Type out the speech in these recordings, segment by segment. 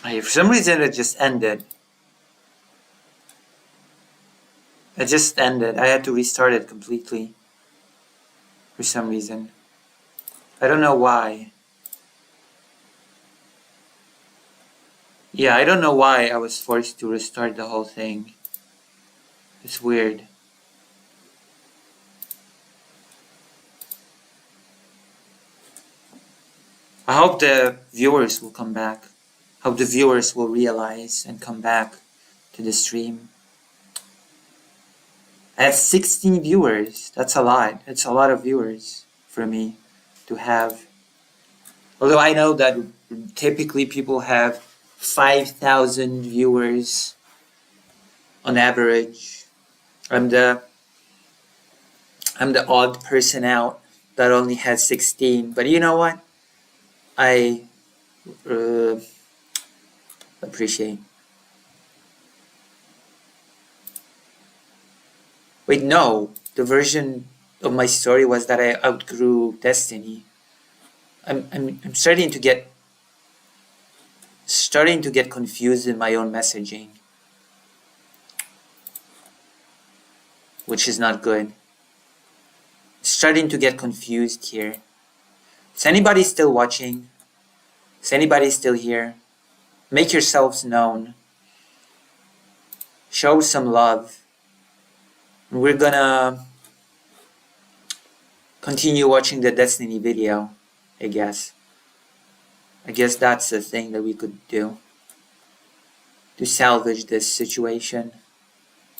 Hey, for some reason it just ended. It just ended. I had to restart it completely. For some reason. I don't know why. Yeah, I don't know why I was forced to restart the whole thing. It's weird. I hope the viewers will come back. Hope the viewers will realize and come back to the stream. I have 16 viewers. That's a lot. It's a lot of viewers for me to have. Although I know that typically people have 5,000 viewers on average. I'm the odd person out that only has 16. But you know what? I appreciate. Wait, no. The version of my story was that I outgrew Destiny. I'm starting to get confused in my own messaging, which is not good. Starting to get confused here. Is anybody still watching? Is anybody still here? Make yourselves known. Show some love. We're gonna continue watching the Destiny video, I guess. I guess that's the thing that we could do to salvage this situation.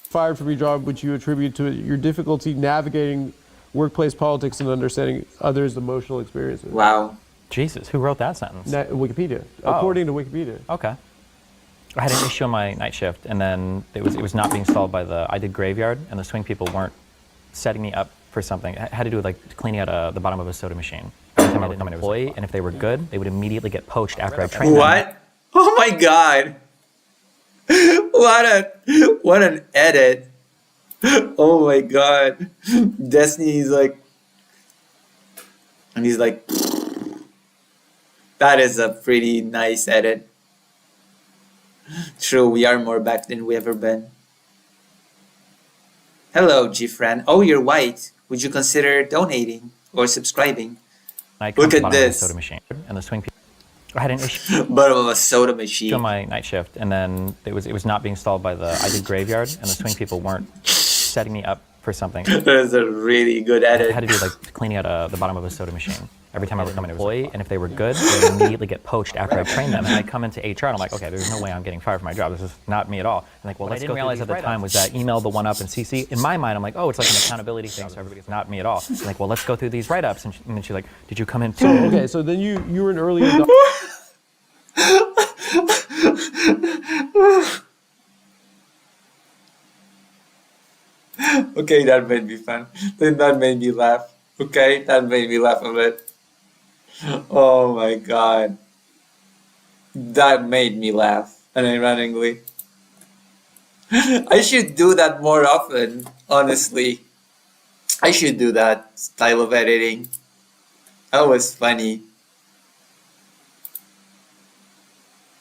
Fired from your job, which you attribute to your difficulty navigating workplace politics and understanding others' emotional experiences. Wow. Jesus, who wrote that sentence? Wikipedia, Oh. according to Wikipedia. Okay. I had an issue on my night shift, and then it was not being solved by I did graveyard, and the swing people weren't setting me up for something. It had to do with like cleaning out the bottom of a soda machine. Every time I would come an employee, and if they were good, they would immediately get poached after I trained them. What? Oh my god. What an edit. Oh my god. Destiny's like, and he's like, that is a pretty nice edit. True, we are more back than we ever been. Hello, Gfran. Oh, you're white. Would you consider donating or subscribing? Look at this. Soda machine, and the swing people. I had an issue Bottom of a soda machine. on my night shift, and then it was not being solved by I did graveyard, and the swing people weren't setting me up for something. That is a really good edit. It had to do with like cleaning out the bottom of a soda machine. Every time I would come an employee, and if they were good, they would immediately get poached after I trained them. And I come into HR, and I'm like, okay, there's no way I'm getting fired from my job. This is not me at all. And like, well, I didn't realize at the time was that email the one up and CC. In my mind, I'm like, oh, it's like an accountability thing, so everybody's not me at all. I'm like, well, let's go through these write-ups. And then she's like, did you come in? So, okay, so then you were an early adopter. Okay, that made me fun. Then that made me laugh. Okay, that made me laugh a bit. Oh my god. That made me laugh unironically. I should do that more often, honestly. I should do that style of editing. That was funny.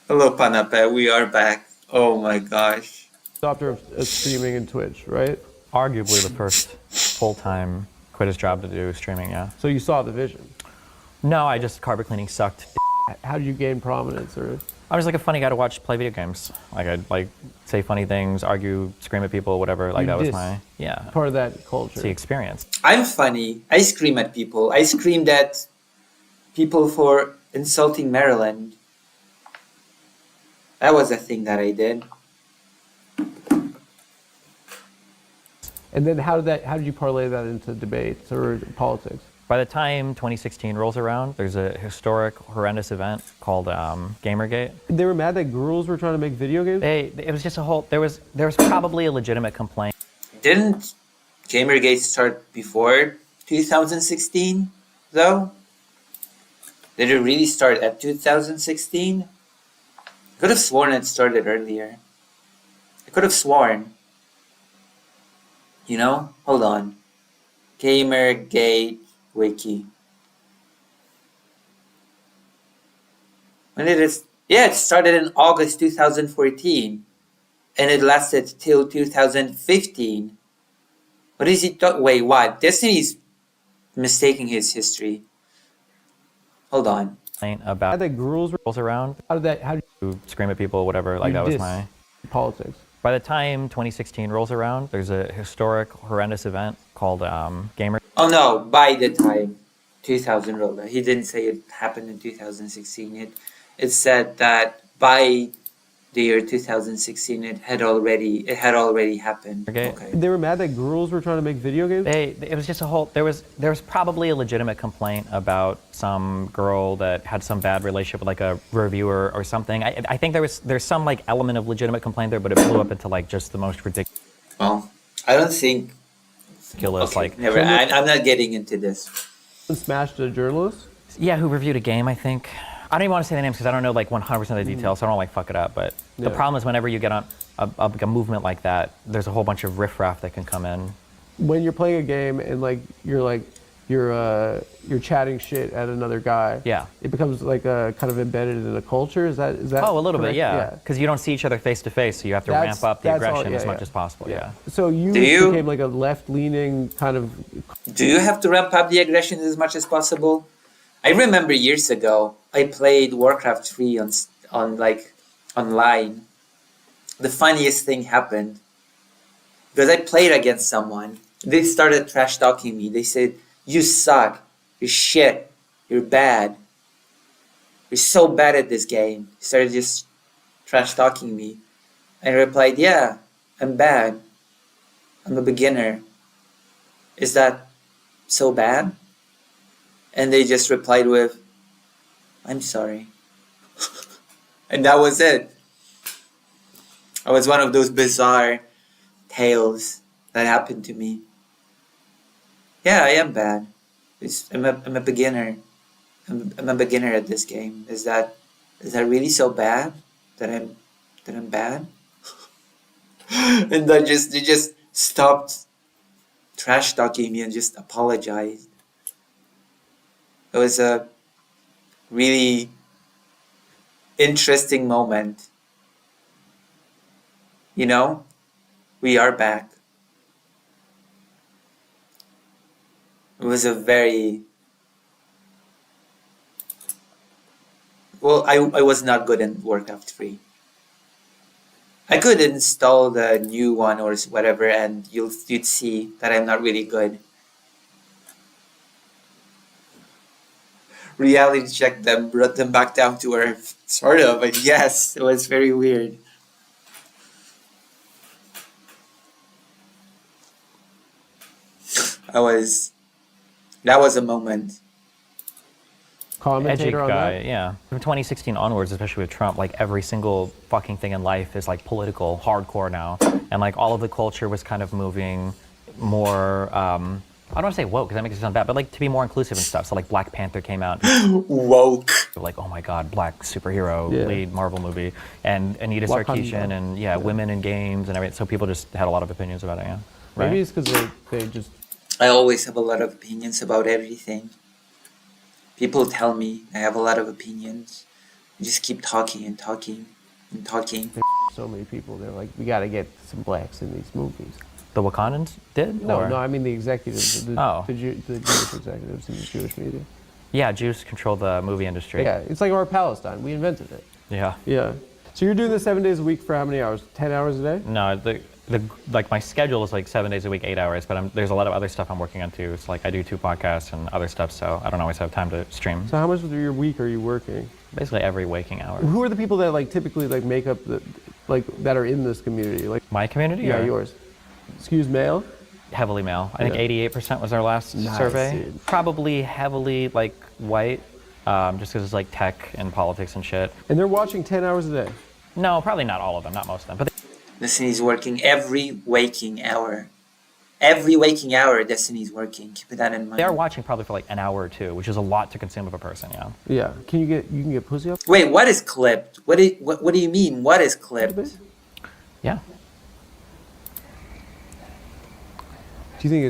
Hello, Panape. We are back. Oh my gosh. Adopter of streaming and Twitch, right? Arguably the first full-time quit his job to do streaming, yeah. So you saw the vision. No, I just carpet cleaning sucked. How did you gain prominence? Or I was like a funny guy to watch play video games. Like I'd like say funny things, argue, scream at people, whatever. Like that was my part of that culture. the experience. I'm funny. I scream at people. I screamed at people for insulting Maryland. That was a thing that I did. And then how did you parlay that into debates or politics? By the time 2016 rolls around, there's a historic, horrendous event called Gamergate. They were mad that girls were trying to make video games? It was just a whole, there was probably a legitimate complaint. Didn't Gamergate start before 2016, though? Did it really start at 2016? I could have sworn it started earlier. I could have sworn. You know? Hold on. Gamergate Wiki. When did it Yeah, it started in August 2014 and it lasted till 2015. What is he talking? Wait, what? Destiny's mistaking his history. Hold on. About How that girls rules around, how did to scream at people, whatever. Like you that was diss my. politics? By the time 2016 rolls around, there's a historic, horrendous event called Gamer. Oh no, by the time 2000 rolled out. He didn't say it happened in 2016. It said that by the year 2016 it had already happened. Okay. They were mad that girls were trying to make video games? It was just a whole. There was probably a legitimate complaint about some girl that had some bad relationship with like a reviewer or something. I think there's some like element of legitimate complaint there, but it blew up into like just the most ridiculous. Well, I don't think. Okay, like never. I'm not getting into this. Smashed a journalist? Yeah, who reviewed a game, I think. I don't even want to say the names because I don't know like 100% of the details, so I don't like fuck it up. But the problem is whenever you get on a movement like that, there's a whole bunch of riffraff that can come in. When you're playing a game and you're chatting shit at another guy. Yeah. It becomes like a kind of embedded in a culture. Is that? Oh, a little correct? bit, yeah. Because you don't see each other face to face, so you have to ramp up the aggression as much as possible. Yeah. So you became like a left-leaning kind of. Do you have to ramp up the aggression as much as possible? I remember years ago I played Warcraft 3 on like online. The funniest thing happened because I played against someone. They started trash talking me. They said, "You suck. You're shit. You're bad. You're so bad at this game." They started just trash talking me. And I replied, "Yeah, I'm bad. I'm a beginner. Is that so bad?" And they just replied with, "I'm sorry." And that was it. It was one of those bizarre tales that happened to me. Yeah, I am bad. I'm a beginner. I'm a beginner at this game. Is that really so bad that I'm bad? And they just stopped trash talking me and just apologized. It was a really interesting moment. You know, we are back. It was a very... Well, I was not good in Warcraft 3. I could install the new one or whatever and you'd see that I'm not really good. Reality checked them, brought them back down to earth. Sort of, I guess. It was very weird. That was a moment. Commentator on guy, that? yeah. From 2016 onwards, especially with Trump, like every single fucking thing in life is like political, hardcore now. And like all of the culture was kind of moving more, I don't want to say woke because that makes it sound bad, but like to be more inclusive and stuff. So like Black Panther came out. Woke. Like, oh my God, black superhero lead Marvel movie. And Anita Sarkeesian and women in games and everything. So people just had a lot of opinions about it, yeah. Right? Maybe it's because they just... I always have a lot of opinions about everything. People tell me I have a lot of opinions. I just keep talking and talking and talking. So many people, they're like, we got to get some blacks in these movies. The Wakandans did? No, or? no, I mean the executives, the Jewish executives in the Jewish media. Yeah, Jews control the movie industry. Yeah, it's like our Palestine. We invented it. Yeah. Yeah. So you're doing this 7 days a week for how many hours? 10 hours a day? No, like my schedule is like 7 days a week, 8 hours, but there's a lot of other stuff I'm working on too. It's like I do 2 podcasts and other stuff, so I don't always have time to stream. So how much of your week are you working? Basically every waking hour. Who are the people that like typically like make up that are in this community? Like my community? Yeah, or? yours. Excuse male? Heavily male. I think 88% was our last survey. Dude. Probably heavily like white, just because it's like tech and politics and shit. And they're watching 10 hours a day? No, probably not all of them, not most of them. But Destiny's working every waking hour. Every waking hour, Destiny's working. Keep that in mind. they are watching probably for like an hour or 2, which is a lot to consume of a person, yeah. Yeah. You can get pussy up? Wait, what is clipped? What do you mean? What is clipped? Yeah. Do you think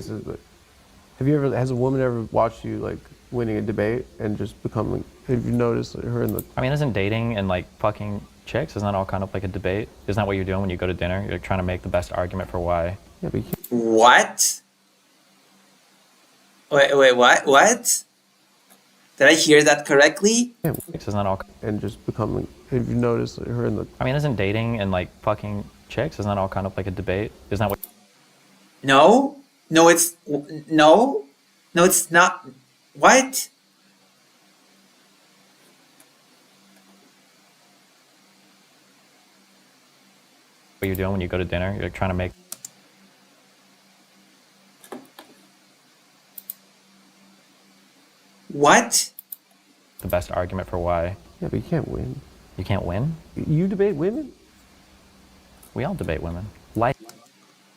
has a woman ever watched you like winning a debate and just becoming? Have you noticed her in the? I mean, isn't dating and like fucking chicks, isn't that all kind of like a debate? Isn't that what you're doing when you go to dinner? You're trying to make the best argument for why. Yeah, but you can't. What? Wait, what? Did I hear that correctly? Isn't that all? And just becoming. Have you noticed her in the? I mean, isn't dating and like fucking chicks, isn't that all kind of like a debate? Isn't that what? No, no, no, it's not. What? What you're doing when you go to dinner? You're trying to make What? the best argument for why. Yeah, but you can't win. You can't win? You debate women? We all debate women. Life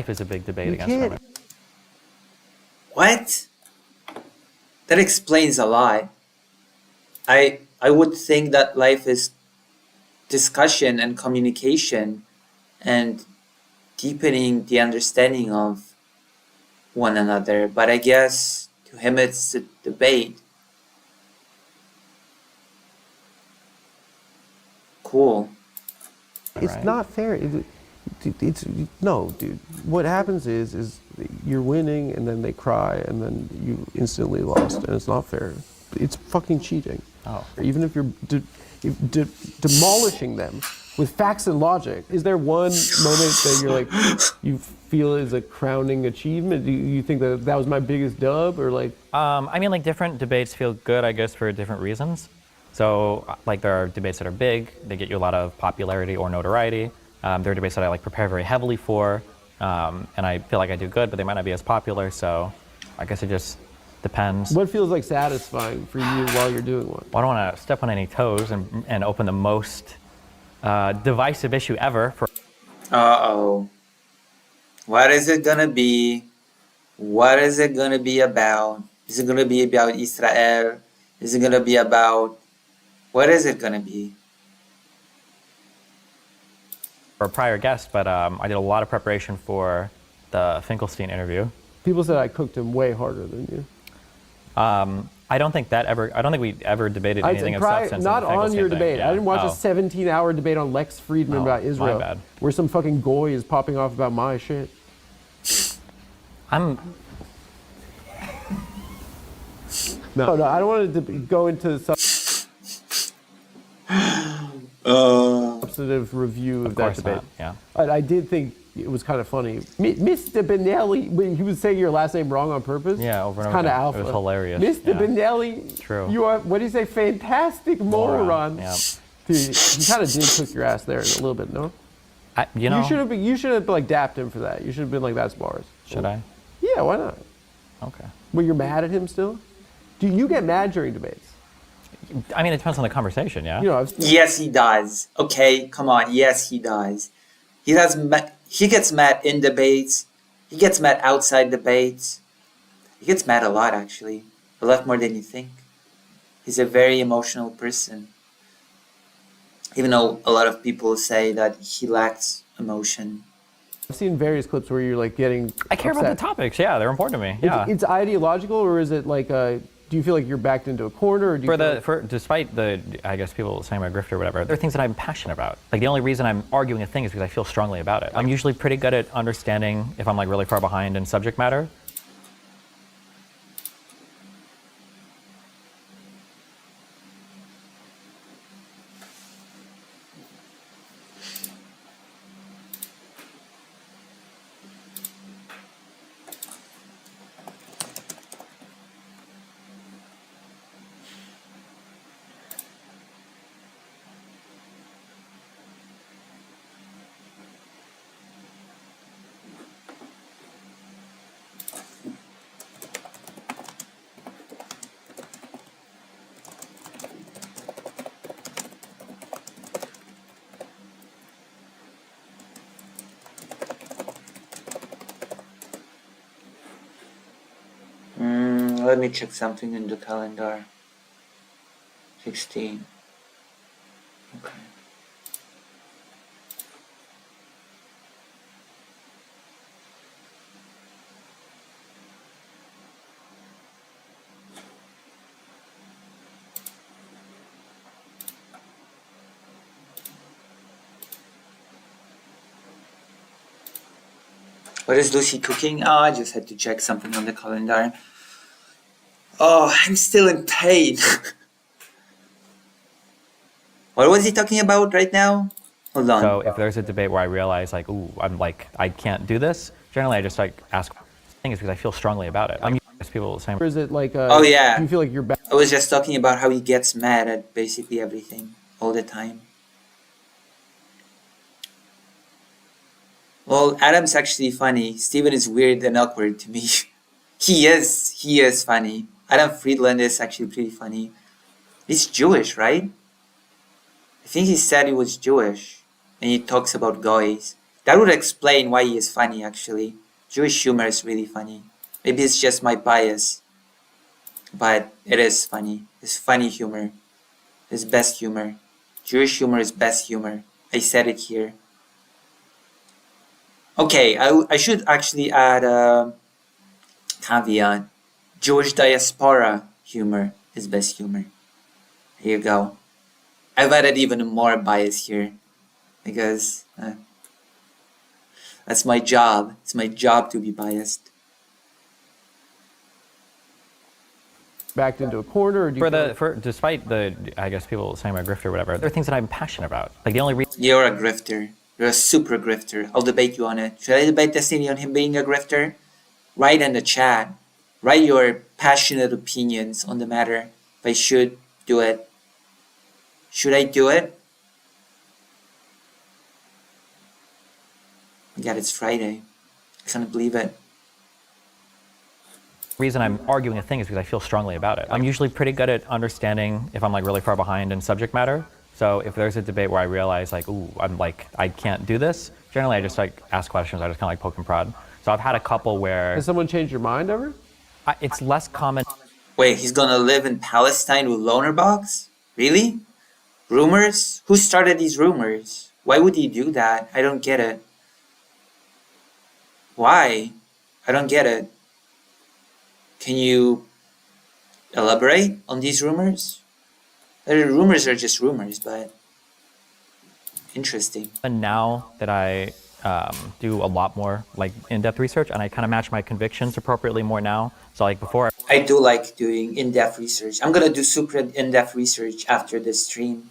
is a big debate You against can't. women. What? That explains a lot. I would think that life is discussion and communication and deepening the understanding of one another, but I guess to him it's a debate. Cool. It's Right. not fair. It's no, dude. What happens is you're winning, and then they cry, and then you instantly lost, and it's not fair. It's fucking cheating. Oh. Even if you're demolishing them with facts and logic, is there one moment that you're like, you feel is a crowning achievement? Do you think that that was my biggest dub, or like? I mean, like different debates feel good, I guess, for different reasons. So, like, there are debates that are big; they get you a lot of popularity or notoriety. There are debates that I like prepare very heavily for, and I feel like I do good, but they might not be as popular. So, I guess it just depends. What feels like satisfying for you while you're doing one? Well, I don't want to step on any toes and open the most divisive issue ever for. Uh-oh. What is it gonna be? What is it gonna be about? Is it gonna be about Israel? Is it gonna be about... What is it gonna be? For a prior guest, but I did a lot of preparation for the Finkelstein interview. People said I cooked him way harder than you. I don't think we ever debated anything of substance. Not in the on Finkelstein your thing. debate. Yeah. I didn't watch Oh. a 17-hour debate on Lex Friedman Oh, about my Israel, bad. where some fucking goy is popping off about my shit. I'm. No, I don't want to go into some substantive review of that course debate. not, yeah. I did think it was kind of funny. Mr. Benelli, when he was saying your last name wrong on purpose. Yeah, over and it's over kind of again. alpha. It was hilarious. Mr. Yeah. Benelli, True. you are, what do you say, fantastic moron. Yeah. Dude, he kind of did cook your ass there a little bit, no? You know. You should have like dapped him for that. You should have been like, that's bars. Should I? Yeah, why not? Okay. Well, you're mad at him still? Do you get mad during debates? I mean, it depends on the conversation. Yeah. You know, Yes, he does. Okay, come on. Yes, he does. He gets mad in debates. He gets mad outside debates. He gets mad a lot, actually. A lot more than you think. He's a very emotional person. Even though a lot of people say that he lacks emotion. I've seen various clips where you're like getting I care about upset. the topics. Yeah, they're important to me. Yeah. It's ideological, or is it like, do you feel like you're backed into a corner? Or do you feel like- Despite the, I guess people saying I'm a grifter or whatever, there are things that I'm passionate about. Like the only reason I'm arguing a thing is because I feel strongly about it. I'm usually pretty good at understanding if I'm like really far behind in subject matter. Let me check something in the calendar. 16. Okay. What is Lucy cooking? Oh, I just had to check something on the calendar. Oh, I'm still in pain. What was he talking about right now? Hold on. So if there's a debate where I realize like, ooh, I can't do this, generally I just like ask things because I feel strongly about it. I'm used to people saying, Or is it like, Oh, yeah. do you feel like you're bad? I was just talking about how he gets mad at basically everything all the time. Well, Adam's actually funny. Steven is weird and awkward to me. He is funny. Adam Friedland is actually pretty funny. He's Jewish, right? I think he said he was Jewish. And he talks about goys. That would explain why he is funny, actually. Jewish humor is really funny. Maybe it's just my bias. But it is funny. It's funny humor. It's best humor. Jewish humor is best humor. I said it here. Okay, I should actually add a caveat. Jewish diaspora humor is best humor. Here you go. I've added even more bias here because that's my job. It's my job to be biased. Backed into a corner, or do you despite the, I guess people saying I'm a grifter or whatever, there are things that I'm passionate about. Like the only reason You're a grifter. You're a super grifter. I'll debate you on it. Should I debate Destiny on him being a grifter? Write in the chat. Write your passionate opinions on the matter. If I should do it. Should I do it? God, it's Friday. I can't believe it. reason I'm arguing a thing is because I feel strongly about it. I'm usually pretty good at understanding if I'm like really far behind in subject matter. So if there's a debate where I realize like, ooh, I can't do this, generally I just like ask questions. I just kind of like poke and prod. So I've had a couple where... Has someone changed your mind ever? It's less common. Wait, he's gonna live in Palestine with loaner box? Really? Rumors? Who started these rumors? Why would he do that? I don't get it. Why? I don't get it. Can you elaborate on these rumors? The rumors are just rumors, but interesting. And now that I do a lot more like in-depth research, and I kind of match my convictions appropriately more now. So like before, I do like doing in-depth research. I'm gonna do super in-depth research after this stream.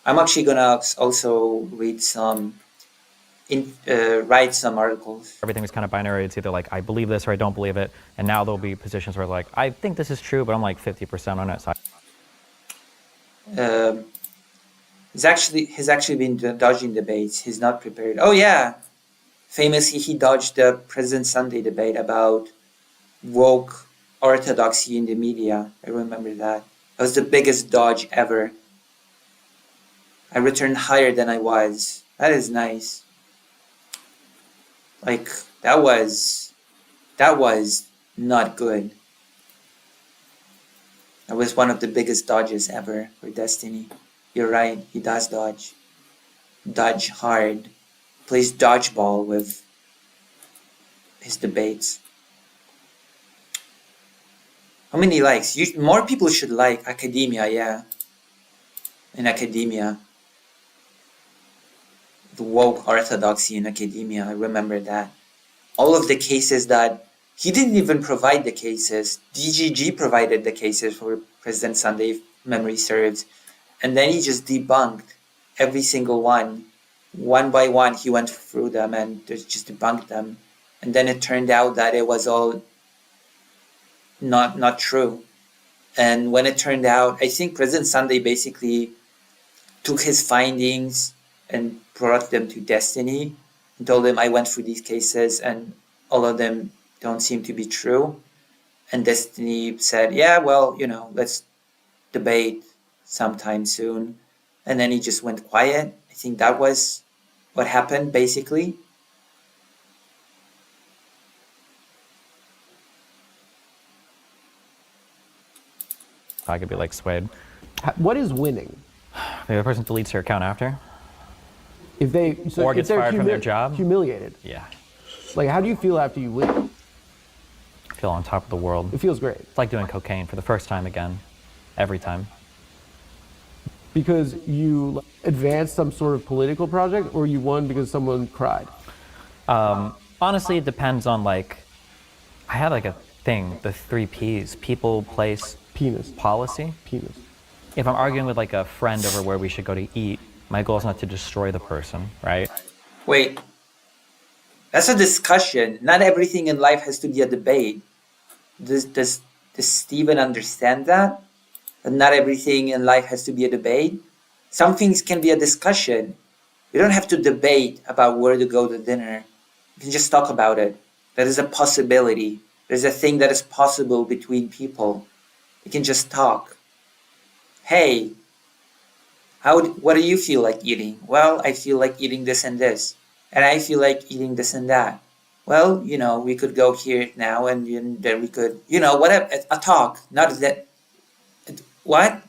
I'm actually gonna also read some, write some articles. everything was kind of binary. It's either like I believe this or I don't believe it. And now there'll be positions where like I think this is true, but I'm like 50% on it. So He's actually been dodging debates. He's not prepared. Oh yeah, famously he dodged the President Sunday debate about woke orthodoxy in the media. I remember that. That was the biggest dodge ever. I returned higher than I was. That is nice. Like that was not good. That was one of the biggest dodges ever for Destiny. You're right, he does dodge. Dodge hard. Plays dodgeball with his debates. How many likes? More people should like academia, yeah. In academia. The woke orthodoxy in academia, I remember that. All of the cases that he didn't even provide the cases. DGG provided the cases for President Sunday, if memory serves. And then he just debunked every single one. One by one, he went through them and just debunked them. And then it turned out that it was all not true. And when it turned out, I think President Sunday basically took his findings and brought them to Destiny and told him, I went through these cases and all of them don't seem to be true. And Destiny said, yeah, well, let's debate sometime soon. And then he just went quiet. I think that was what happened, basically. I could be like swayed. What is winning? Maybe the person deletes their account after. If they Or gets fired from their job. Humiliated. Yeah. Like, how do you feel after you win? I feel on top of the world. It feels great. It's like doing cocaine for the first time again. Every time. Because you advanced some sort of political project, or you won because someone cried? A Honestly, it depends on like, I had like a thing, the 3 Ps: people, place, Penis. policy. Penis. If I'm arguing with like a friend over where we should go to eat, my goal is not to destroy the person, right? Wait, that's a discussion. Not everything in life has to be a debate. Does Steven understand that? That not everything in life has to be a debate? Some things can be a discussion. You don't have to debate about where to go to dinner. You can just talk about it. That is a possibility. There's a thing that is possible between people. You can just talk. Hey, what do you feel like eating? Well, I feel like eating this and this. And I feel like eating this and that. Well, we could go here now and then we could, whatever, a talk. Not that, what?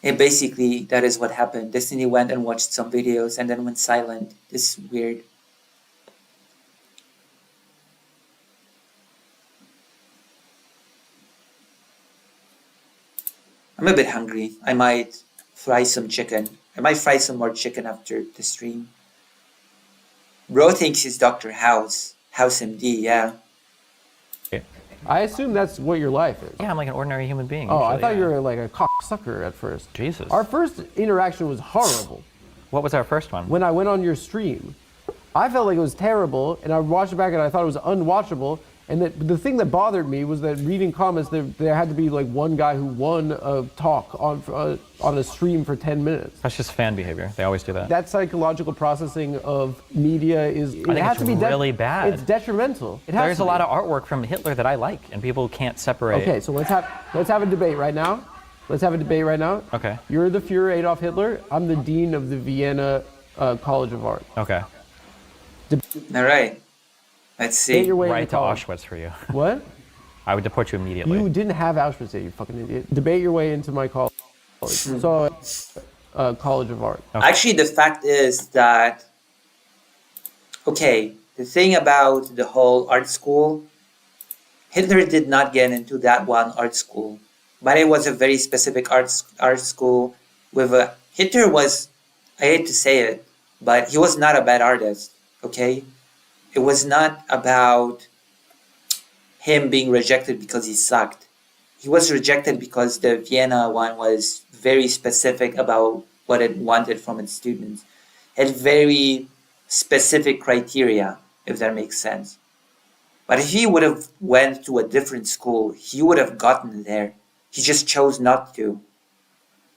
And basically, that is what happened. Destiny went and watched some videos and then went silent. This is weird. I'm a bit hungry. I might fry some chicken. I might fry some more chicken after the stream. Bro thinks he's Dr. House. House MD, yeah. I assume that's what your life is. Yeah, I'm like an ordinary human being. Oh, I usually, thought yeah. you were like a cocksucker at first. Jesus. Our first interaction was horrible. What was our first one? When I went on your stream, I felt like it was terrible, and I watched it back and I thought it was unwatchable. And the thing that bothered me was that reading comments, there had to be like one guy who won a talk on a stream for 10 minutes. That's just fan behavior. They always do that. That psychological processing of media I think it's really bad. It's detrimental. There's a lot of artwork from Hitler that I like, and people can't separate. Okay, so let's have a debate right now. Let's have a debate right now. Okay. You're the Führer Adolf Hitler. I'm the dean of the Vienna College of Art. Okay. All right. Let's see. Get your way Right into to college. Auschwitz for you. What? I would deport you immediately. You didn't have Auschwitz yet, you fucking idiot. Debate your way into my college. So, College of Art. Okay. Actually, the fact is that, okay, the thing about the whole art school, Hitler did not get into that one art school, but it was a very specific art school with Hitler was, I hate to say it, but he was not a bad artist, okay? It was not about him being rejected because he sucked. He was rejected because the Vienna one was very specific about what it wanted from its students. It had very specific criteria, if that makes sense. But if he would have went to a different school, he would have gotten there. He just chose not to.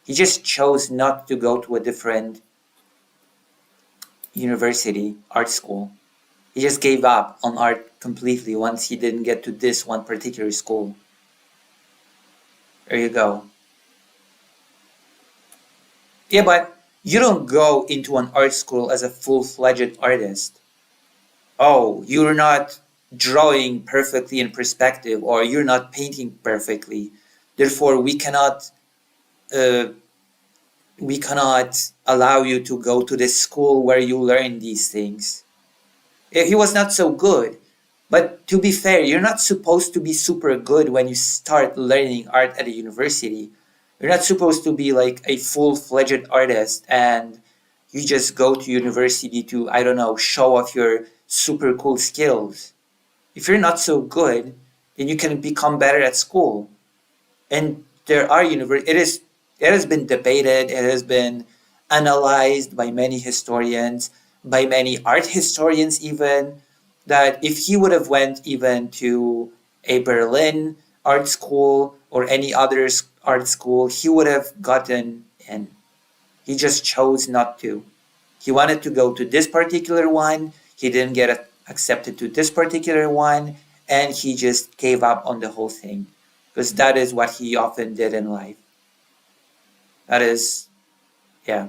He just chose not to go to a different university, art school. He just gave up on art completely once he didn't get to this one particular school. There you go. Yeah, but you don't go into an art school as a full-fledged artist. Oh, you're not drawing perfectly in perspective, or you're not painting perfectly. Therefore, we cannot allow you to go to this school where you learn these things. He was not so good. But to be fair, you're not supposed to be super good when you start learning art at a university. You're not supposed to be like a full-fledged artist and you just go to university to, I don't know, show off your super cool skills. If you're not so good, then you can become better at school. And there are it has been debated, it has been analyzed by many historians, by many art historians even, that if he would have went even to a Berlin art school or any other art school, he would have gotten in. He just chose not to. He wanted to go to this particular one, he didn't get accepted to this particular one, and he just gave up on the whole thing. Because that is what he often did in life. That is, yeah.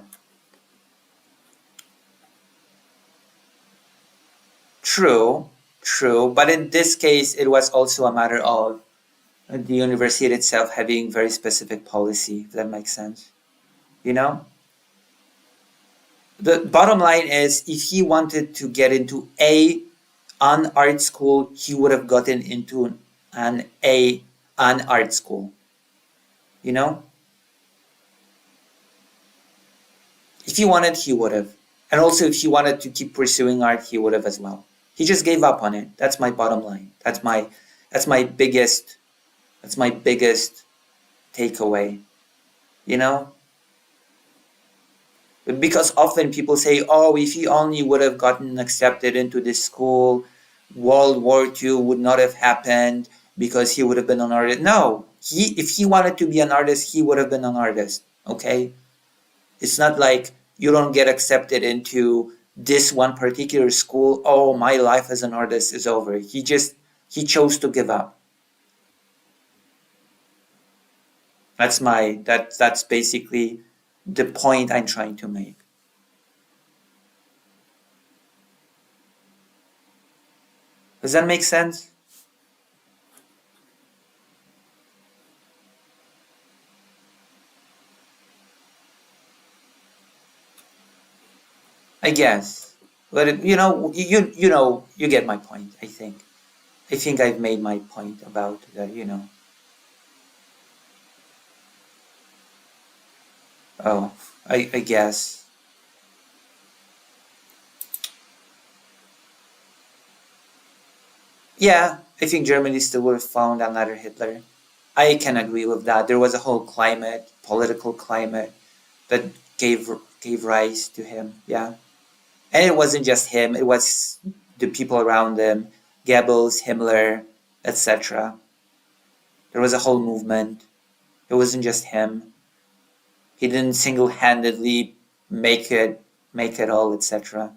True, but in this case, it was also a matter of the university itself having very specific policy, if that makes sense. You know? The bottom line is, if he wanted to get into an art school, he would have gotten into an art school. You know? If he wanted, he would have. And also, if he wanted to keep pursuing art, he would have as well. He just gave up on it. That's my bottom line. That's my biggest takeaway. You know? Because often people say, oh, if he only would have gotten accepted into this school, World War II would not have happened because he would have been an artist. No, if he wanted to be an artist, he would have been an artist. Okay? It's not like you don't get accepted into this one particular school. Oh, my life as an artist is over. He chose to give up. That's basically the point I'm trying to make. Does that make sense? I guess. But you get my point, I think. I think I've made my point about that. Oh, I guess. Yeah, I think Germany still would have found another Hitler. I can agree with that. There was a whole political climate that gave rise to him. Yeah, and it wasn't just him. It was the people around him, Goebbels, Himmler, etc. There was a whole movement. It wasn't just him. He didn't single-handedly make it all, etc.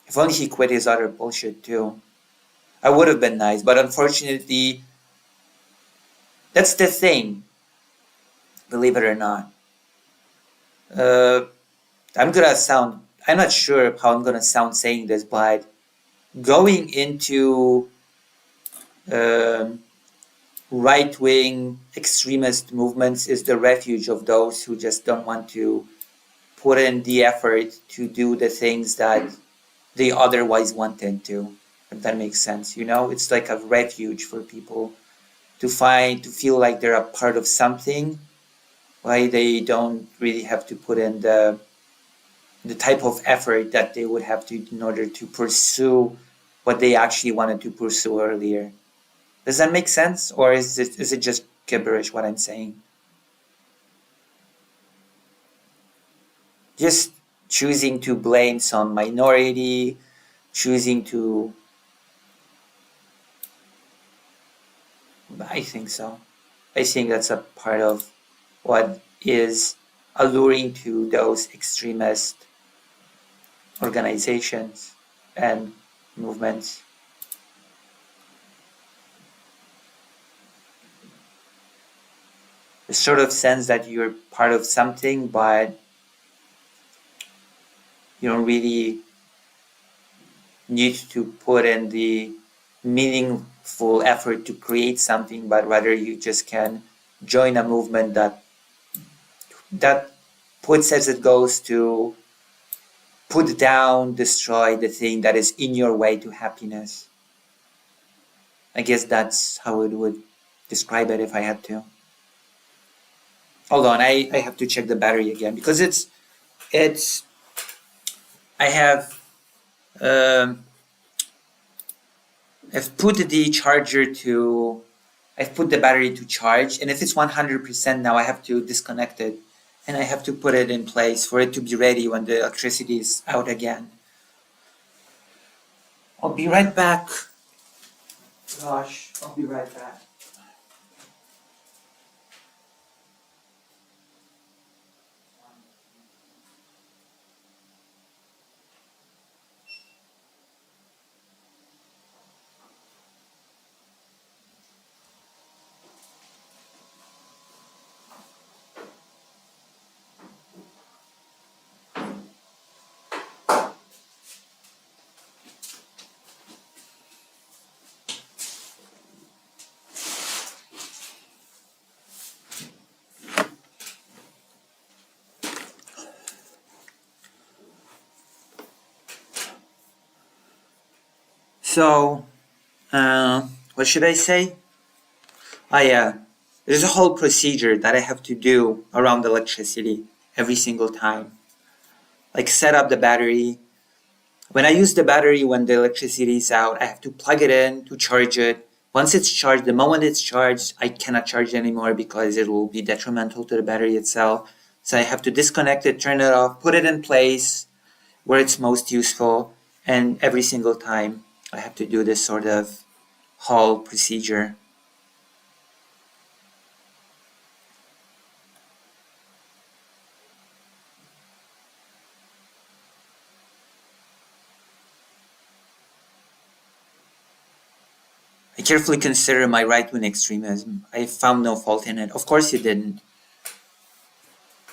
If only he quit his other bullshit too. I would have been nice, but unfortunately, that's the thing. Believe it or not. I'm not sure how I'm gonna sound saying this, but going into right-wing extremist movements is the refuge of those who just don't want to put in the effort to do the things that they otherwise wanted to. If that makes sense, it's like a refuge for people to feel like they're a part of something, why they don't really have to put in the type of effort that they would have to in order to pursue what they actually wanted to pursue earlier. Does that make sense, or is it just gibberish what I'm saying? Just choosing to blame some minority, choosing to... I think so. I think that's a part of what is alluring to those extremist organizations and movements. The sort of sense that you're part of something, but you don't really need to put in the meaningful effort to create something, but rather you just can join a movement that puts as it goes to put down, destroy the thing that is in your way to happiness. I guess that's how it would describe it if I had to. Hold on, I have to check the battery again because I have I've put the battery to charge, and if it's 100% now, I have to disconnect it, and I have to put it in place for it to be ready when the electricity is out again. I'll be right back. Gosh, I'll be right back. So, what should I say? Yeah, There's a whole procedure that I have to do around electricity every single time. Like set up the battery. When I use the battery when the electricity is out, I have to plug it in to charge it. Once it's charged, the moment it's charged, I cannot charge it anymore because it will be detrimental to the battery itself. So I have to disconnect it, turn it off, put it in place where it's most useful. And every single time I have to do this sort of whole procedure. I carefully consider my right-wing extremism. I found no fault in it. Of course you didn't.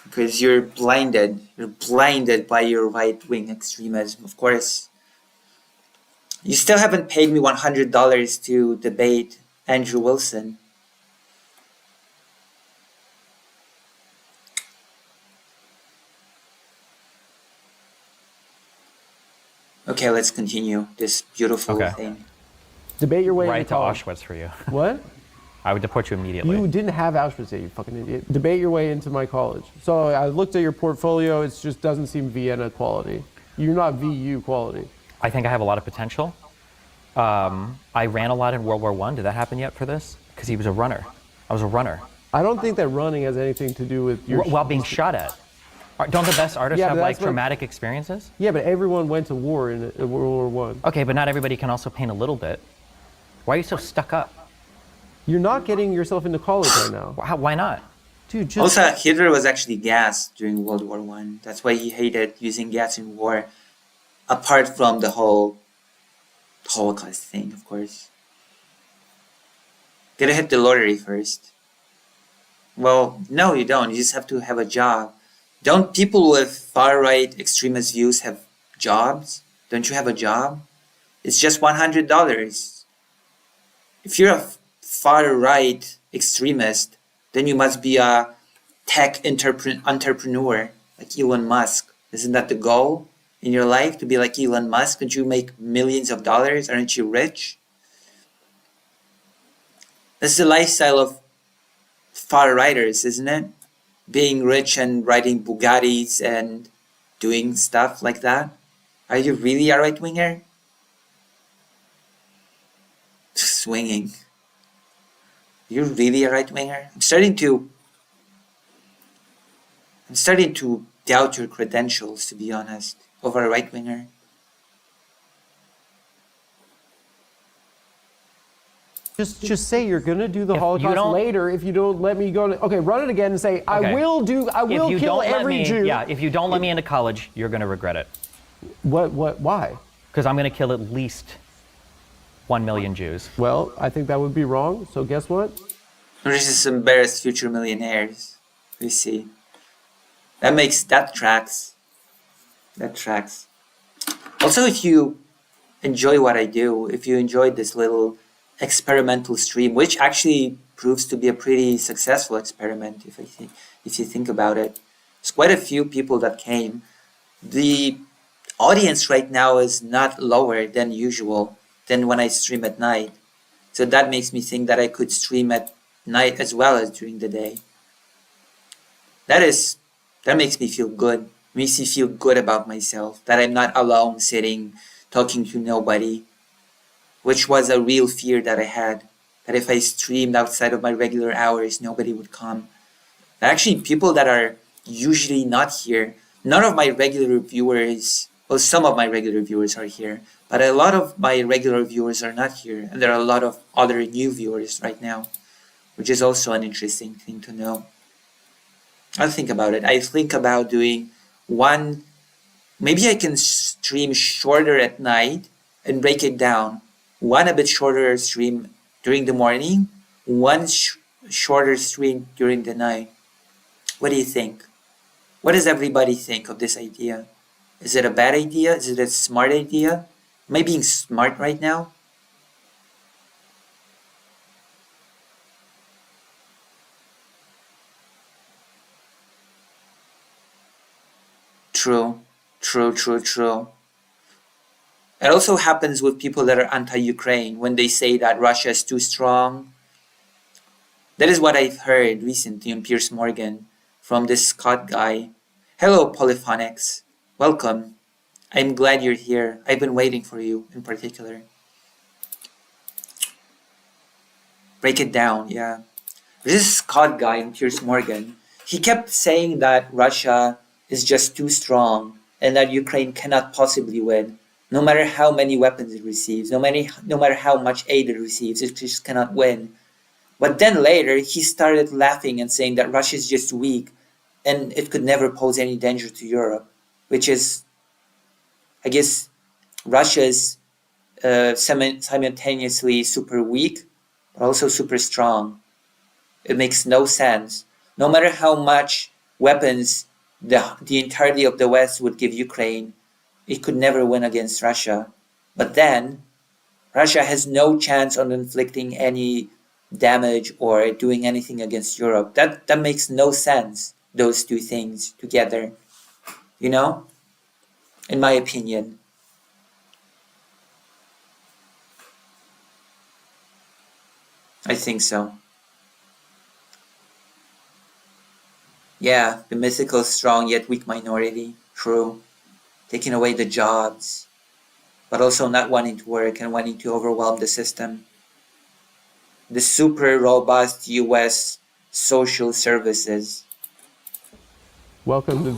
Because you're blinded. You're blinded by your right-wing extremism. Of course. You still haven't paid me $100 to debate Andrew Wilson. Okay, let's continue this beautiful thing. Debate your way Right into to college. Auschwitz for you. What? I would deport you immediately. You didn't have Auschwitz yet, you fucking idiot. Debate your way into my college. So I looked at your portfolio, it just doesn't seem Vienna quality. You're not VU quality. I think I have a lot of potential. I ran a lot in World War I. Did that happen yet for this? Because he was a runner. I was a runner. I don't think that running has anything to do with your... While being shot at. Don't the best artists Yeah, have but like that's what- traumatic experiences? Yeah, but everyone went to war in World War I. Okay, but not everybody can also paint a little bit. Why are you so stuck up? You're not getting yourself into college right now. Why not? Dude, just... Also, Hitler was actually gassed during World War I. That's why he hated using gas in war. Apart from the whole Holocaust thing, of course. Gotta hit the lottery first. Well, no, you don't. You just have to have a job. Don't people with far-right extremist views have jobs? Don't you have a job? It's just $100. If you're a far-right extremist, then you must be a tech entrepreneur like Elon Musk. Isn't that the goal in your life, to be like Elon Musk? Don't you make millions of dollars? Aren't you rich? That's the lifestyle of far-righters, isn't it? Being rich and riding Bugattis and doing stuff like that. Are you really a right-winger? Swinging. You're really a right-winger? I'm starting to doubt your credentials, to be honest, over a right-winger. Just say you're gonna do the If you Holocaust don't- later if you don't let me go. Okay, run it again and say I Okay. will If you kill don't let every me, Jew. yeah, if you don't let me into college, you're gonna regret it. Why? Because I'm gonna kill at least 1 million Jews. Well, I think that would be wrong. So guess what? Or just embarrass future millionaires. We see. That tracks. That tracks. Also, if you enjoy what I do, if you enjoyed this little experimental stream, which actually proves to be a pretty successful experiment, if you think about it, there's quite a few people that came. The audience right now is not lower than usual than when I stream at night. So that makes me think that I could stream at night as well as during the day. That makes me feel good. It makes me feel good about myself, that I'm not alone sitting, talking to nobody, which was a real fear that I had, that if I streamed outside of my regular hours, nobody would come. Actually, people that are usually not here, none of my regular viewers, well, some of my regular viewers are here, but a lot of my regular viewers are not here, and there are a lot of other new viewers right now, which is also an interesting thing to know. I'll think about it. I think about doing one, maybe I can stream shorter at night and break it down. One a bit shorter stream during the morning, one shorter stream during the night. What do you think? What does everybody think of this idea? Is it a bad idea? Is it a smart idea? Am I being smart right now? True. It also happens with people that are anti-Ukraine when they say that Russia is too strong. That is what I've heard recently on Piers Morgan from this Scott guy. Hello, Polyphonics. Welcome. I'm glad you're here. I've been waiting for you in particular. Break it down, yeah. This Scott guy in Piers Morgan, he kept saying that Russia is just too strong and that Ukraine cannot possibly win. No matter how many weapons it receives, no matter how much aid it receives, it just cannot win. But then later, he started laughing and saying that Russia is just weak and it could never pose any danger to Europe, which is, I guess, Russia is simultaneously super weak, but also super strong. It makes no sense. No matter how much weapons the entirety of the West would give Ukraine, it could never win against Russia. But then, Russia has no chance on inflicting any damage or doing anything against Europe. That makes no sense, those two things together. You know? In my opinion. I think so. Yeah, the mythical strong yet weak minority. True. Taking away the jobs, but also not wanting to work and wanting to overwhelm the system. The super robust US social services. Welcome to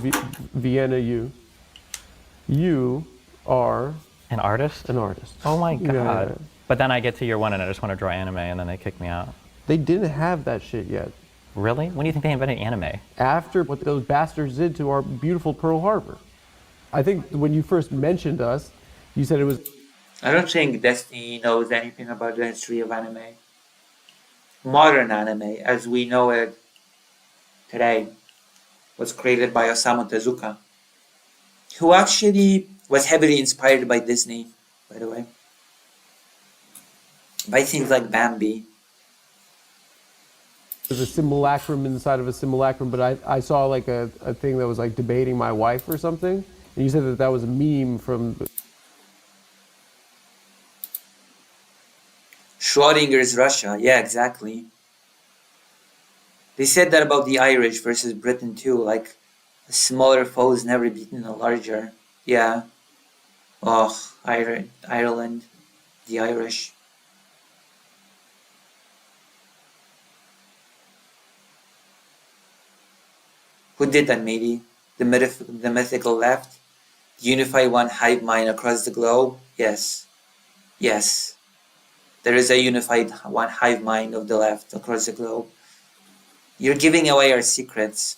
Vienna, you. You are An artist? an artist. Oh my god. Yeah. But then I get to year one and I just want to draw anime and then they kick me out. They didn't have that shit yet. Really? When do you think they invented anime? After what those bastards did to our beautiful Pearl Harbor. I think when you first mentioned us, you said it was... I don't think Destiny knows anything about the history of anime. Modern anime, as we know it today, was created by Osamu Tezuka, who actually was heavily inspired by Disney, by the way. By things like Bambi. There's a simulacrum inside of a simulacrum, but I saw like a thing that was like debating my wife or something, and you said that that was a meme from... Schrodinger's Russia, yeah, exactly. They said that about the Irish versus Britain too, like a smaller foe is never beaten a larger. Yeah. Oh, Ireland, the Irish. Who did that, matey? The mythical left? Unify one hive mind across the globe? Yes. Yes. There is a unified one hive mind of the left across the globe. You're giving away our secrets.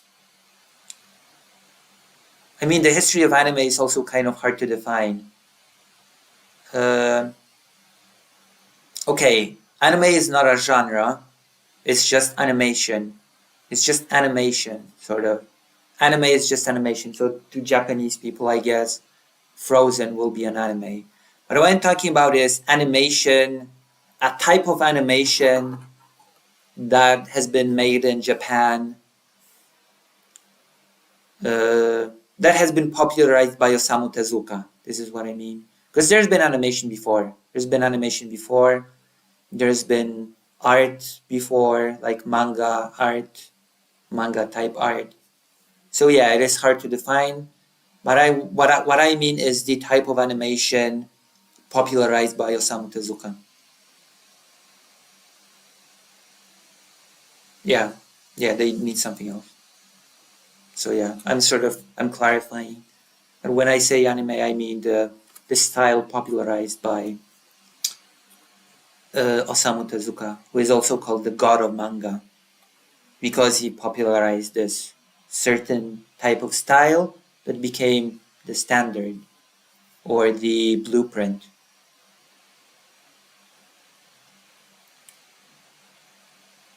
I mean, the history of anime is also kind of hard to define. Okay, anime is not a genre. It's just animation. It's just animation, sort of. Anime is just animation. So to Japanese people, I guess, Frozen will be an anime. But what I'm talking about is animation, a type of animation that has been made in Japan, that has been popularized by Osamu Tezuka. This is what I mean. Because there's been animation before. There's been art before, like manga type art. So yeah, it is hard to define. But what I mean is the type of animation popularized by Osamu Tezuka. Yeah, they need something else. So yeah, I'm clarifying. And when I say anime, I mean the style popularized by Osamu Tezuka, who is also called the god of manga, because he popularized this certain type of style that became the standard or the blueprint.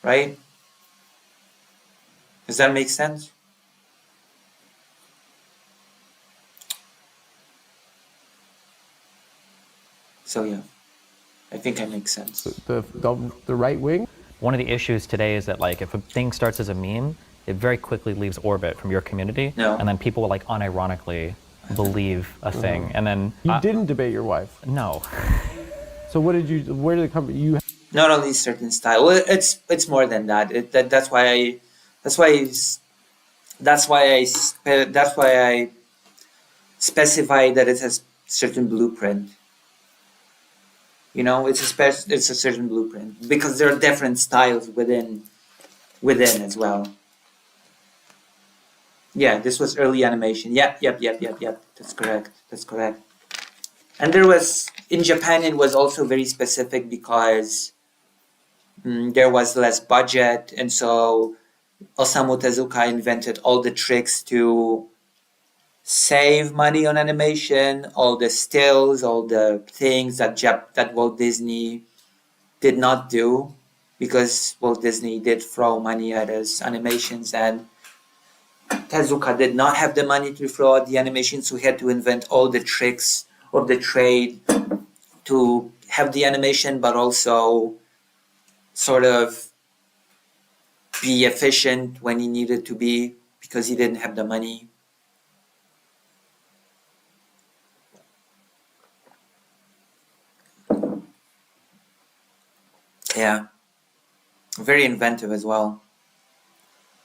Right? Does that make sense? So yeah, I think I make sense. The right wing? One of the issues today is that like if a thing starts as a meme, it very quickly leaves orbit from your community, No. and then people will like unironically believe a thing, and then You didn't debate your wife. no. So what did you? Where did it come from? You Not only certain style. Well, it's more than that. That's why I that's why I- that's why I specify that it has certain blueprint. You know, it's a certain blueprint because there are different styles within as well. Yeah, this was early animation. Yep. That's correct. That's correct. And there was in Japan it was also very specific because there was less budget, and so Osamu Tezuka invented all the tricks to save money on animation, all the stills, all the things that Walt Disney did not do, because Walt Disney did throw money at his animations, and Tezuka did not have the money to throw at the animations, so he had to invent all the tricks of the trade to have the animation, but also sort of be efficient when he needed to be because he didn't have the money. Yeah, very inventive as well.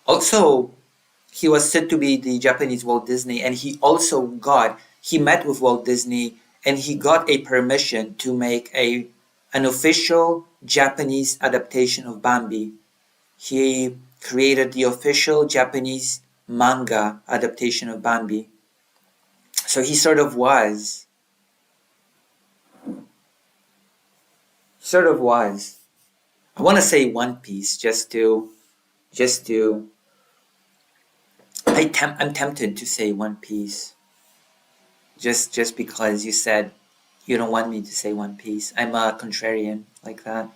Also, he was said to be the Japanese Walt Disney, and he met with Walt Disney and he got a permission to make an official Japanese adaptation of Bambi. He created the official Japanese manga adaptation of Bambi. So he sort of was. I want to say One Piece just to I'm tempted to say One Piece just because you said you don't want me to say One Piece. I'm a contrarian like that.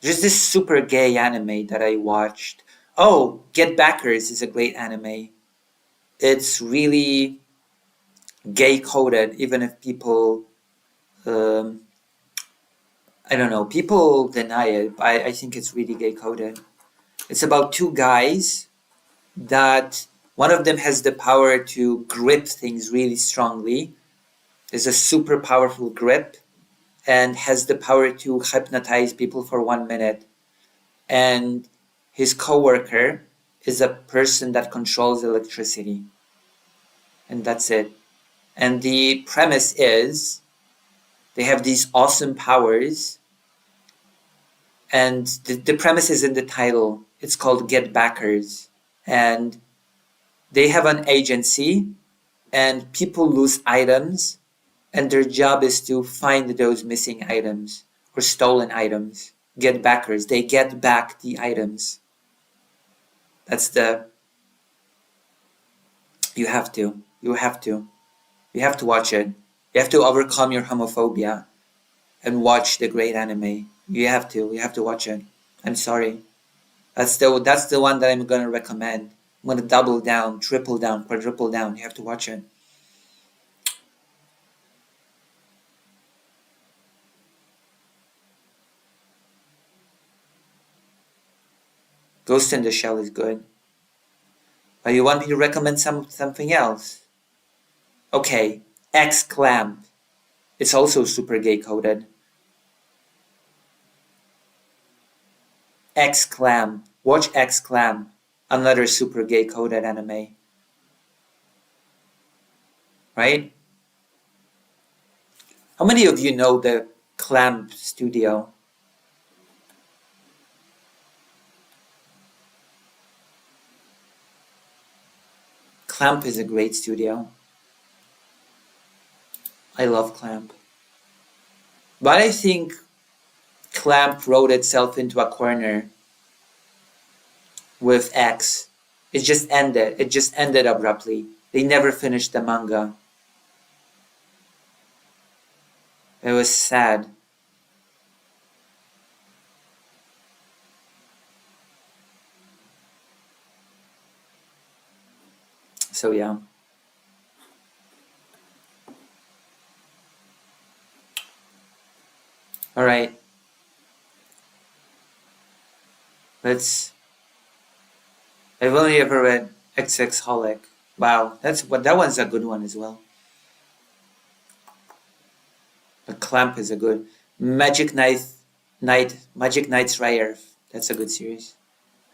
There's this super gay anime that I watched. Oh, Get Backers is a great anime. It's really gay coded, even if people, um, I don't know, people deny it. But I think it's really gay coded. It's about two guys that one of them has the power to grip things really strongly, is a super powerful grip, and has the power to hypnotize people for 1 minute. And his coworker is a person that controls electricity. And that's it. And the premise is they have these awesome powers. And the premise is in the title. It's called Get Backers. And they have an agency, and people lose items, and their job is to find those missing items or stolen items. Get backers. They get back the items. That's the. You have to. You have to. You have to watch it. You have to overcome your homophobia and watch the great anime. You have to. You have to watch it. I'm sorry. That's the one that I'm gonna recommend. I'm gonna double down, triple down, quadruple down. You have to watch it. Ghost in the Shell is good. But you want me to recommend something else? Okay, X Clamp. It's also super gay coded. X Clamp. Watch X Clamp. Another super gay coded anime. Right? How many of you know the Clamp studio? Clamp is a great studio. I love Clamp. But I think Clamp wrote itself into a corner with X. It just ended. It just ended abruptly. They never finished the manga. It was sad. So yeah. All right. Let's. I've only ever read XX Holic. Wow, that one's a good one as well. The Clamp is a good Magic Knight's Rare. That's a good series.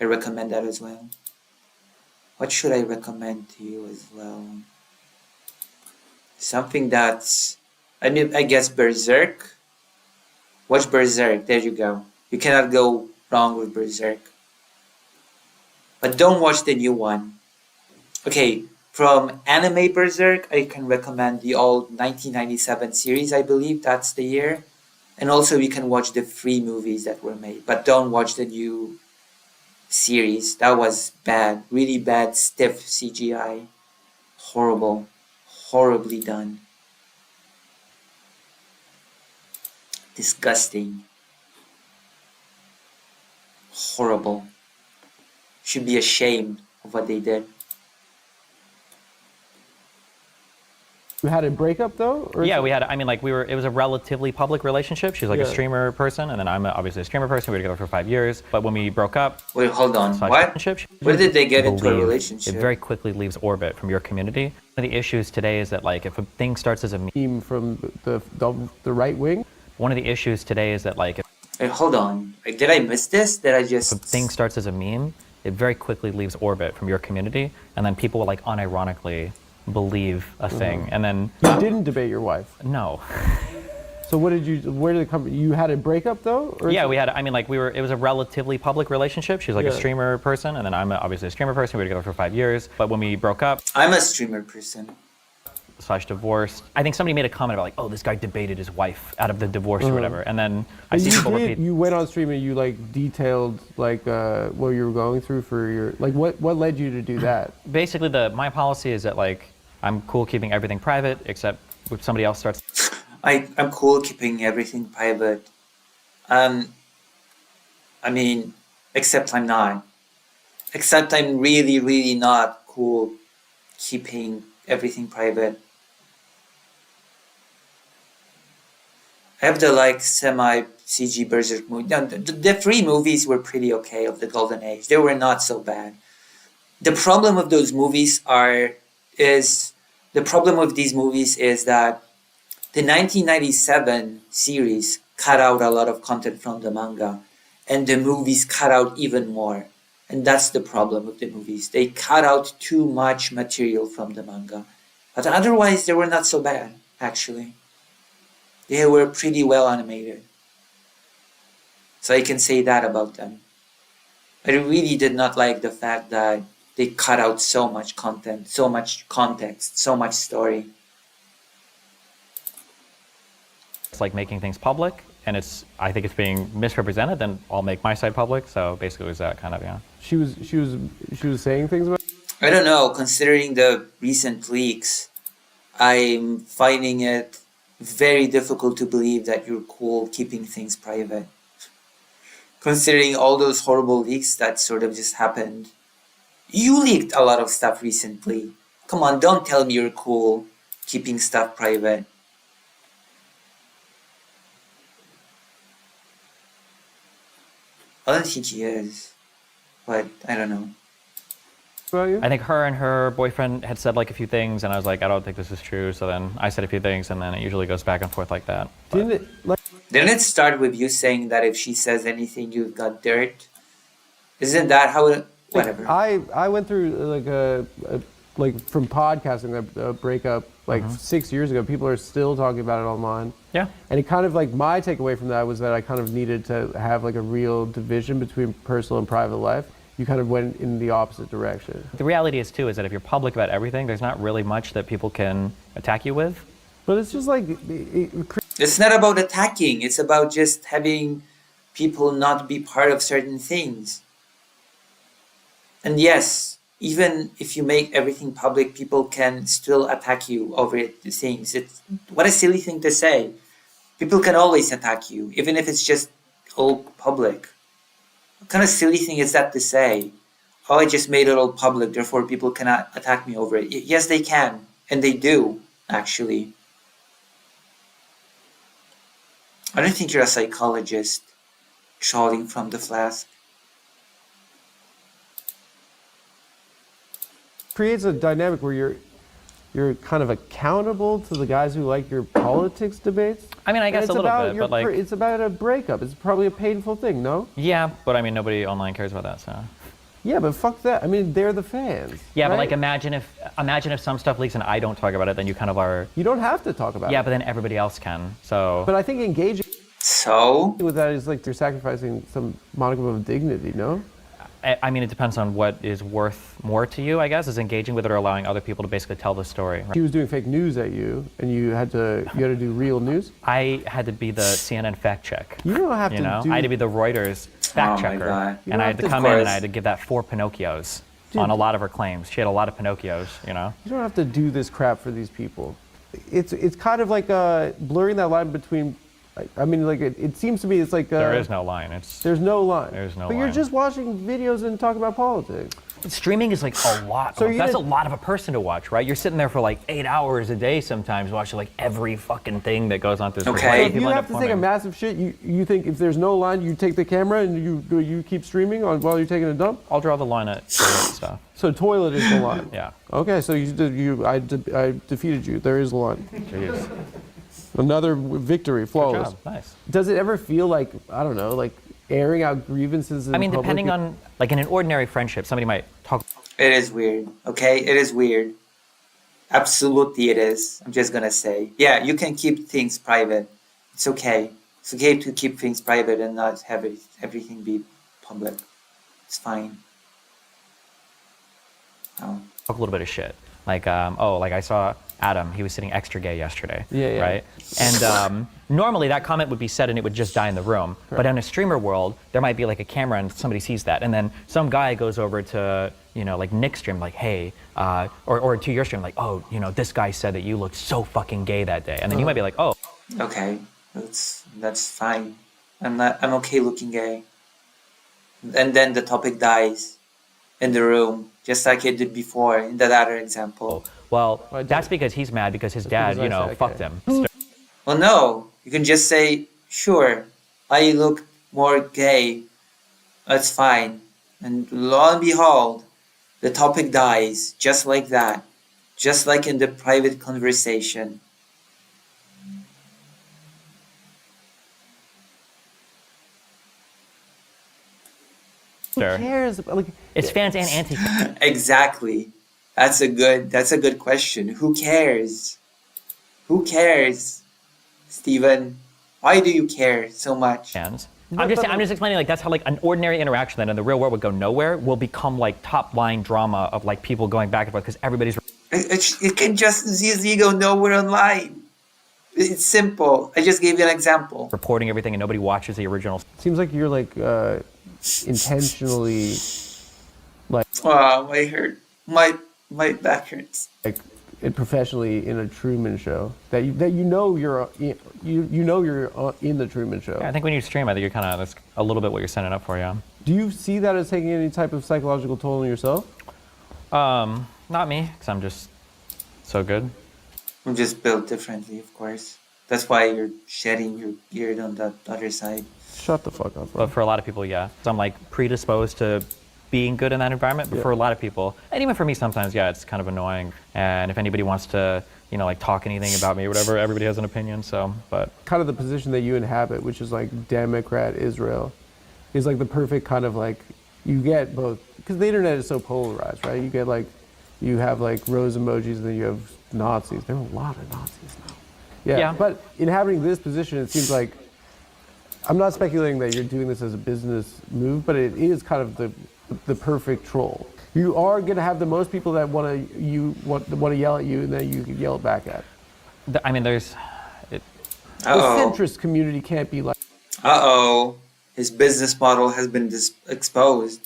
I recommend that as well. What should I recommend to you as well? Something that's, I guess Berserk. Watch Berserk. There you go. You cannot go wrong with Berserk. But don't watch the new one. Okay, from anime Berserk, I can recommend the old 1997 series, I believe that's the year. And also you can watch the 3 movies that were made. But don't watch the new series. That was bad. Really bad, stiff CGI. Horrible. Horribly done. Disgusting. Horrible. Should be ashamed of what they did. You had a breakup though? Or Yeah, we had. I mean, like it was a relatively public relationship. She was like a streamer person, and then I'm obviously a streamer person. We were together for 5 years, but when we broke up, Wait, hold on. What? relationship, Where did they get into a relationship? It very quickly leaves orbit from your community. One of the issues today is that like if a thing starts as a meme Team from the right wing. one of the issues today is that like if Wait, hold on. Like, did I miss this? Did I just... a thing starts as a meme, it very quickly leaves orbit from your community, and then people will like unironically believe a thing, and then You didn't debate your wife. no. So what did you? Where did it come? You had a breakup though? Or Yeah, we had. I mean, like it was a relatively public relationship. She was like a streamer person, and then I'm obviously a streamer person. We were together for 5 years, but when we broke up, I'm a streamer person. / divorced, I think somebody made a comment about like, oh, this guy debated his wife out of the divorce or whatever, and then I see people repeat. You went on stream and you like detailed like what you were going through for your like what led you to do that? Basically, my policy is that like I'm cool keeping everything private, except if somebody else starts. I'm cool keeping everything private. I mean, except I'm not. Except I'm really, really not cool keeping everything private. I have the like semi CG Berserk movie. No, the 3 movies were pretty okay of the Golden Age. They were not so bad. The problem with those movies is that the 1997 series cut out a lot of content from the manga, and the movies cut out even more. And that's the problem with the movies. They cut out too much material from the manga. But otherwise, they were not so bad, actually. They were pretty well animated. So I can say that about them. I really did not like the fact that they cut out so much content, so much context, so much story. It's like making things public, and I think it's being misrepresented. Then I'll make my side public. So basically, it was that kind of She was saying things about. I don't know, considering the recent leaks, I'm finding it very difficult to believe that you're cool keeping things private. Considering all those horrible leaks that sort of just happened. You leaked a lot of stuff recently. Come on, don't tell me you're cool keeping stuff private. I don't think he is, but I don't know. About you? I think her and her boyfriend had said like a few things, and I was like, I don't think this is true. So then I said a few things, and then it usually goes back and forth like that. But Didn't it start with you saying that if she says anything, you've got dirt? Isn't that how it... Whatever. I went through like from podcasting a breakup like 6 years ago. People are still talking about it online. Yeah. And it kind of like my takeaway from that was that I kind of needed to have like a real division between personal and private life. You kind of went in the opposite direction. The reality is too is that if you're public about everything, there's not really much that people can attack you with. But it's just like It's not about attacking. It's about just having people not be part of certain things. And yes, even if you make everything public, people can still attack you over the things. What a silly thing to say. People can always attack you, even if it's just all public. What kind of silly thing is that to say? Oh, I just made it all public, therefore people cannot attack me over it. Yes, they can. And they do, actually. I don't think you're a psychologist trolling from the flask. creates a dynamic where you're kind of accountable to the guys who like your politics debates. I mean, I guess And a little bit, but like, it's about a breakup. It's probably a painful thing, no? yeah, but I mean, nobody online cares about that, so. Yeah, but fuck that. I mean, they're the fans. Yeah, but right? like, imagine if some stuff leaks and I don't talk about it, then you kind of are. You don't have to talk about it. Yeah, but then everybody else can. So. But I think engaging So, with that is like they're sacrificing some modicum of dignity, no? I mean, it depends on what is worth more to you, I guess, is engaging with it or allowing other people to basically tell the story. He was doing fake news at you, and you had to do real news. I had to be the CNN fact check. You don't have You to know, do. I had to be the Reuters fact Oh my checker, God. You and don't I have had to to- come Of in and course. I had to give that 4 Pinocchios Dude. on a lot of her claims. She had a lot of Pinocchios, you know. You don't have to do this crap for these people. It's kind of like blurring that line between. I mean, like it seems to me it's like There is no line. It's there's no line. There's no But you're line. just watching videos and talking about politics. streaming is like a lot. So That's a lot of a person to watch, right? You're sitting there for like 8 hours a day sometimes watching like every fucking thing that goes on through the Okay. screen. So If you have to take a massive shit, you think if there's no line, you take the camera and you keep streaming while you're taking a dump. I'll draw the line at toilet stuff. So toilet is the line. Yeah. Okay, so I defeated you. There is a line. Jeez. Another victory, Good flawless. job. Nice. Does it ever feel like, I don't know, like airing out grievances in I mean, public? depending on, like in an ordinary friendship, somebody might talk. It is weird, okay? It is weird. Absolutely it is. I'm just gonna say. Yeah, you can keep things private. It's okay. It's okay to keep things private and not have everything be public. It's fine. Oh. Talk a little bit of shit. Like, like I saw Adam, he was sitting extra gay yesterday. Yeah. Right? And normally that comment would be said and it would just die in the room. Right. But in a streamer world, there might be like a camera and somebody sees that. And then some guy goes over to, like Nick's stream, like, hey, or to your stream, like, oh, this guy said that you looked so fucking gay that day. And then you might be like, oh. Okay. That's fine. I'm okay looking gay. And then the topic dies in the room, just like it did before in that other example. Well, Why that's did- because he's mad because his dad, because I said, fucked okay. him. Well, no. You can just say, sure, I look more gay. That's fine. And lo and behold, the topic dies just like that. Just like in the private conversation. Who Sure. cares? Like, It's fans and anti. Exactly. That's a good question. Who cares? Who cares? Steven, why do you care so much? Fans. But- I'm just explaining like that's how like an ordinary interaction that in the real world would go nowhere will become like top line drama of like people going back and forth because everybody's It can just as easily go nowhere online. It's simple. I just gave you an example. reporting everything and nobody watches the original. seems like you're like intentionally Oh, my hurt. My back hurts. like professionally in a Truman Show that you're in the Truman Show. Yeah, I think when you stream, I think you're that's a little bit what you're setting up for, yeah. Do you see that as taking any type of psychological toll on yourself? Not me, because I'm just so good. I'm just built differently, of course. That's why you're shedding your beard on the other side. Shut the fuck up, bro. But for a lot of people, yeah. So I'm like predisposed to being good in that environment, but Yeah. for a lot of people, and even for me sometimes, yeah, it's kind of annoying. And if anybody wants to, like talk anything about me or whatever, everybody has an opinion, so, but. Kind of the position that you inhabit, which is like Democrat Israel, is like the perfect kind of like, you get both, because the internet is so polarized, right? You have like rose emojis and then you have Nazis. There are a lot of Nazis now. Yeah. But inhabiting this position, it seems like, I'm not speculating that you're doing this as a business move, but it is kind of the perfect troll. You are going to have the most people that want to yell at you, and then you can yell it back at. I mean, there's. The Uh-oh. centrist community can't be like. Uh-oh. His business model has been exposed.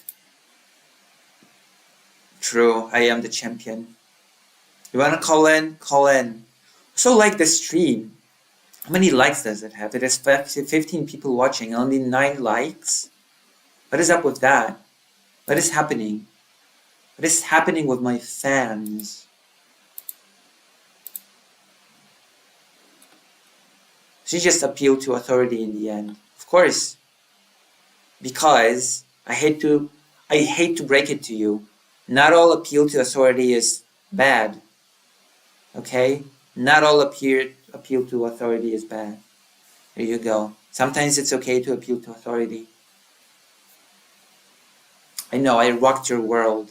True, I am the champion. You wanna call in? Call in. So like the stream. How many likes does it have? It has 15 people watching, only 9 likes? What is up with that? What is happening? What is happening with my fans? She just appealed to authority in the end. Of course. Because I hate to break it to you. Not all appeal to authority is bad. Okay? Not all appeal to authority is bad. There you go. Sometimes it's okay to appeal to authority. I know, I rocked your world.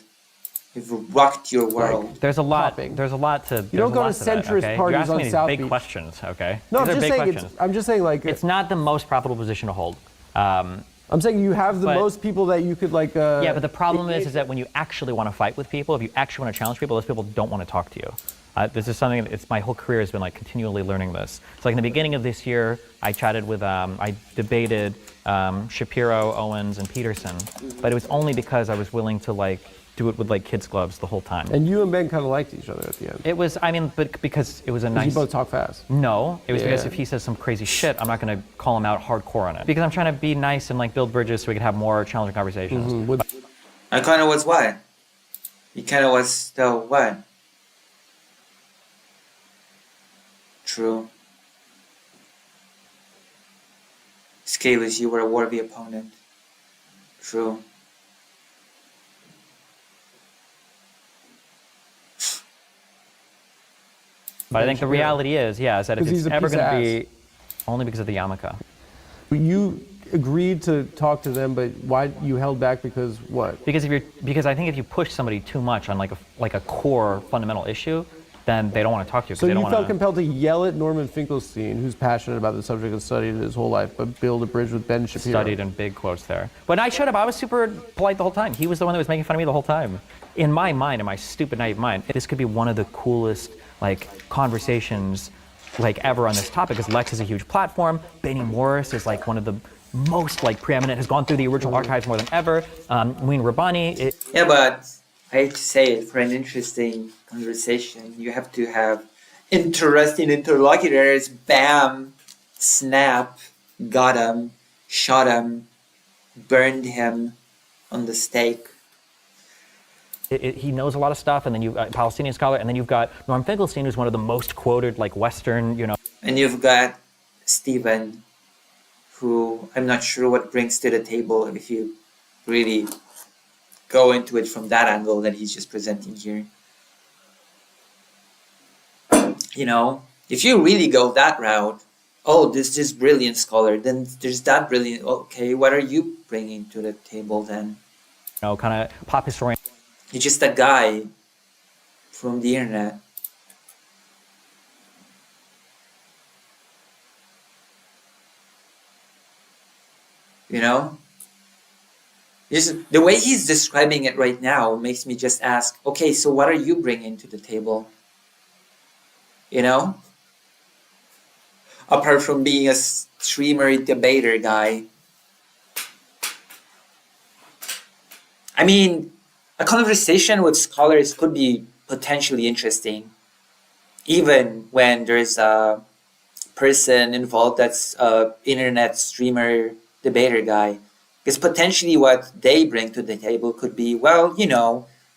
You've rocked your world. There's a lot. Topping. There's a lot to. You don't go to that, centrist okay? parties You're asking on me these South big Beach. questions. Okay. No, These I'm are just big saying. questions. I'm just saying, like, It's not the most profitable position to hold. I'm saying you have the but- most people that you could like. Yeah, but the problem is that when you actually want to fight with people, if you actually want to challenge people, those people don't want to talk to you. This is something. It's my whole career has been like continually learning this. So like in the beginning of this year, I chatted with, I debated Shapiro, Owens, and Peterson, but it was only because I was willing to like do it with like kids' gloves the whole time. And you and Ben kind of liked each other at the end. It was, I mean, but because it was a nice. You both talk fast. No, it was because Yeah. if he says some crazy shit, I'm not going to call him out hardcore on it. Because I'm trying to be nice and like build bridges so we can have more challenging conversations. I kind of was what? You kind of was the what? True. Scaleless, you were a worthy opponent. True. But I think the reality is that if 'Cause he's it's a ever piece of going to be only because of the yarmulke. You agreed to talk to them, but why you held back? Because what? Because I think if you push somebody too much on like a core fundamental issue, then they don't want to talk to you. 'Cause So they you don't felt wanna, compelled to yell at Norman Finkelstein, who's passionate about the subject and studied it his whole life, but build a bridge with Ben Shapiro. studied in big quotes there. But I shut up. I was super polite the whole time. He was the one that was making fun of me the whole time. In my mind, in my stupid naive mind, this could be one of the coolest like conversations like ever on this topic, because Lex is a huge platform. Benny Morris is like one of the most like preeminent, has gone through the original archives more than ever. Wayne Rabbani. Yeah, but I hate to say it, for an interesting conversation, you have to have interesting interlocutors. Bam, snap, got him, shot him, burned him on the stake. He knows a lot of stuff, and then you've got a Palestinian scholar, and then you've got Norm Finkelstein, who's one of the most quoted, like Western, And you've got Stephen, who I'm not sure what brings to the table if you really go into it from that angle that he's just presenting here. If you really go that route, oh, there's this brilliant scholar, then there's that brilliant, okay, what are you bringing to the table then? kind of pop historian. You're just a guy from the internet. The way he's describing it right now makes me just ask, okay, so what are you bringing to the table? Apart from being a streamer debater guy. I mean, a conversation with scholars could be potentially interesting, even when there's a person involved that's a internet streamer debater guy. Because potentially what they bring to the table could be, well,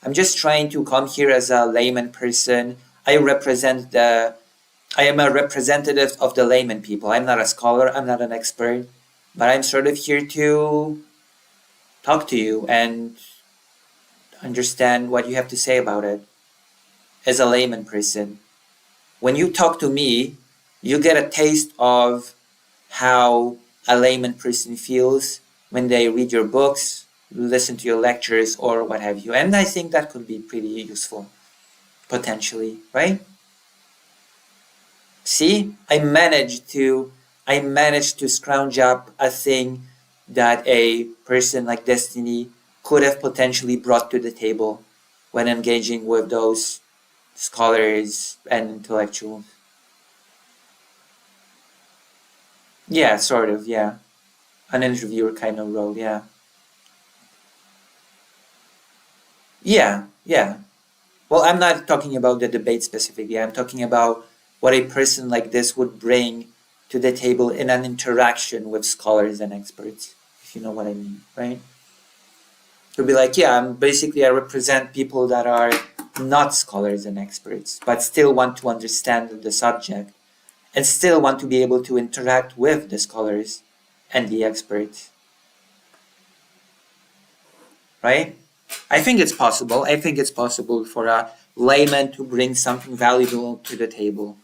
I'm just trying to come here as a layman person. I am a representative of the layman people. I'm not a scholar, I'm not an expert, but I'm sort of here to talk to you and understand what you have to say about it as a layman person. When you talk to me, you get a taste of how a layman person feels when they read your books, listen to your lectures, or what have you. And I think that could be pretty useful, potentially, right? See, I managed to scrounge up a thing that a person like Destiny could have potentially brought to the table when engaging with those scholars and intellectuals. Yeah, sort of, yeah. An interviewer kind of role, yeah. Yeah. Well, I'm not talking about the debate specifically. I'm talking about what a person like this would bring to the table in an interaction with scholars and experts, if you know what I mean, right? To be like, yeah, I represent people that are not scholars and experts, but still want to understand the subject and still want to be able to interact with the scholars and the experts. Right? I think it's possible. I think it's possible for a layman to bring something valuable to the table.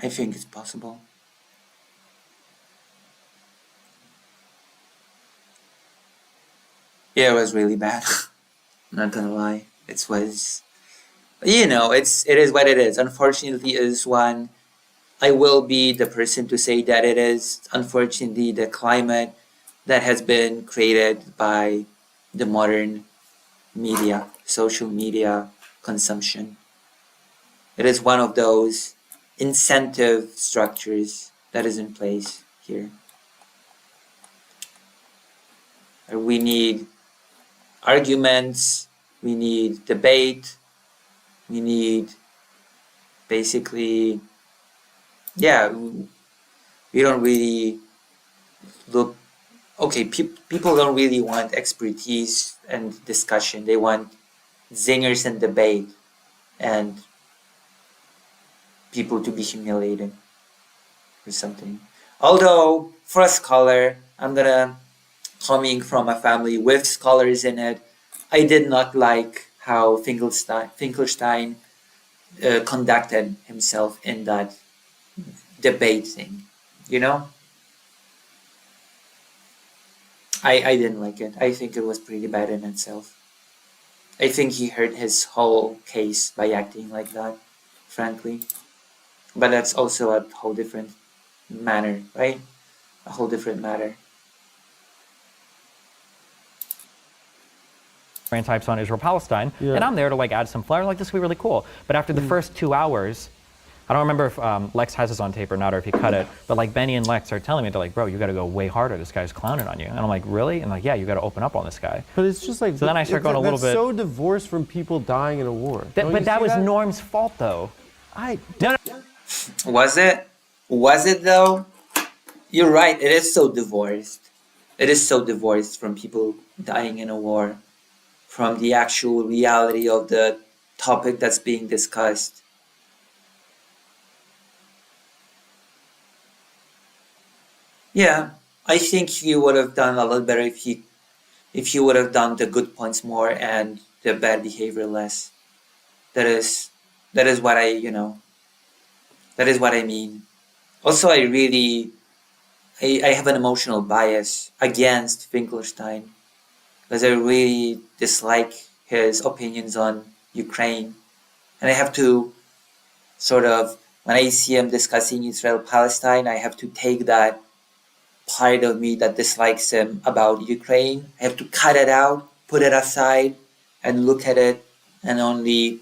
I think it's possible. Yeah, it was really bad. Not gonna lie. It was, it is what it is. Unfortunately, it is one. I will be the person to say that it is, unfortunately, the climate that has been created by the modern media, social media consumption. It is one of those incentive structures that is in place here. We need arguments, we need debate, we need basically, we don't really look, people don't really want expertise and discussion. They want zingers and debate and people to be humiliated or something. Although, for a scholar, coming from a family with scholars in it, I did not like how Finkelstein conducted himself in that debate thing. I didn't like it. I think it was pretty bad in itself. I think he hurt his whole case by acting like that, frankly. But that's also a whole different manner, right? A whole different matter. types on Israel-Palestine, Yeah. and I'm there to like add some flair, like this will be really cool. But after the first 2 hours, I don't remember if Lex has this on tape or not, or if he cut it, but like Benny and Lex are telling me, they're like, bro, you got to go way harder. This guy's clowning on you. And I'm like, really? And like, yeah, you got to open up on this guy. But it's just like, So then I start going a little bit. That's so divorced from people dying in a war. Don't you But that see was Norm's fault, though. No. Was it? Was it though? You're right. It is so divorced. It is so divorced from people dying in a war, from the actual reality of the topic that's being discussed. Yeah, I think he would have done a lot better if he would have done the good points more and the bad behavior less. That is what that is what I mean. Also, I have an emotional bias against Finkelstein because I really dislike his opinions on Ukraine. And I have to when I see him discussing Israel-Palestine, I have to take that part of me that dislikes him about Ukraine. I have to cut it out, put it aside, and look at it and only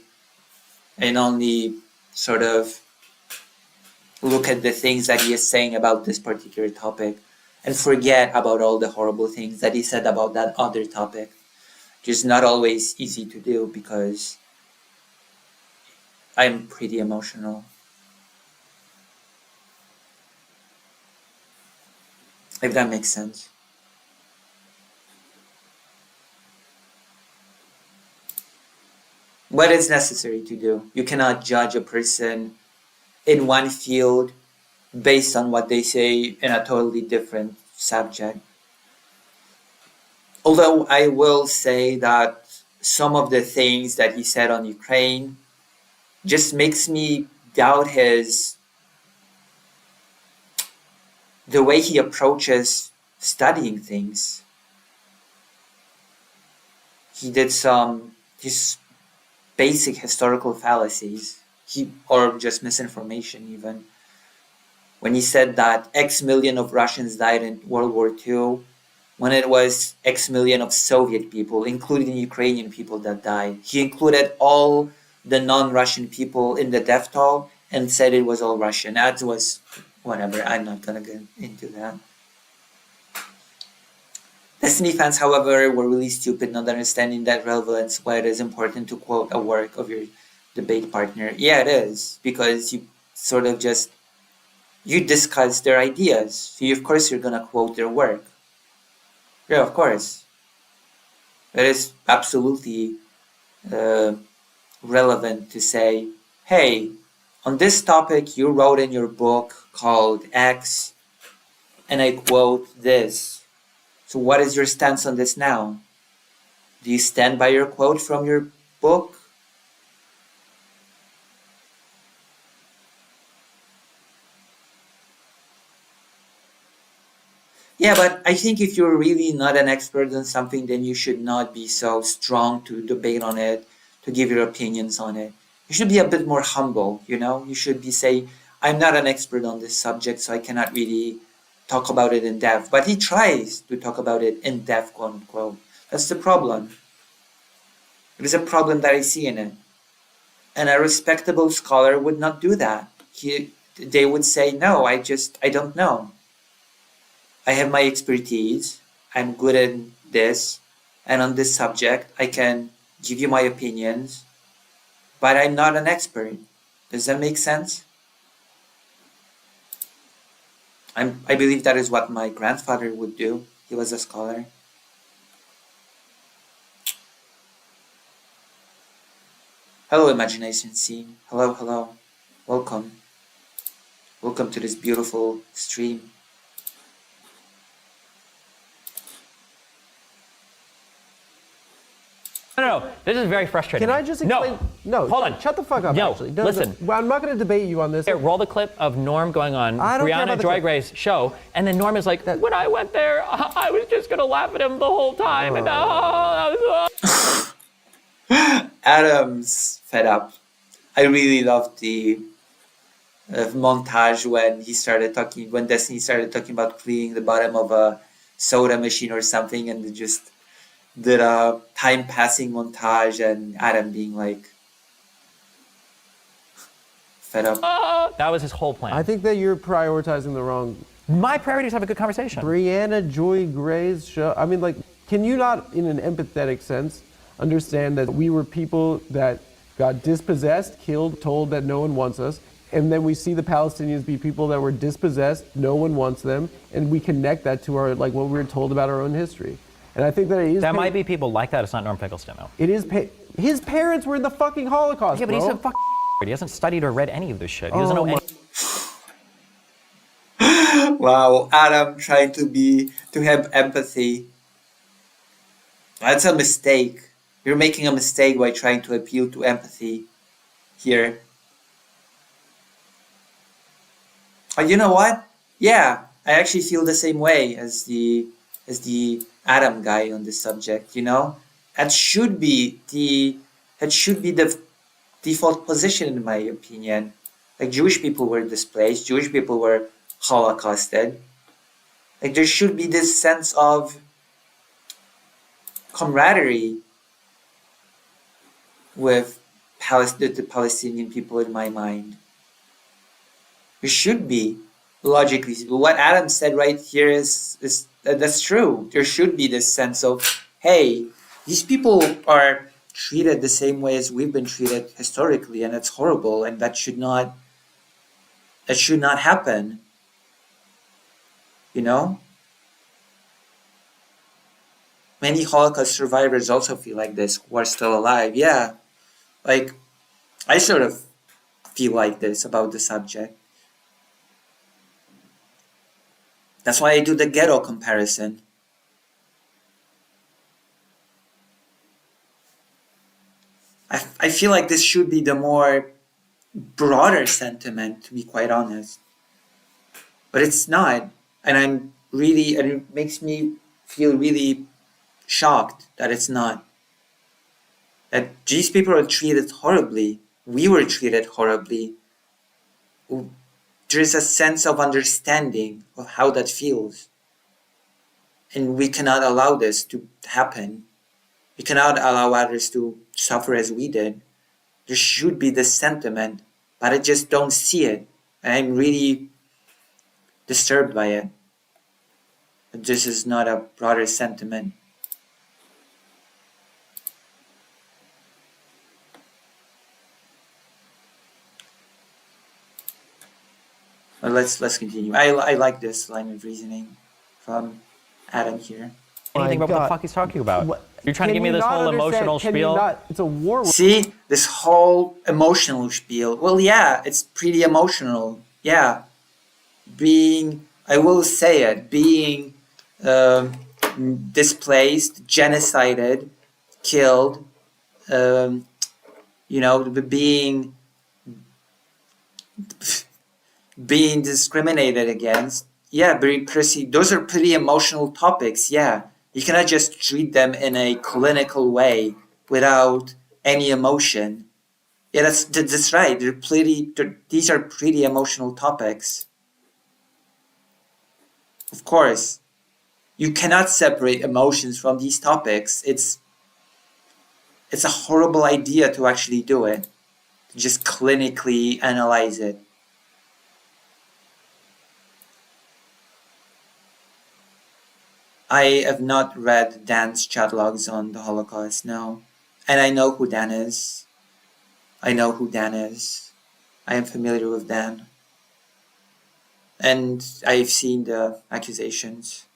look at the things that he is saying about this particular topic and forget about all the horrible things that he said about that other topic. Which is not always easy to do because I'm pretty emotional. If that makes sense. What is necessary to do? You cannot judge a person in one field based on what they say in a totally different subject. Although I will say that some of the things that he said on Ukraine just makes me doubt the way he approaches studying things. He did his basic historical fallacies, or just misinformation even. When he said that X million of Russians died in World War II, when it was X million of Soviet people, including Ukrainian people that died. He included all the non-Russian people in the death toll and said it was all Russian. That was whatever. I'm not gonna get into that. Destiny fans, however, were really stupid not understanding that relevance, why it is important to quote a work of your debate partner. Yeah, it is, because you you discuss their ideas. So of course you're gonna quote their work. Yeah, of course. It is absolutely relevant to say, hey, on this topic you wrote in your book called X, and I quote this. So what is your stance on this now? Do you stand by your quote from your book? Yeah, but I think if you're really not an expert on something, then you should not be so strong to debate on it, to give your opinions on it. You should be a bit more humble, you know? You should be say, I'm not an expert on this subject, so I cannot really talk about it in depth. But he tries to talk about it in depth, quote unquote. That's the problem. It is a problem that I see in it. And a respectable scholar would not do that. They would say, no, I don't know. I have my expertise. I'm good at this. And on this subject, I can give you my opinions. But I'm not an expert. Does that make sense? I believe that is what my grandfather would do. He was a scholar. Hello, imagination scene. Hello, hello. Welcome. Welcome to this beautiful stream. No, this is very frustrating. Can I just explain? No, hold on. Shut the fuck up, No, actually. listen. I'm not going to debate you on this. Here, roll the clip of Norm going on I don't care Brianna about the Joy clip. Gray's show, and then Norm is like, when I went there, I was just going to laugh at him the whole time, and that was... Adam's fed up. I really loved the montage when Destiny started talking about cleaning the bottom of a soda machine or something, and they just did a time passing montage, and Adam being like fed up. That was his whole plan. I think that you're prioritizing the wrong. My priority is to have a good conversation. Brianna Joy Gray's show. I mean, like, can you not, in an empathetic sense, understand that we were people that got dispossessed, killed, told that no one wants us, and then we see the Palestinians be people that were dispossessed, no one wants them, and we connect that to our, like, what we were told about our own history. And I think that it is. That might be people like that. It's not Norm Finkelstein, though. It is. His parents were in the fucking Holocaust. Yeah, but bro. he's a fucking. He hasn't studied or read any of this shit. He doesn't Oh know any. Wow, Adam trying to have empathy. That's a mistake. You're making a mistake by trying to appeal to empathy here. You know what? Yeah, I actually feel the same way as the Adam guy on this subject. You know, that should be the default position in my opinion. Like, Jewish people were displaced, Jewish people were holocausted. Like, there should be this sense of camaraderie with the Palestinian people in my mind. There should be, logically. What Adam said right here is that's true. There should be this sense of, hey, these people are treated the same way as we've been treated historically, and it's horrible, and that should not happen. You know? Many Holocaust survivors also feel like this, who are still alive. Yeah. Like, I sort of feel like this about the subject. That's why I do the ghetto comparison. I feel like this should be the more broader sentiment, to be quite honest. But it's not. And it makes me feel really shocked that it's not. That these people are treated horribly. We were treated horribly. There is a sense of understanding of how that feels. And we cannot allow this to happen. We cannot allow others to suffer as we did. There should be this sentiment, but I just don't see it. And I'm really disturbed by it. But this is not a broader sentiment. But let's continue. I like this line of reasoning from Adam here. Anything about what the fuck he's talking about. You're trying to give me this whole emotional spiel. It's a war. See, this whole emotional spiel. Well, yeah, it's pretty emotional. Yeah, I will say it, being displaced, genocided, killed, you know, being discriminated against. Yeah, those are pretty emotional topics. Yeah, you cannot just treat them in a clinical way without any emotion. Yeah, that's right. These are pretty emotional topics. Of course, you cannot separate emotions from these topics. It's a horrible idea to actually do it. Just clinically analyze it. I have not read Dan's chat logs on the Holocaust, no. And I know who Dan is. I know who Dan is. I am familiar with Dan. And I've seen the accusations.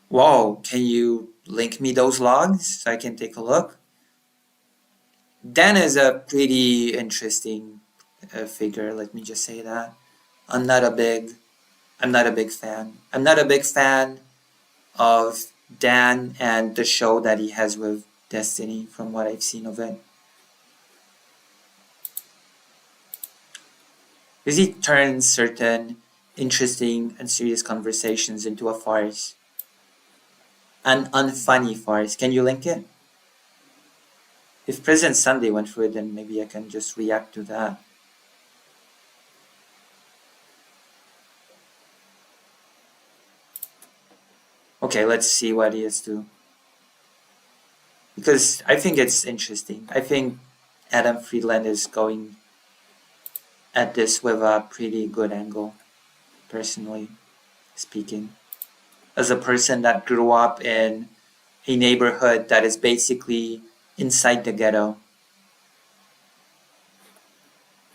Whoa, can you link me those logs so I can take a look? Dan is a pretty interesting figure, let me just say that. I'm not a big fan. I'm not a big fan of Dan and the show that he has with Destiny from what I've seen of it. Because he turns certain interesting and serious conversations into a farce. An unfunny farce. Can you link it? If President Sunday went through it, then maybe I can just react to that. Okay, let's see what he is to. Because I think it's interesting. I think Adam Friedland is going at this with a pretty good angle, personally speaking. As a person that grew up in a neighborhood that is basically inside the ghetto,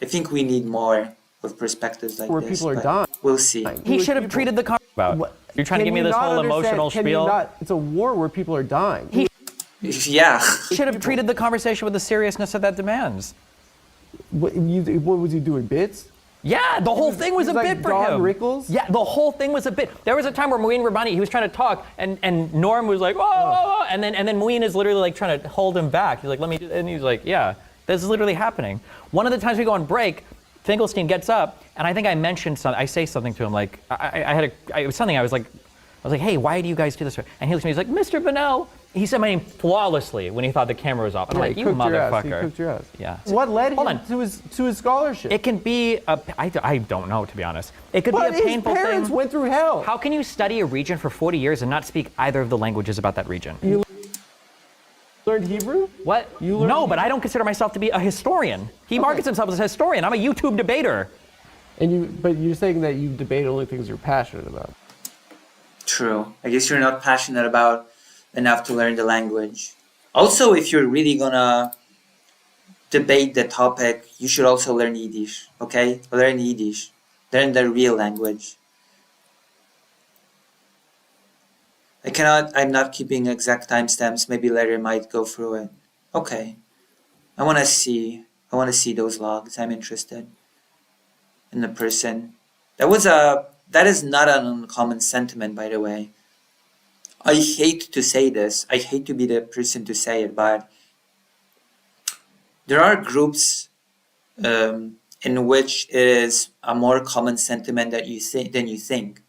I think we need more with perspectives like Where this. people are but dying. We'll see. He should have treated the about. You're trying to give me this whole emotional spiel. It's a war where people are dying. Yeah. He should have treated the conversation with the seriousness that that demands. What was he doing? Bits? Yeah, the whole thing was a like bit for Don him. Rickles? Yeah, the whole thing was a bit. There was a time where Muin Rabani, he was trying to talk, and Norm was like, oh, and then Muin is literally like trying to hold him back. He's like, let me do, and he's like, yeah, this is literally happening. One of the times we go on break, Finkelstein gets up, and I think I mentioned something. I say something to him like, it was something I was like, hey, why do you guys do this? And he looks at me, he's like, Mr. Bonnell. He said my name flawlessly when he thought the camera was off. I'm like, you motherfucker. He cooked your ass. Yeah. What led him to his scholarship? It can be I don't know, to be honest. It could be a painful his parents thing. went through hell. How can you study a region for 40 years and not speak either of the languages about that region? You learned Hebrew? What? No, but I don't consider myself to be a historian. He markets himself as a historian. I'm a YouTube debater. But you're saying that you debate only things you're passionate about. True. I guess you're not passionate about enough to learn the language. Also, if you're really gonna debate the topic, you should also learn Yiddish, okay? Learn Yiddish. Learn the real language. I'm not keeping exact timestamps. Maybe later I might go through it. Okay. I wanna see those logs. I'm interested in the person. That is not an uncommon sentiment, by the way. I hate to say this. I hate to be the person to say it, but there are groups in which it is a more common sentiment than you think,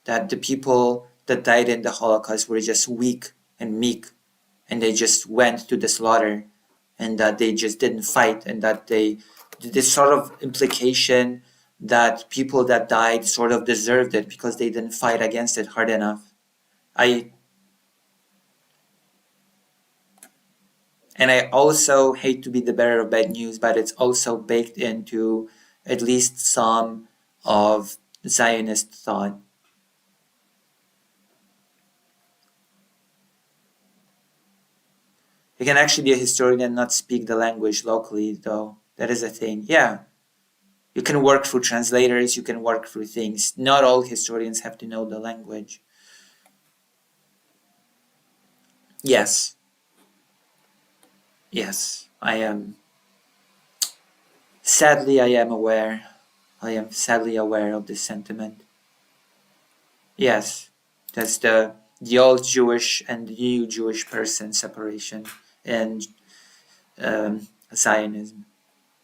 that the people that died in the Holocaust were just weak and meek, and they just went to the slaughter, and that they just didn't fight, and that this sort of implication that people that died sort of deserved it because they didn't fight against it hard enough. And I also hate to be the bearer of bad news, but it's also baked into at least some of Zionist thought. You can actually be a historian and not speak the language locally, though. That is a thing. Yeah. You can work through translators, you can work through things. Not all historians have to know the language. Yes. Yes, I am. Sadly, I am aware. I am sadly aware of this sentiment. Yes, that's the the old Jewish and the new Jewish person separation and Zionism.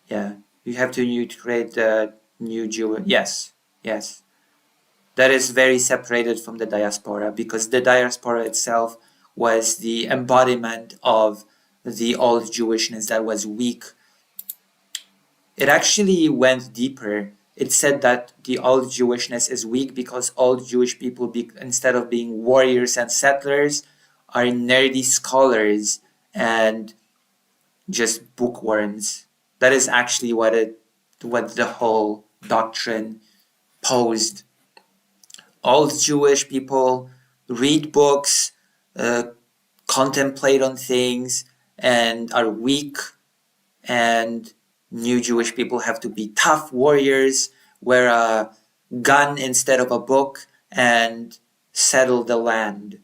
Yeah, you have to create the new Jew. Yes, yes. That is very separated from the diaspora, because the diaspora itself was the embodiment of the old Jewishness that was weak. It actually went deeper. It said that the old Jewishness is weak because old Jewish people, instead of being warriors and settlers, are nerdy scholars and just bookworms. That is actually what the whole doctrine posed. Old Jewish people read books, uh, contemplate on things, and are weak, and new Jewish people have to be tough warriors, wear a gun instead of a book, and settle the land.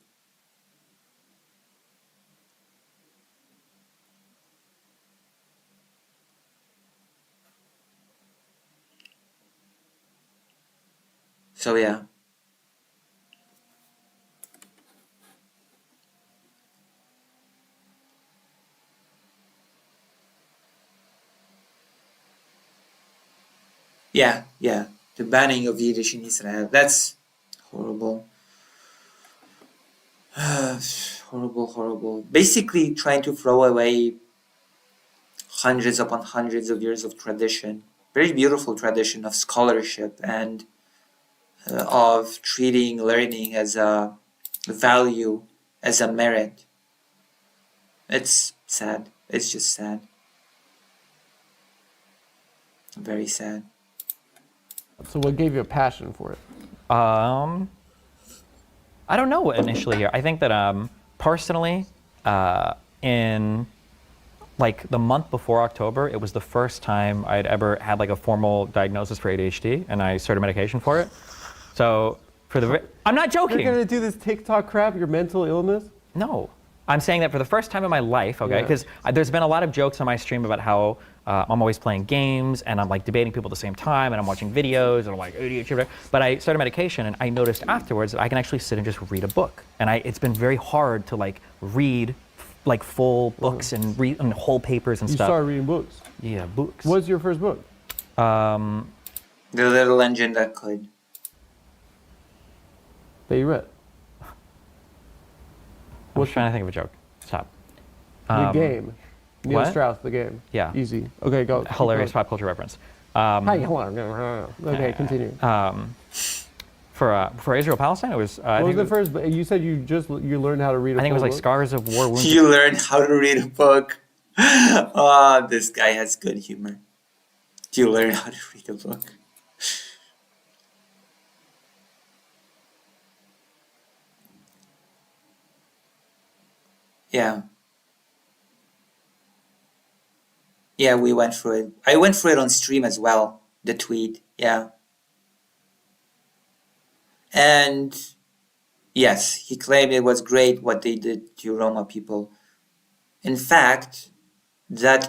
So yeah. Yeah, yeah. The banning of Yiddish in Israel. That's horrible. Horrible, horrible. Basically trying to throw away hundreds upon hundreds of years of tradition. Very beautiful tradition of scholarship and of treating learning as a value, as a merit. It's sad. It's just sad. Very sad. So what gave you a passion for it? I don't know initially here. I think that personally, in like the month before October, it was the first time I'd ever had like a formal diagnosis for ADHD, and I started medication for it. So I'm not joking. You're gonna do this TikTok crap, your mental illness? No, I'm saying that for the first time in my life, okay? Yeah. Because there's been a lot of jokes on my stream about how I'm always playing games and I'm like debating people at the same time and I'm watching videos and I'm like ADHD. But I started medication and I noticed afterwards that I can actually sit and just read a book. And it's been very hard to like read like full books and read and whole papers and You stuff. started reading books. Yeah, books. What's your first book? The little engine that could. That you read? I was trying to think of a joke. Stop. The Game. Neil what? Strauss, The Game. Yeah. Easy. Okay, go. Hilarious pop culture reference. Hi, hold on. Okay, continue. For Israel Palestine, it was. What was the first? You said you learned how to read a I think it was full like book? Scars of War, Wounds. You learned how to read a book. Oh, this guy has good humor. You learn how to read a book. Yeah. Yeah, we went through it. I went through it on stream as well, the tweet. Yeah. And yes, he claimed it was great what they did to Roma people. In fact, the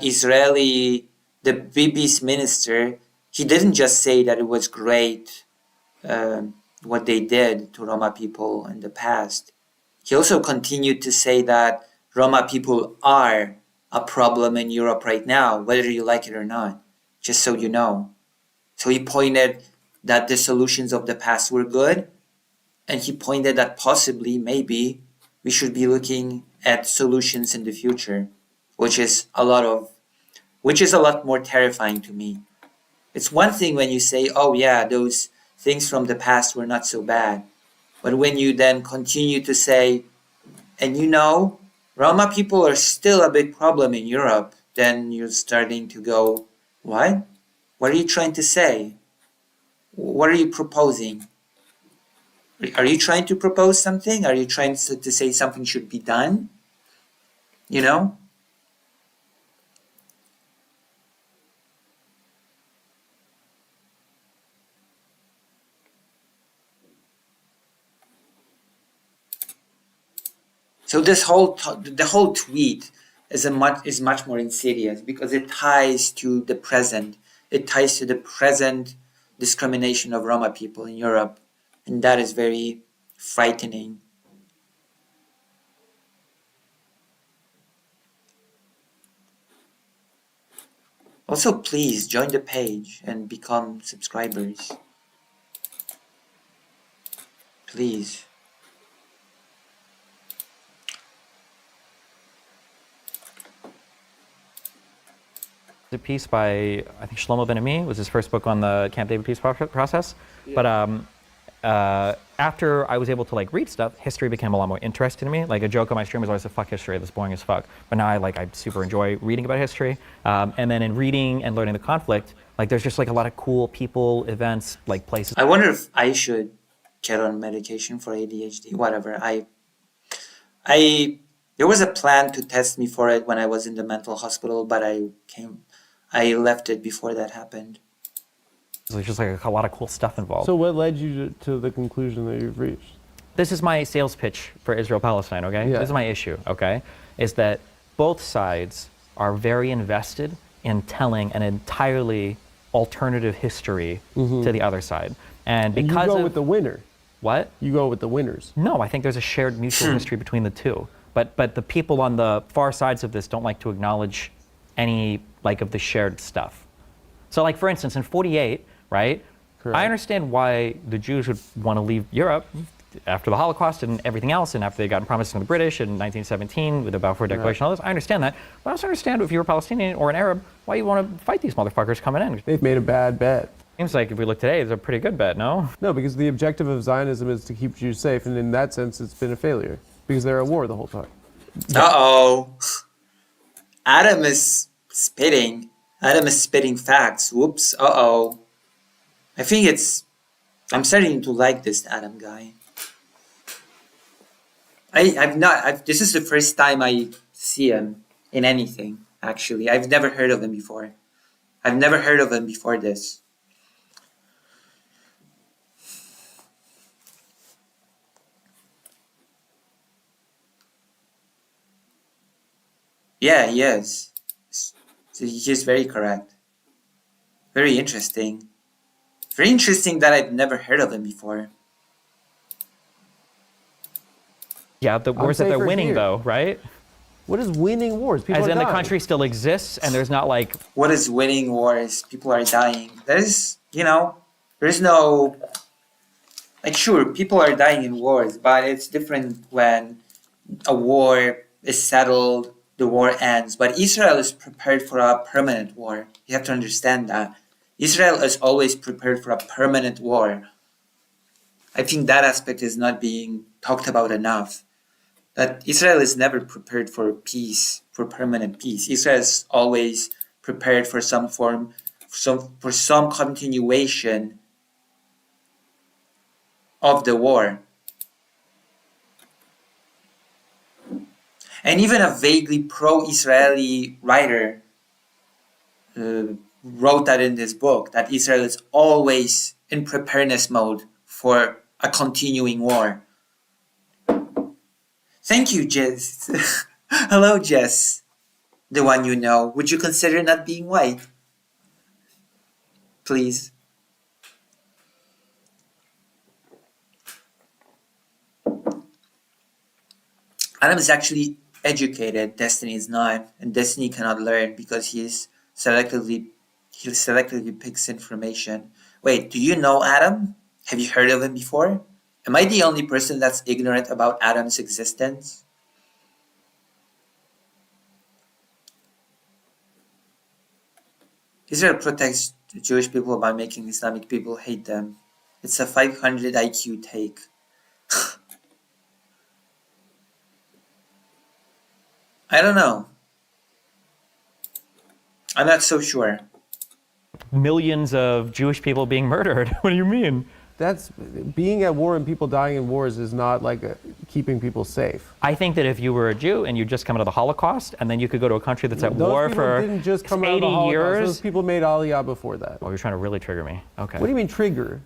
Bibi's minister, he didn't just say that it was great what they did to Roma people in the past. He also continued to say that Roma people are a problem in Europe right now, whether you like it or not, just so you know. So he pointed that the solutions of the past were good, and he pointed that possibly, maybe, we should be looking at solutions in the future, which is a lot more terrifying to me. It's one thing when you say, oh yeah, those things from the past were not so bad. But when you then continue to say, and you know, Roma people are still a big problem in Europe, then you're starting to go, what? What are you trying to say? What are you proposing? Are you trying to propose something? Are you trying to say something should be done? You know? So the whole tweet is much more insidious because it ties to the present. It ties to the present discrimination of Roma people in Europe, and that is very frightening. Also, please join the page and become subscribers. Please. A piece by, I think, Shlomo Ben-Ami. It was his first book on the Camp David peace process. Yeah. But after I was able to like read stuff, history became a lot more interesting to me. Like a joke on my stream was always like, fuck history, that's boring as fuck. But now I super enjoy reading about history. And then in reading and learning the conflict, like there's just like a lot of cool people, events, like places. I wonder if I should get on medication for ADHD, whatever. There was a plan to test me for it when I was in the mental hospital, but I left it before that happened. There's just like a lot of cool stuff involved. So what led you to the conclusion that you've reached? This is my sales pitch for Israel-Palestine, okay? Yeah. This is my issue, okay? Is that both sides are very invested in telling an entirely alternative history to the other side. And because you go with the winner. What? You go with the winners. No, I think there's a shared mutual history between the two. But the people on the far sides of this don't like to acknowledge any like of the shared stuff. So like for instance, in 48, right? Correct. I understand why the Jews would want to leave Europe after the Holocaust and everything else, and after they got promised from the British in 1917 with the Balfour Declaration, all this. I understand that. But I also understand if you were Palestinian or an Arab, why you want to fight these motherfuckers coming in. They've made a bad bet. Seems like if we look today, it's a pretty good bet, no? No, because the objective of Zionism is to keep Jews safe, and in that sense, it's been a failure because they're at war the whole time. Uh-oh. Adam is spitting. Adam is spitting facts. Whoops. Uh-oh. I'm starting to like this Adam guy. This is the first time I see him in anything, actually. I've never heard of him before. I've never heard of him before this. Yeah, he is. So he is very correct. Very interesting. Very interesting that I've never heard of him before. Yeah, the wars that they're winning, though, right? What is winning wars? People As are in dying. the country still exists, and there's not like... What is winning wars? People are dying. There's no... Like, sure, people are dying in wars, but it's different when a war is settled, the war ends. But Israel is prepared for a permanent war. You have to understand that. Israel is always prepared for a permanent war. I think that aspect is not being talked about enough. That Israel is never prepared for peace, for permanent peace. Israel is always prepared for some continuation of the war. And even a vaguely pro-Israeli writer wrote that in this book, that Israel is always in preparedness mode for a continuing war. Thank you, Jess. Hello, Jess. The one you know. Would you consider not being white? Please. Adam is actually educated. Destiny is not. And Destiny cannot learn because he selectively picks information. Wait, do you know Adam? Have you heard of him before? Am I the only person that's ignorant about Adam's existence? Israel protects the Jewish people by making Islamic people hate them. It's a 500 IQ take. I don't know. I'm not so sure. Millions of Jewish people being murdered. What do you mean? That's being at war and people dying in wars is not like keeping people safe. I think that if you were a Jew and you just come out of the Holocaust, and then you could go to a country that's at war for didn't just come 80 out of the Holocaust. years. Those people made Aliyah before that. Oh, you're trying to really trigger me. Okay. What do you mean trigger?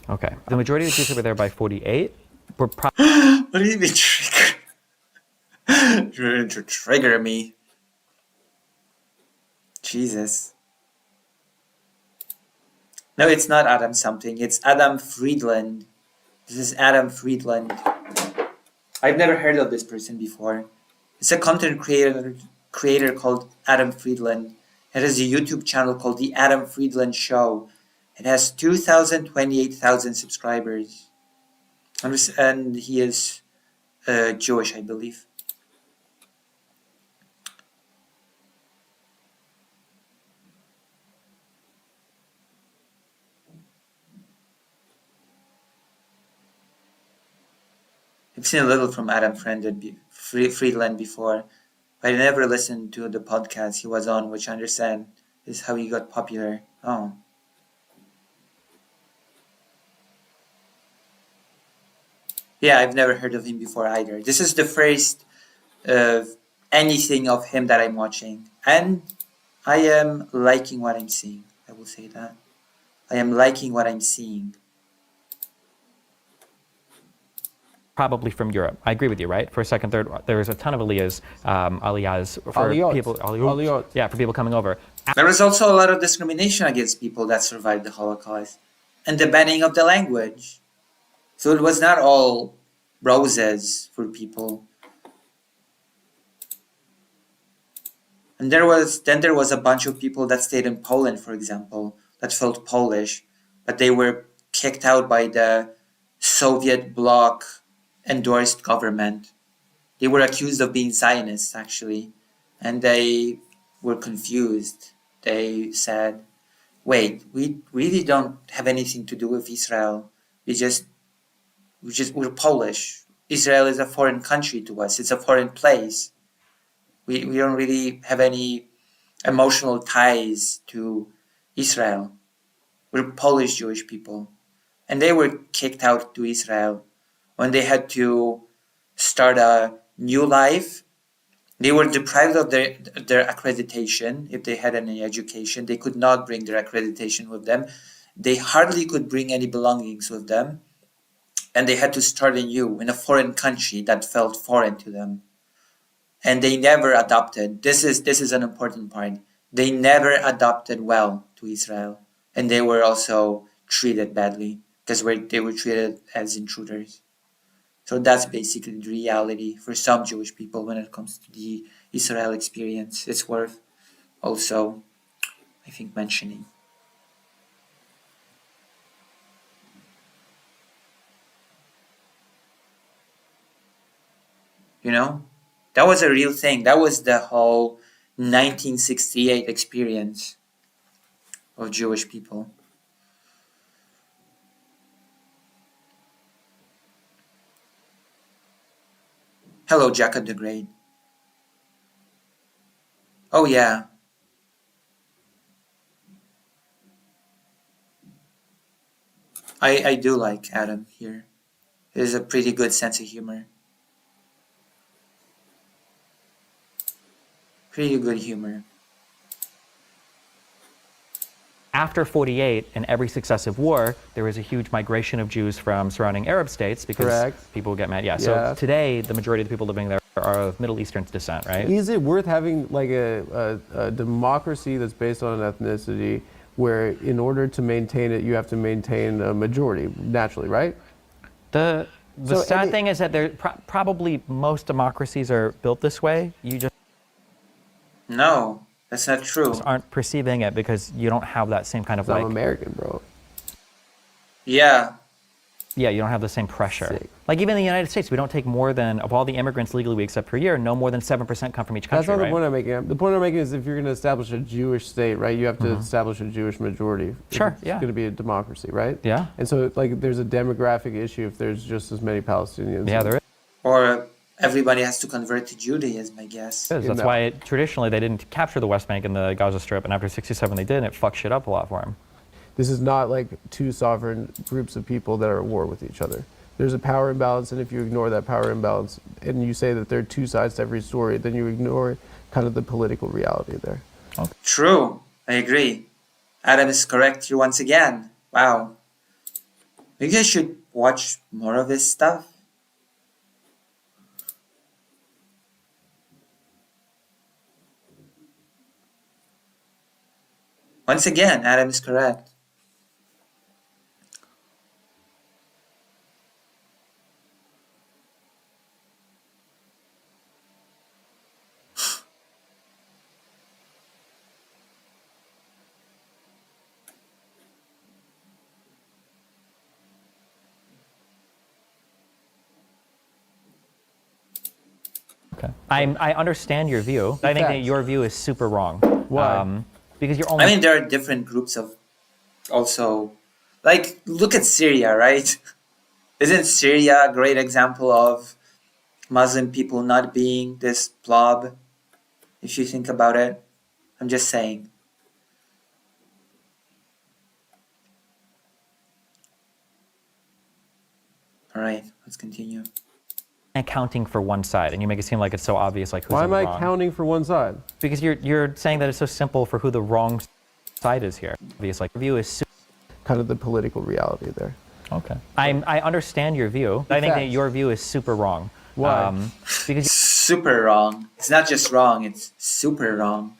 Okay. The majority of the Jews who were there by 48 were What do you mean trigger? You're to trigger me. Jesus. No, it's not Adam something. It's Adam Friedland. This is Adam Friedland. I've never heard of this person before. It's a content creator called Adam Friedland. It has a YouTube channel called The Adam Friedland Show. It has 228,000 subscribers. And he is Jewish, I believe. I've seen a little from Adam Friedland before, but I never listened to the podcast he was on, which I understand is how he got popular. Oh. Yeah, I've never heard of him before either. This is the first anything of him that I'm watching. And I am liking what I'm seeing. I will say that. I am liking what I'm seeing. Probably from Europe. I agree with you, right? For a second, third, there's a ton of aliyahs, for people, Aliyot. yeah, for people coming over. There was also a lot of discrimination against people that survived the Holocaust and the banning of the language. So it was not all roses for people. And there was a bunch of people that stayed in Poland, for example, that felt Polish, but they were kicked out by the Soviet bloc endorsed government. They were accused of being Zionists, actually, and they were confused. They said, wait, we really don't have anything to do with Israel. We're Polish. Israel is a foreign country to us. It's a foreign place. We don't really have any emotional ties to Israel. We're Polish Jewish people. And they were kicked out to Israel when they had to start a new life. They were deprived of their accreditation. If they had any education, they could not bring their accreditation with them. They hardly could bring any belongings with them. And they had to start anew in a foreign country that felt foreign to them. And they never adopted. This is an important part. They never adopted well to Israel. And they were also treated badly because they were treated as intruders. So that's basically the reality for some Jewish people when it comes to the Israel experience. It's worth also, I think, mentioning. You know, that was a real thing. That was the whole 1968 experience of Jewish people. Hello, Jacob the Great. Oh, yeah. I do like Adam here. He has a pretty good sense of humor. Pretty good humor. After 48, in every successive war, there was a huge migration of Jews from surrounding Arab states because Correct. people would get mad. Yeah. Yeah. So today, the majority of the people living there are of Middle Eastern descent, right? Is it worth having like a democracy that's based on an ethnicity where in order to maintain it, you have to maintain a majority naturally, right? The So sad thing is that probably most democracies are built this way. You just No, that's not true. aren't perceiving it because you don't have that same kind of I'm like, American, bro. Yeah. yeah, you don't have the same pressure. Sick. Like even in the United States, we don't take more than, of all the immigrants legally we accept per year, no more than 7% come from each country, That's not right? the point I'm making. The point I'm making is if you're going to establish a Jewish state, right, you have to establish a Jewish majority. Sure, It's yeah. going to be a democracy, right? Yeah. And so, like, there's a demographic issue if there's just as many Palestinians. Yeah, there is. Or everybody has to convert to Judaism, I guess. That's that- why traditionally they didn't capture the West Bank and the Gaza Strip, and after 67 they did, and it fucked shit up a lot for them. This is not like two sovereign groups of people that are at war with each other. There's a power imbalance, and if you ignore that power imbalance and you say that there are two sides to every story, then you ignore kind of the political reality there. True, I agree. Adam is correct here once again. Wow. Maybe I should watch more of his stuff. Once again, Adam is correct. Okay. I understand your view. I think that your view is super wrong. Why? Because you're only. I mean, there are different groups of also, like, look at Syria, right? Isn't Syria a great example of Muslim people not being this blob, if you think about it? I'm just saying. All right, let's continue. Accounting for one side, and you make it seem like it's so obvious, like who's Why in am the I wrong. counting for one side? Because you're saying that it's so simple for who the wrong side is here. Obvious, like view is. Kind of the political reality there. Okay. I understand your view. I think that your view is super wrong. Why? Because Super wrong. It's not just wrong, it's super wrong.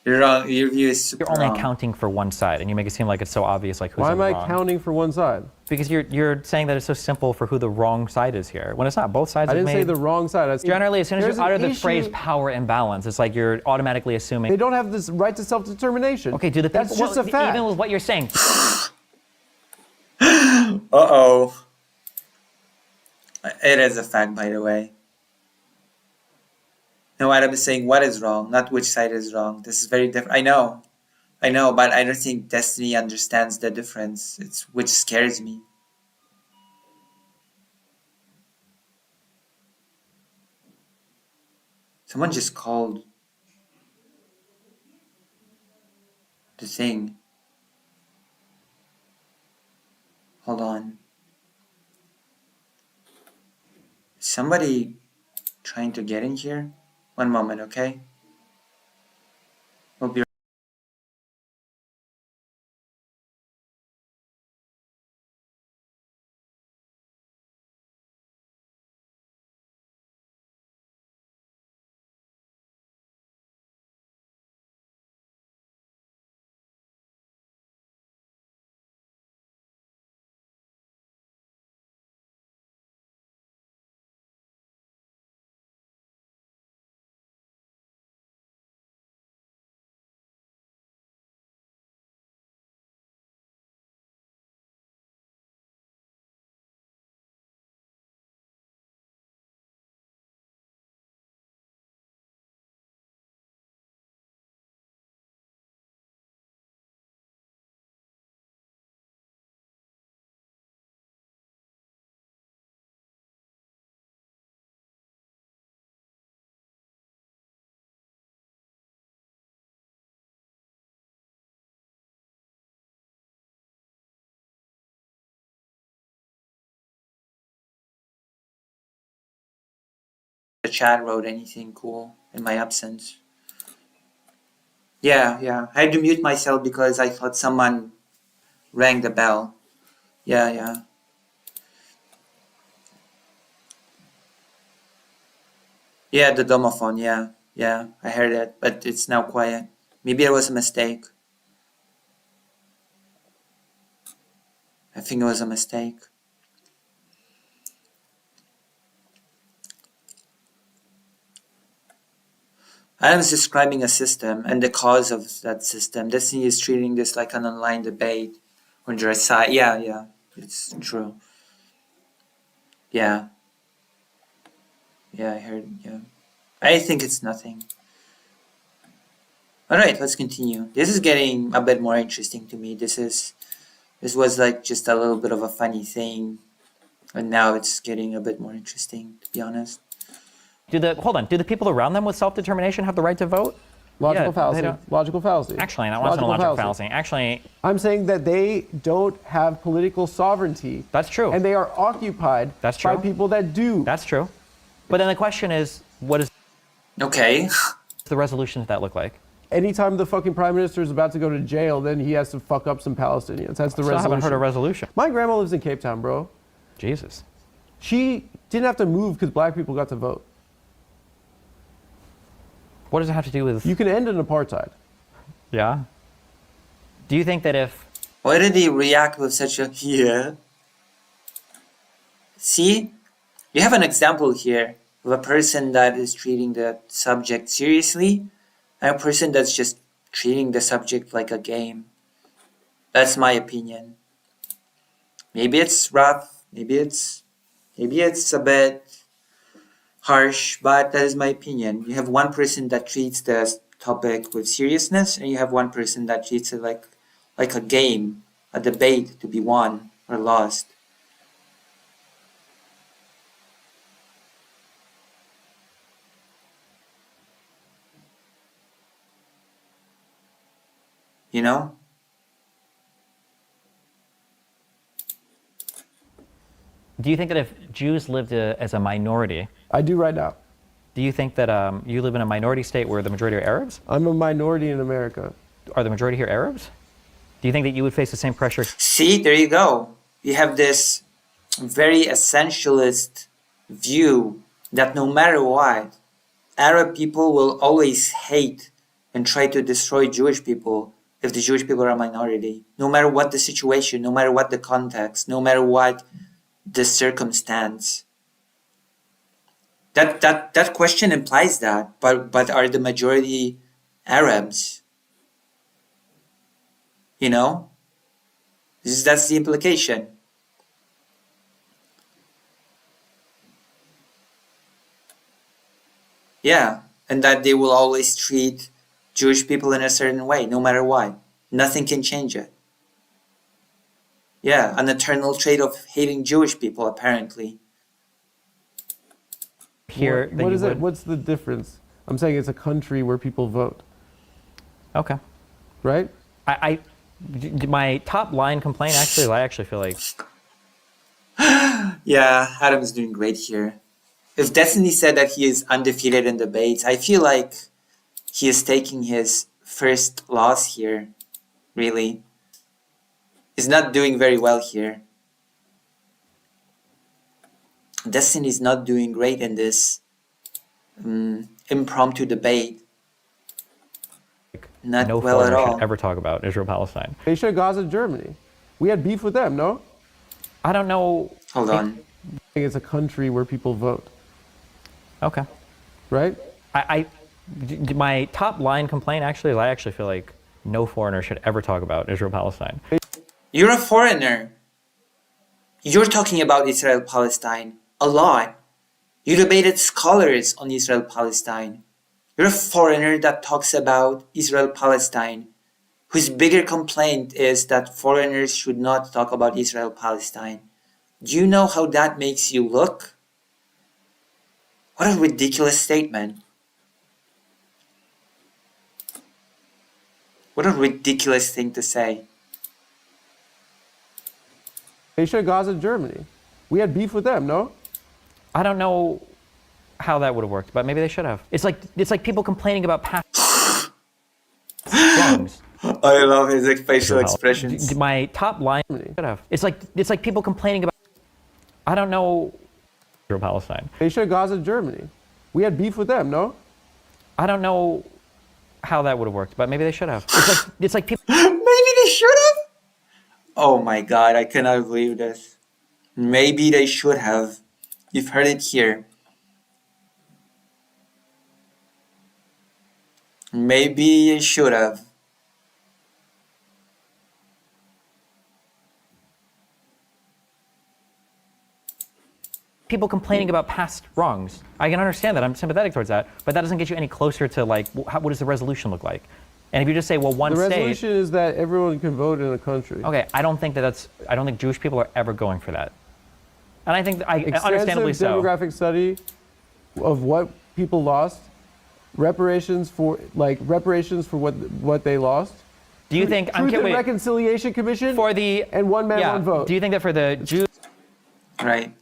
You're wrong. Your view is super you're only wrong. accounting for one side, and you make it seem like it's so obvious, like who's Why in am the I wrong. counting for one side? Because you're saying that it's so simple for who the wrong side is here, when it's not. Both sides I have didn't say made. the wrong side. I said Generally, as soon as there's you utter an the phrase issue- power imbalance, it's like you're automatically assuming. They don't have this right to self-determination. Okay, do the people? That's just a fact. Even with what you're saying. Uh-oh. It is a fact, by the way. No, Adam is saying what is wrong, not which side is wrong. This is very different. I know, but I don't think Destiny understands the difference. It's which scares me. Someone just called the thing. Hold on. Is somebody trying to get in here? One moment, okay? We'll be the chat wrote anything cool in my absence. Yeah. I had to mute myself because I thought someone rang the bell. Yeah. Yeah, the domophone, yeah. I heard it, but it's now quiet. Maybe it was a mistake. I think it was a mistake. Adam's describing a system and the cause of that system. Destiny is treating this like an online debate on your side. Yeah, it's true. Yeah, I heard, yeah. I think it's nothing. Alright, let's continue. This is getting a bit more interesting to me. This was like just a little bit of a funny thing. And now it's getting a bit more interesting, to be honest. Do the people around them with self-determination have the right to vote? Logical Yeah, fallacy. they don't. Logical fallacy. Actually, that wasn't a logical fallacy. Actually, I'm saying that they don't have political sovereignty. that's true. And they are occupied That's by true. people that do. That's true. But then the question is, what is Okay. the resolution to that look like? Anytime the fucking prime minister is about to go to jail, then he has to fuck up some Palestinians. That's the I haven't resolution. heard a resolution. My grandma lives in Cape Town, bro. Jesus. She didn't have to move because black people got to vote. What does it have to do with? You can end an apartheid. Yeah. Do you think that if? Why did he react with such a yeah? See? You have an example here of a person that is treating the subject seriously and a person that's just treating the subject like a game. That's my opinion. Maybe it's rough, maybe it's a bit harsh, but that is my opinion. You have one person that treats the topic with seriousness, and you have one person that treats it like a game, a debate to be won or lost. You know? Do you think that if Jews lived as a minority, I do right now. do you think that you live in a minority state where the majority are Arabs? I'm a minority in America. Are the majority here Arabs? Do you think that you would face the same pressure? See, there you go. You have this very essentialist view that no matter what, Arab people will always hate and try to destroy Jewish people if the Jewish people are a minority. No matter what the situation, no matter what the context, no matter what the circumstance. That question implies that, but are the majority Arabs? You know? That's the implication. Yeah, and that they will always treat Jewish people in a certain way, no matter what. Nothing can change it. Yeah, an eternal trait of hating Jewish people, apparently. Here than What you is it? would? What's the difference? I'm saying it's a country where people vote, Okay. right? My top line complaint actually, I actually feel like Yeah, Adam's doing great here. If Destiny said that he is undefeated in debates, I feel like he is taking his first loss here, really. He's not doing very well here. Destiny's not doing great in this impromptu debate. Not no well at foreigner all. should ever talk about Israel-Palestine. They should Gaza, Germany. We had beef with them, no? I don't know. Hold on. I think it's a country where people vote, Okay. right? My top line complaint actually, I actually feel like no foreigner should ever talk about Israel-Palestine. You're a foreigner. You're talking about Israel-Palestine a lot. You debated scholars on Israel-Palestine. You're a foreigner that talks about Israel-Palestine, whose bigger complaint is that foreigners should not talk about Israel-Palestine. Do you know how that makes you look? What a ridiculous statement. What a ridiculous thing to say. They should Gaza, Germany. We had beef with them, no? I don't know how that would have worked, but maybe they should have. It's like people complaining about past wrongs. I love his facial expressions. My top line should have. It's like people complaining about. I don't know. Palestine. They should Gaza, Germany. We had beef with them, no? I don't know how that would have worked, but maybe they should have. It's like people. Maybe they should have? Oh my god, I cannot believe this. Maybe they should have. You've heard it here. Maybe they should have. People complaining about past wrongs. I can understand that. I'm sympathetic towards that, but that doesn't get you any closer to like what does the resolution look like? And if you just say, well, one The state. resolution is that everyone can vote in a country. Okay, I don't think Jewish people are ever going for that. And I think understandably Extensive so. demographic study of what people lost, reparations for what they lost. Do you think Truth and Reconciliation Commission for the and one man, one vote? Do you think that for the Jews? Right.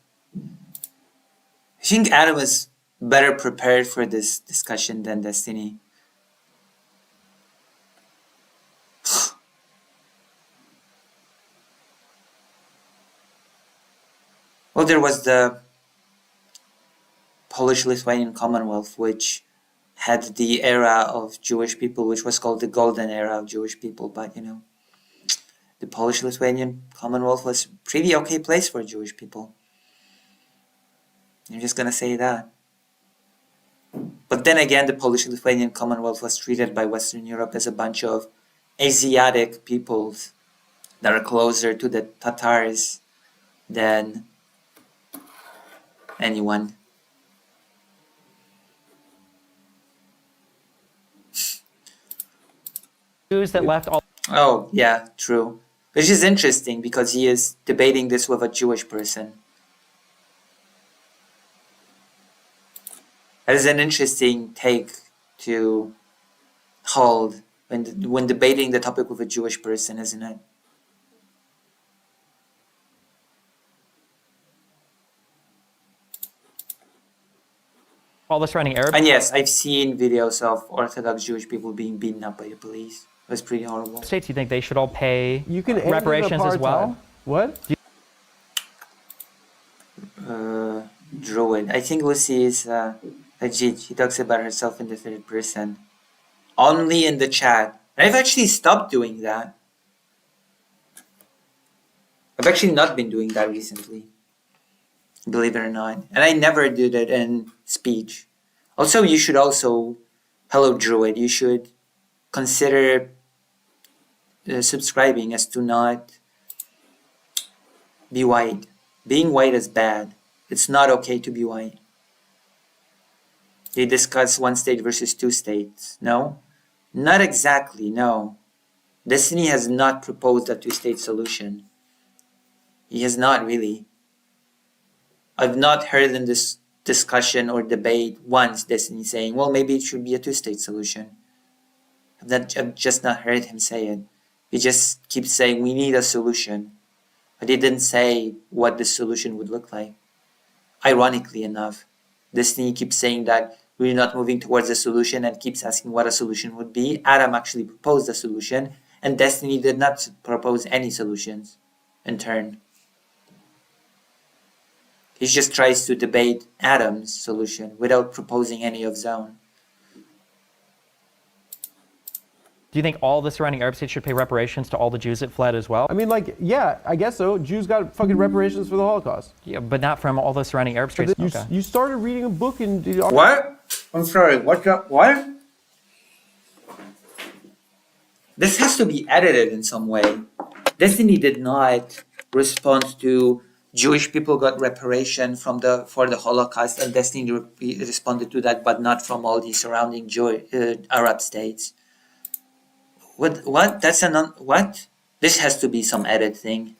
I think Adam is better prepared for this discussion than Destiny. Well, there was the Polish-Lithuanian Commonwealth, which had the era of Jewish people, which was called the golden era of Jewish people. But, you know, the Polish-Lithuanian Commonwealth was a pretty okay place for Jewish people. I'm just gonna say that. But then again, the Polish-Lithuanian Commonwealth was treated by Western Europe as a bunch of Asiatic peoples that are closer to the Tatars than anyone. Jews that left all Oh, yeah, true. Which is interesting because he is debating this with a Jewish person. That is an interesting take to hold when debating the topic with a Jewish person, isn't it? the surrounding Arab And yes, I've seen videos of Orthodox Jewish people being beaten up by the police. It was pretty horrible. states, you think they should all pay You can end in reparations as well? What? Druid. I think Lucy is legit. She talks about herself in the third person. Only in the chat. I've actually stopped doing that. I've actually not been doing that recently. Believe it or not. And I never did it in speech. Also, you should also, hello Druid, you should consider subscribing as to not be white. Being white is bad. It's not okay to be white. They discuss one state versus two states. No? Not exactly, no. Destiny has not proposed a two-state solution. He has not really. I've not heard in this discussion or debate once Destiny saying, well, maybe it should be a two-state solution. I've just not heard him say it. He just keeps saying, we need a solution. But he didn't say what the solution would look like. Ironically enough, Destiny keeps saying that we're not moving towards a solution and keeps asking what a solution would be. Adam actually proposed a solution, and Destiny did not propose any solutions in turn. He just tries to debate Adam's solution without proposing any of his own. Do you think all the surrounding Arab states should pay reparations to all the Jews that fled as well? I mean, like, yeah, I guess so. Jews got fucking reparations for the Holocaust. Yeah, but not from all the surrounding Arab states. You started reading a book in... What? I'm sorry, what? This has to be edited in some way. Destiny did not respond to Jewish people got reparation for the Holocaust, and Destiny responded to that, but not from all the surrounding Arab states. What? That's what? This has to be some edit thing.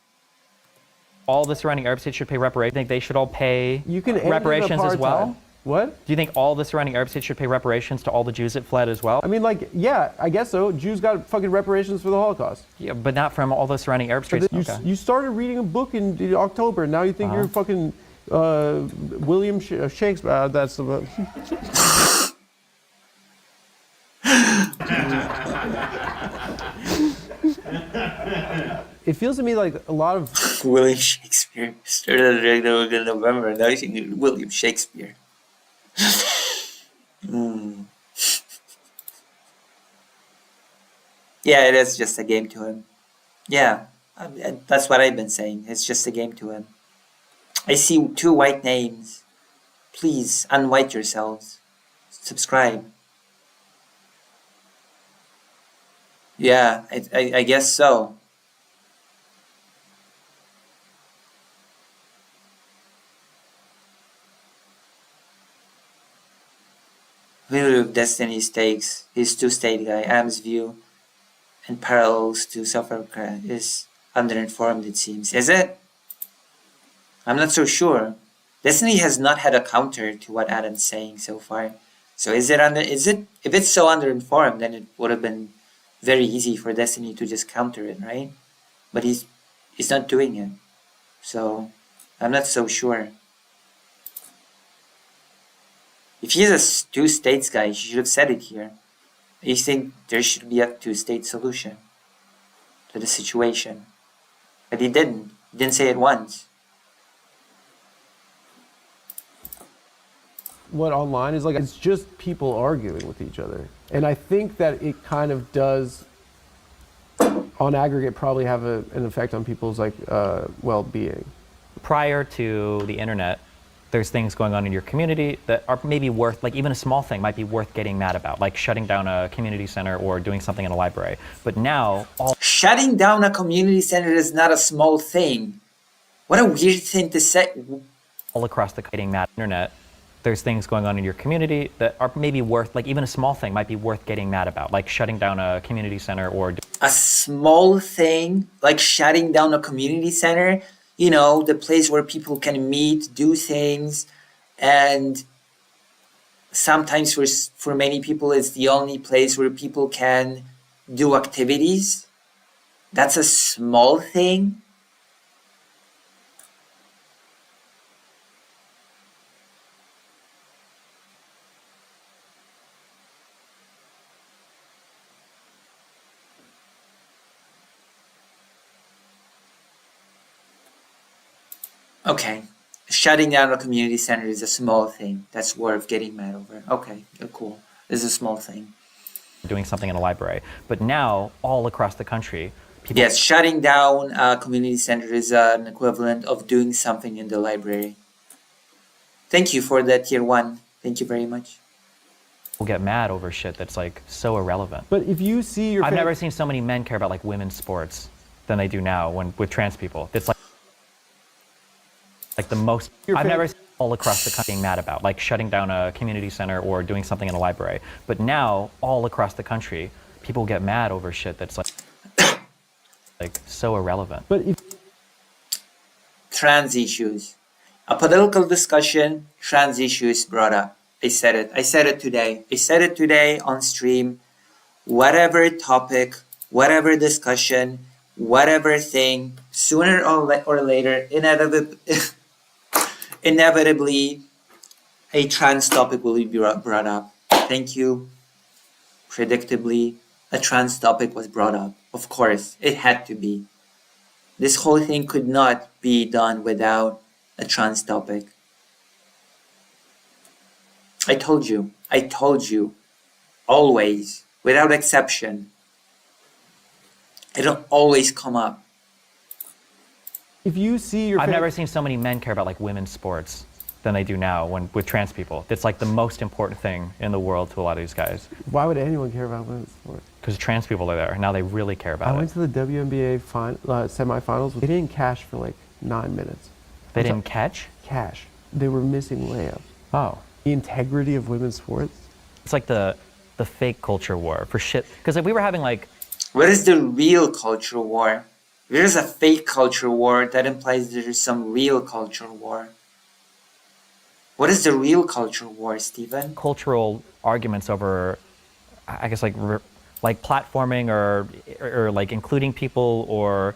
All the surrounding Arab states should pay reparations. I think they should all pay You can end reparations as well? What? Do you think all the surrounding Arab states should pay reparations to all the Jews that fled as well? I mean, like, yeah, I guess so. Jews got fucking reparations for the Holocaust. Yeah, but not from all the surrounding Arab states. You started reading a book in October, and now you think you're fucking William Shakespeare. That's the... It feels to me like a lot of... William Shakespeare started in November, now you think William Shakespeare. Yeah, it is just a game to him. Yeah, that's what I've been saying. It's just a game to him. I see 2 white names. Please unwhite yourselves. Subscribe. Yeah, I guess so. View of Destiny's takes his two-state guy, Am's view, and parallels to South Africa is underinformed, it seems. Is it? I'm not so sure. Destiny has not had a counter to what Adam's saying so far. So if it's so underinformed, then it would have been very easy for Destiny to just counter it, right? But he's not doing it. So I'm not so sure. If he's a two-states guy, he should have said it here. You think there should be a two-state solution to the situation. But he didn't. He didn't say it once. What online is like, it's just people arguing with each other. And I think that it kind of does, on aggregate, probably have an effect on people's like well-being. Prior to the internet, there's things going on in your community that are maybe worth, like even a small thing might be worth getting mad about, like shutting down a community center or doing something in a library. But now, shutting down a community center is not a small thing. What a weird thing to say. All across the getting mad internet, there's things going on in your community that are maybe worth, like even a small thing might be worth getting mad about, like shutting down a community center or A small thing like shutting down a community center, you know, the place where people can meet, do things, and sometimes for many people it's the only place where people can do activities. That's a small thing. Okay, shutting down a community center is a small thing that's worth getting mad over. Okay, cool. It's a small thing. doing something in a library. But now, all across the country, people... Yes, shutting down a community center is an equivalent of doing something in the library. Thank you for that, tier 1. Thank you very much. People get mad over shit that's like so irrelevant. But if you see your... I've never seen so many men care about like women's sports than they do now with trans people. It's like the most... I've never seen all across the country being mad about, like shutting down a community center or doing something in a library. But now, all across the country, people get mad over shit that's like so irrelevant. But if... Trans issues. A political discussion, trans issues brought up. I said it. I said it today. I said it today on stream. Whatever topic, whatever discussion, whatever thing, sooner or later, inevitably, a trans topic will be brought up. Thank you. Predictably, a trans topic was brought up. Of course, it had to be. This whole thing could not be done without a trans topic. I told you, always, without exception. It'll always come up. If you see your... I've never seen so many men care about like women's sports than they do now with trans people. It's like the most important thing in the world to a lot of these guys. Why would anyone care about women's sports? Because trans people are there. Now they really care about it. I went to the WNBA semifinals. They didn't cash for like 9 minutes. They didn't catch? Cash. They were missing layups. Oh. The integrity of women's sports. It's like the fake culture war for shit. Because if we were having like... What is the real culture war? There's a fake culture war that implies there's some real culture war. What is the real culture war, Stephen? Cultural arguments over, I guess, like platforming or like including people or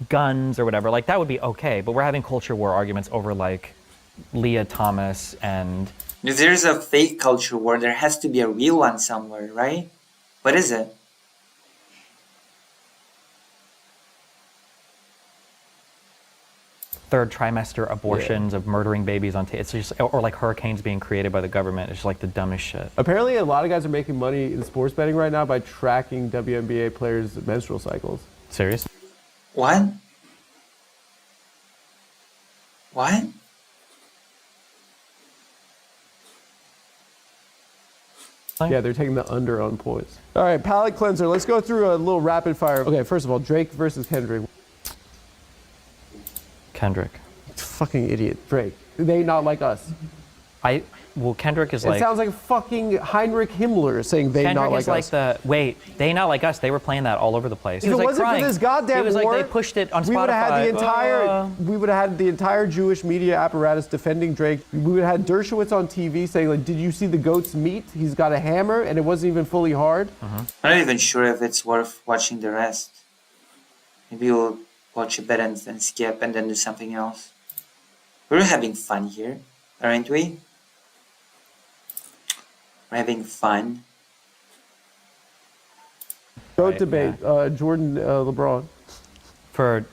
guns or whatever. Like that would be okay. But we're having culture war arguments over like Leah Thomas and... If there's a fake culture war, there has to be a real one somewhere, right? What is it? Third trimester abortions of murdering babies on it's just, or like hurricanes being created by the government. It's just like the dumbest shit. Apparently a lot of guys are making money in sports betting right now by tracking WNBA players' menstrual cycles. Serious? What? What? Yeah, they're taking the under on points. All right, palate cleanser. Let's go through a little rapid fire. Okay, first of all, Drake versus Kendrick. Kendrick. Fucking idiot. Drake. They not like us. Well, Kendrick is It like... sounds like fucking Heinrich Himmler saying they not like us. Kendrick is like they not like us. They were playing that all over the place. If it wasn't for this goddamn war... He was war, like, they pushed it on Spotify. We would have had the entire Jewish media apparatus defending Drake. We would have had Dershowitz on TV saying, like, did you see the goat's meat? He's got a hammer, and it wasn't even fully hard. I'm not even sure if it's worth watching the rest. Maybe we'll watch a bit and then skip and then do something else. We're having fun here, aren't we? We're having fun. Goat debate, Jordan, LeBron. For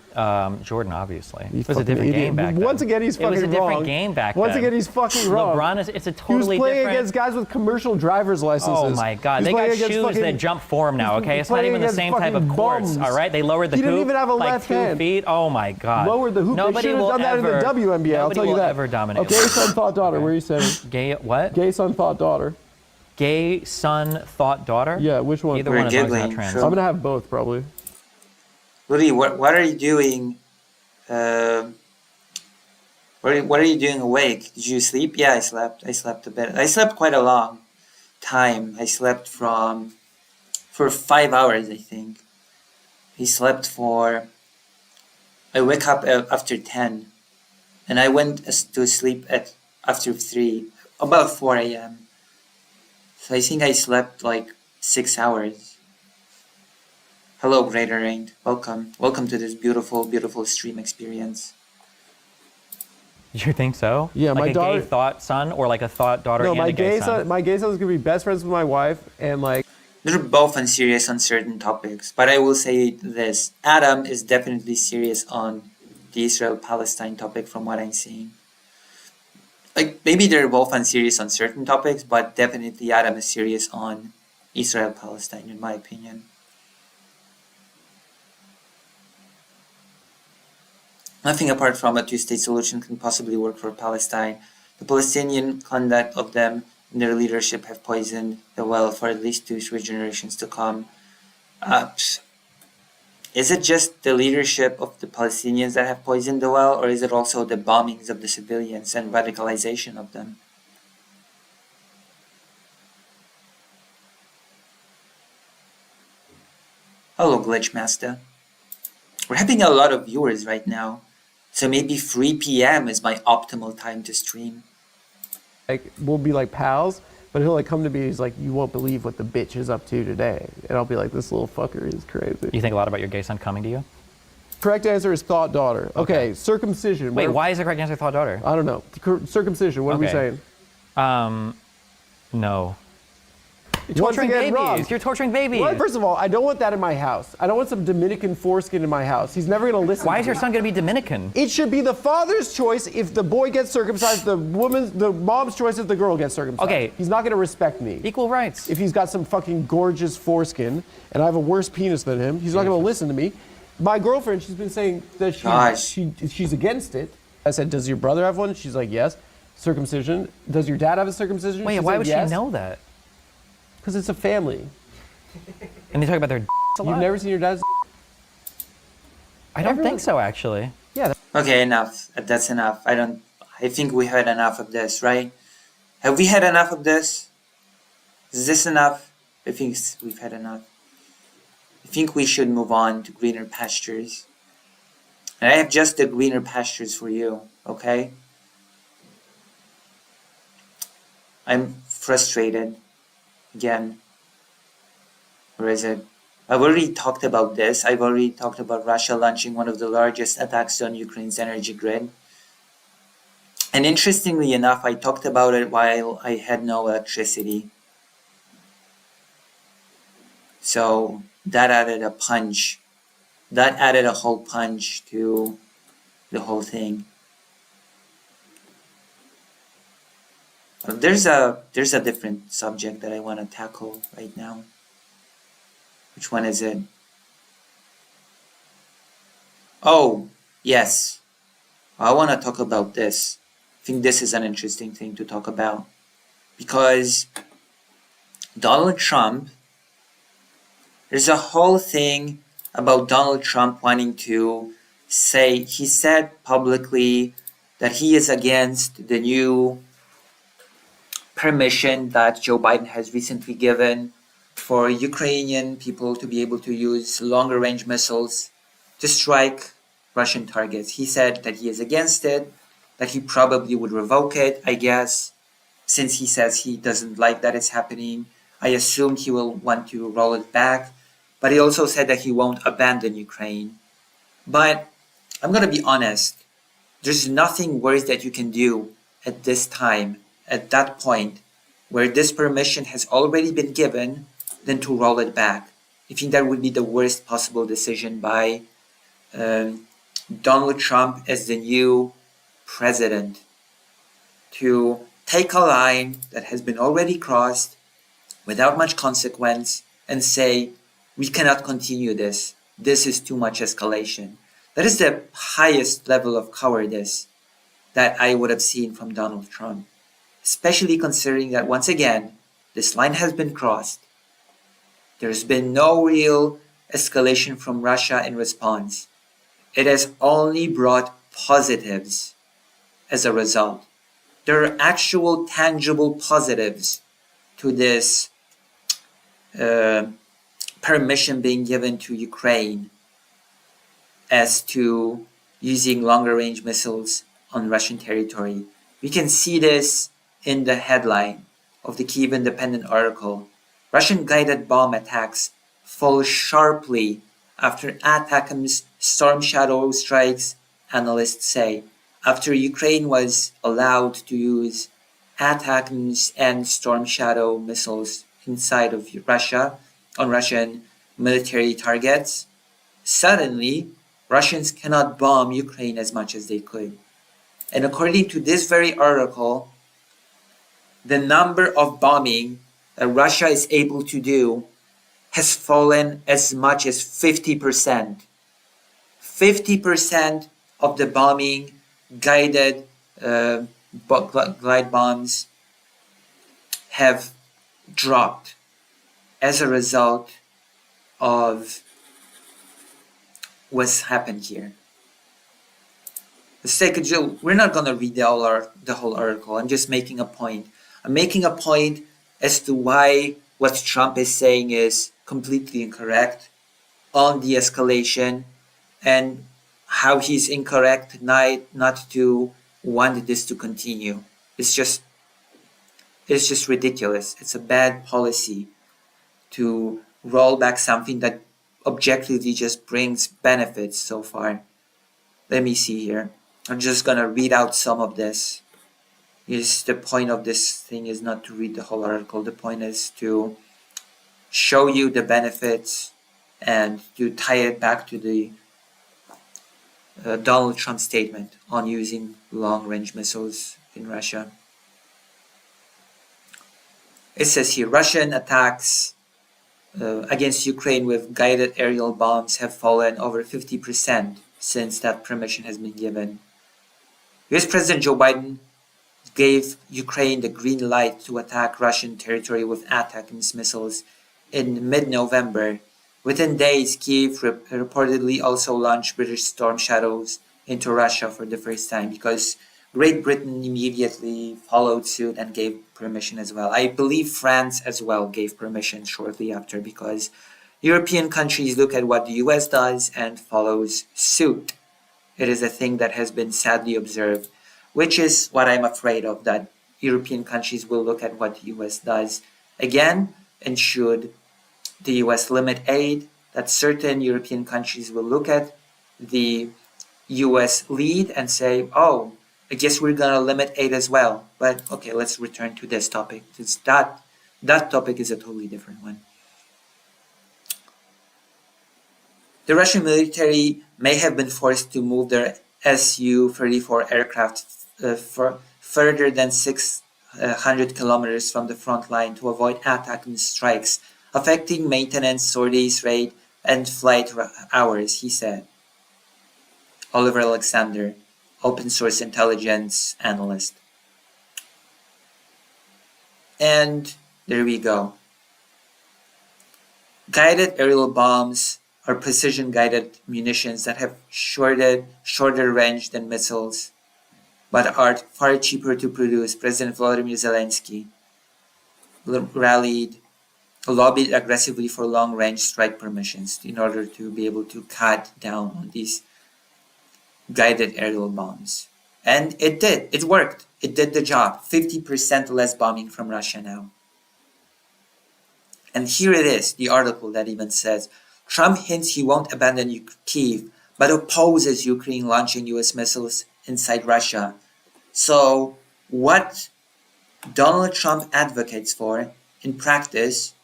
Jordan, obviously. He's it was a different game back then. Once again, he's fucking wrong. It was a different game back then. Once again, he's fucking wrong. LeBron it's a totally different... He was playing against guys with commercial driver's licenses. Oh my God, they got shoes that jump for him now, okay? It's not even the same type of courts, all right? They lowered the hoop. He didn't even have a like left 2 hand. feet. Oh my God. Lowered the hoop. They should have done that in the WNBA, I'll tell you that. Nobody will ever dominate. Gay son, thought daughter, where are you saying? Gay what? Gay son, thought daughter. Gay son, thought daughter? Yeah, which one? Either one of those not trans. I'm gonna have both, probably. Lily, what are you doing What are you doing awake? Did you sleep? Yeah, I slept. I slept a bit. I slept quite a long time. I slept for 5 hours, I think. I slept for. I wake up after 10, and I went to sleep at after 3, about 4 a.m. So I think I slept like 6 hours. Hello, Greater Rain. Welcome. Welcome to this beautiful, beautiful stream experience. You think so? Yeah, like my a daughter- gay thought son, or like a thought daughter No, and a gay son? my gay son is gonna be best friends with my wife, and like They're both on serious on certain topics, but I will say this. Adam is definitely serious on the Israel-Palestine topic from what I'm seeing. Like, maybe they're both on serious on certain topics, but definitely Adam is serious on Israel-Palestine, in my opinion. Nothing apart from a two-state solution can possibly work for Palestine. The Palestinian conduct of them and their leadership have poisoned the well for at least 2-3 generations to come. Is it just the leadership of the Palestinians that have poisoned the well, or is it also the bombings of the civilians and radicalization of them? Hello, Glitchmaster. We're having a lot of viewers right now, so maybe 3 p.m. is my optimal time to stream. we'll be like pals, but he'll like come to me. He's like, "You won't believe what the bitch is up to today," and I'll be like, "This little fucker is crazy." You think a lot about your gay son coming to you? Correct answer is thought daughter. Okay, circumcision. Wait, why is the correct answer thought daughter? I don't know. Circumcision. What are we Okay. saying? No. You're Once torturing again, babies. wrong. You're torturing babies. Well, first of all, I don't want that in my house. I don't want some Dominican foreskin in my house. He's never gonna listen. Why to is your me. son going to be Dominican? It should be the father's choice if the boy gets circumcised. The mom's choice if the girl gets circumcised. Okay. He's not gonna respect me. Equal rights. If he's got some fucking gorgeous foreskin and I have a worse penis than him, he's not gonna listen to me. My girlfriend, she's been saying that she's against it. I said, "Does your brother have one?" She's like, "Yes." Circumcision. Does your dad have a circumcision? Wait, She why said, would yes. she know that? Because it's a family. And they talk about their a lot. You've never seen your dad's. I don't Everyone- think so, actually. Yeah. Okay, enough. That's enough. I think we had enough of this, right? Have we had enough of this? Is this enough? I think we've had enough. I think we should move on to greener pastures. And I have just the greener pastures for you, okay? I'm frustrated. Again. Where is it? I've already talked about this. I've already talked about Russia launching one of the largest attacks on Ukraine's energy grid. And interestingly enough, I talked about it while I had no electricity. So that added a punch. That added a whole punch to the whole thing. There's a different subject that I want to tackle right now. Which one is it? Oh, yes. I want to talk about this. I think this is an interesting thing to talk about. Because Donald Trump, there's a whole thing about Donald Trump wanting to say, he said publicly that he is against the new permission that Joe Biden has recently given for Ukrainian people to be able to use longer range missiles to strike Russian targets. He said that he is against it, that he probably would revoke it, I guess, since he says he doesn't like that it's happening. I assume he will want to roll it back, but he also said that he won't abandon Ukraine. But I'm going to be honest, there's nothing worse that you can do at this time, at that point, where this permission has already been given, than to roll it back. I think that would be the worst possible decision by Donald Trump as the new president, to take a line that has been already crossed without much consequence and say, we cannot continue this. This is too much escalation. That is the highest level of cowardice that I would have seen from Donald Trump, especially considering that, once again, this line has been crossed. There's been no real escalation from Russia in response. It has only brought positives as a result. There are actual tangible positives to this permission being given to Ukraine as to using longer range missiles on Russian territory. We can see this in the headline of the Kyiv Independent article. Russian guided bomb attacks fall sharply after ATACMS Storm Shadow strikes, analysts say. After Ukraine was allowed to use ATACMS and Storm Shadow missiles inside of Russia on Russian military targets, suddenly Russians cannot bomb Ukraine as much as they could. And according to this very article, the number of bombing that Russia is able to do has fallen as much as 50%. 50% of the bombing, guided glide bombs have dropped as a result of what's happened here. Let's take a joke. We're not going to read the whole article. I'm just making a point. I'm making a point as to why what Trump is saying is completely incorrect on de-escalation, and how he's incorrect not to want this to continue. It's just ridiculous. It's a bad policy to roll back something that objectively just brings benefits so far. Let me see here. I'm just gonna read out some of this. The point of this thing is not to read the whole article. The point is to show you the benefits and to tie it back to the Donald Trump statement on using long-range missiles in Russia. It says here, Russian attacks against Ukraine with guided aerial bombs have fallen over 50% since that permission has been given. US President Joe Biden gave Ukraine the green light to attack Russian territory with ATACMS missiles in mid-November. Within days, Kyiv reportedly also launched British Storm Shadows into Russia for the first time, because Great Britain immediately followed suit and gave permission as well. I believe France as well gave permission shortly after, because European countries look at what the US does and follows suit. It is a thing that has been sadly observed, which is what I'm afraid of, that European countries will look at what the US does again, and should the US limit aid, that certain European countries will look at the US lead and say, oh, I guess we're going to limit aid as well. But okay, let's return to this topic. That topic is a totally different one. The Russian military may have been forced to move their Su-34 aircraft further than 600 kilometers from the front line to avoid ATACMS strikes, affecting maintenance, sorties rate, and flight hours, he said. Oliver Alexander, open source intelligence analyst. And there we go. Guided aerial bombs are precision-guided munitions that have shorter range than missiles, but are far cheaper to produce. President Volodymyr Zelensky lobbied aggressively for long-range strike permissions in order to be able to cut down on these guided aerial bombs. And it did. It worked. It did the job. 50% less bombing from Russia now. And here it is, the article that even says, Trump hints he won't abandon Kyiv, but opposes Ukraine launching US missiles inside Russia. So what Donald Trump advocates for in practice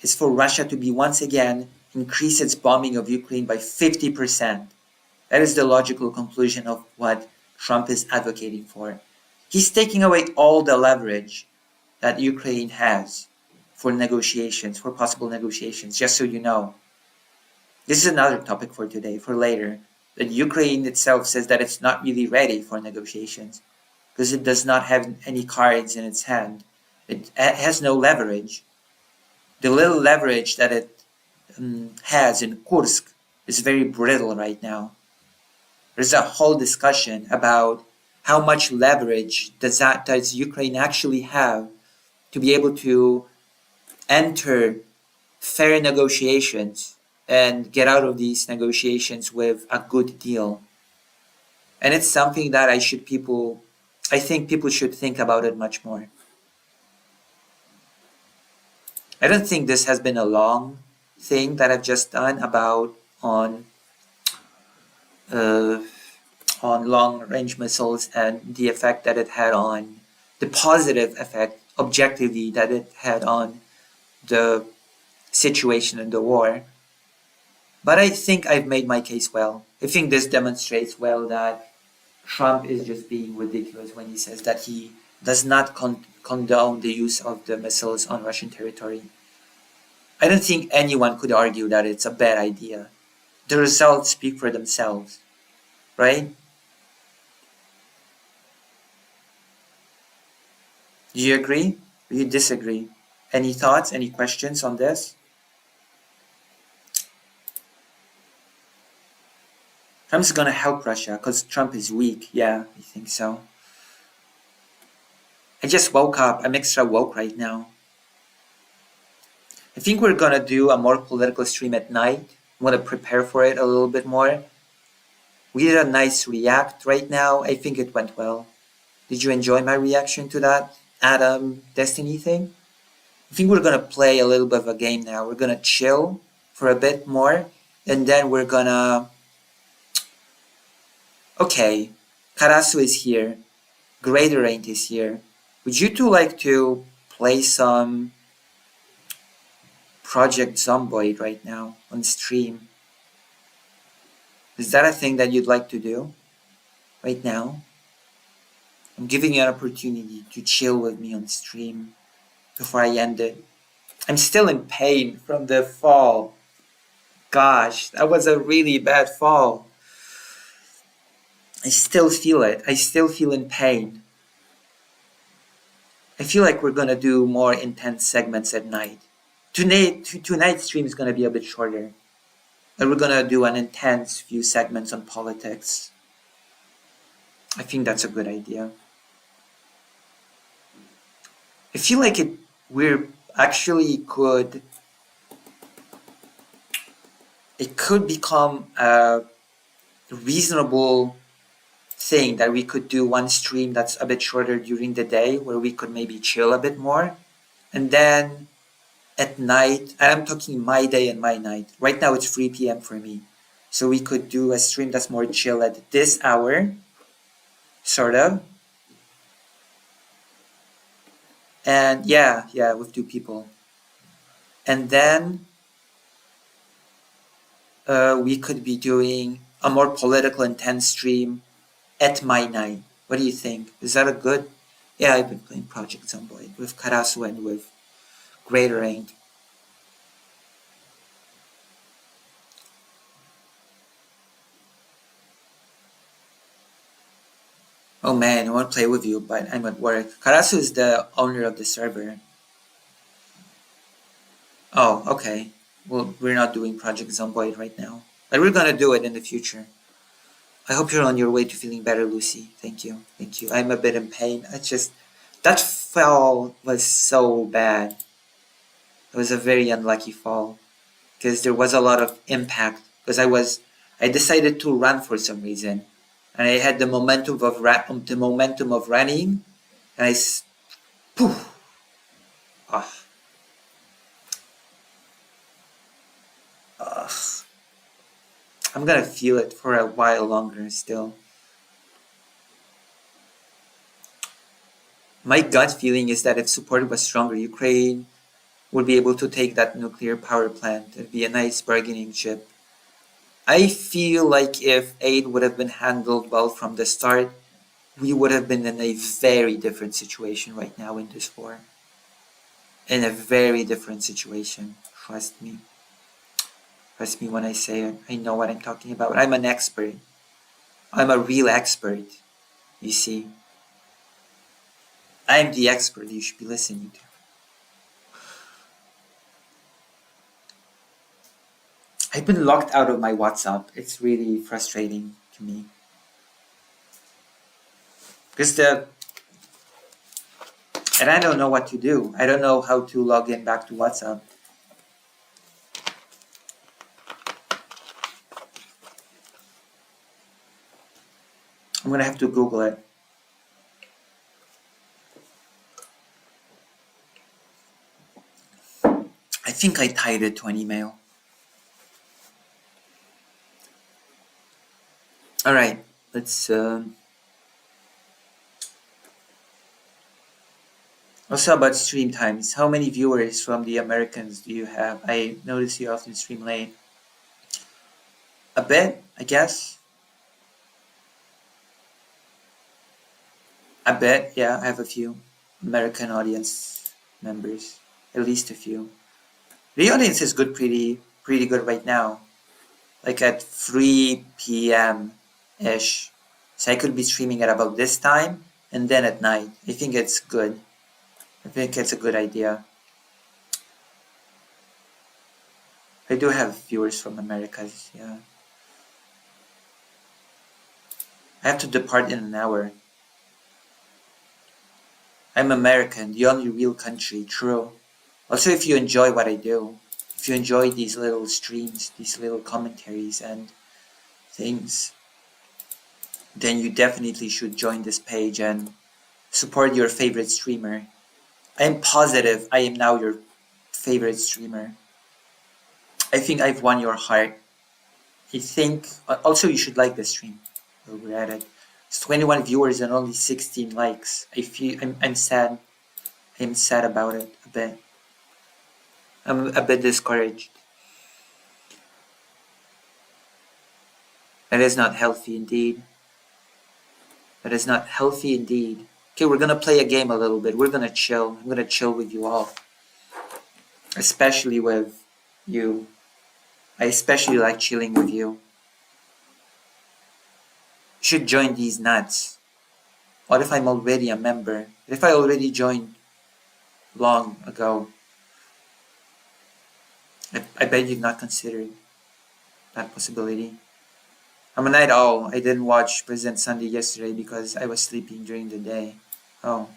is for Russia to be once again increase its bombing of Ukraine by 50%. That is the logical conclusion of what Trump is advocating for. He's taking away all the leverage that Ukraine has for negotiations, for possible negotiations, just so you know. This is another topic for today, for later, that Ukraine itself says that it's not really ready for negotiations because it does not have any cards in its hand. It has no leverage. The little leverage that it has in Kursk is very brittle right now. There's a whole discussion about how much leverage does Ukraine actually have to be able to enter fair negotiations and get out of these negotiations with a good deal. And it's something that I think people should think about it much more. I don't think this has been a long thing that I've just done about uh, on long range missiles and the effect that it had on the positive effect objectively that it had on the situation in the war. But I think I've made my case well. I think this demonstrates well that Trump is just being ridiculous when he says that he does not condone the use of the missiles on Russian territory. I don't think anyone could argue that it's a bad idea. The results speak for themselves, right? Do you agree? Do you disagree? Any thoughts, any questions on this? Trump's gonna help Russia because Trump is weak. Yeah, I think so. I just woke up. I'm extra woke right now. I think we're gonna do a more political stream at night. I'm gonna prepare for it a little bit more. We did a nice react right now. I think it went well. Did you enjoy my reaction to that Adam Destiny thing? I think we're gonna play a little bit of a game now. We're gonna chill for a bit more, and then we're gonna... Okay, Karasu is here. Greater Rank is here. Would you two like to play some Project Zomboid right now on stream? Is that a thing that you'd like to do right now? I'm giving you an opportunity to chill with me on stream before I end it. I'm still in pain from the fall. Gosh, that was a really bad fall. I still feel it. I still feel in pain. I feel like we're gonna do more intense segments at night. Tonight's stream is gonna be a bit shorter. And we're gonna do an intense few segments on politics. I think that's a good idea. I feel like we're actually it could become a reasonable thing that we could do one stream that's a bit shorter during the day where we could maybe chill a bit more. And then at night, I'm talking my day and my night. Right now it's 3 p.m. for me. So we could do a stream that's more chill at this hour, sort of. And yeah, with 2 people. And then we could be doing a more political intense stream at my night. What do you think? Is that a good... Yeah, I've been playing Project Zomboid with Karasu and with Greater Rank. Oh man, I want to play with you, but I'm at work. Karasu is the owner of the server. Oh, okay. Well, we're not doing Project Zomboid right now. But we're gonna do it in the future. I hope you're on your way to feeling better, Lucy. Thank you. Thank you. I'm a bit in pain. That fall was so bad. It was a very unlucky fall. Because there was a lot of impact. Because I decided to run for some reason. And I had the momentum of running, and poof. Oh. I'm gonna feel it for a while longer still. My gut feeling is that if support was stronger, Ukraine would be able to take that nuclear power plant. It'd be a nice bargaining chip. I feel like if aid would have been handled well from the start, we would have been in a very different situation right now in this war. In a very different situation. Trust me. Trust me when I say it. I know what I'm talking about. I'm an expert. I'm a real expert. You see. I'm the expert you should be listening to. I've been locked out of my WhatsApp. It's really frustrating to me. Because and I don't know what to do. I don't know how to log in back to WhatsApp. I'm gonna have to Google it. I think I tied it to an email. All right, let's. Also about stream times. How many viewers from the Americans do you have? I notice you often stream late. A bit, I guess. A bit, yeah. I have a few American audience members, at least a few. The audience is good, pretty good right now. Like at 3 p.m. ish. So I could be streaming at about this time and then at night. I think it's good. I think it's a good idea. I do have viewers from Americas, yeah. I have to depart in an hour. I'm American, the only real country, true. Also, if you enjoy what I do, if you enjoy these little streams, these little commentaries and things, then you definitely should join this page and support your favorite streamer. I am positive I am now your favorite streamer. I think I've won your heart. I think also you should like this stream. While we're at it. It's 21 viewers and only 16 likes. I'm sad. I'm sad about it a bit. I'm a bit discouraged. That is not healthy indeed. That is not healthy indeed. Okay, we're gonna play a game a little bit. We're gonna chill. I'm gonna chill with you all. Especially with you. I especially like chilling with you. You should join these nuts. What if I'm already a member? What if I already joined long ago? I bet you've not considered that possibility. I'm a night owl. I didn't watch President Sunday yesterday because I was sleeping during the day. Oh.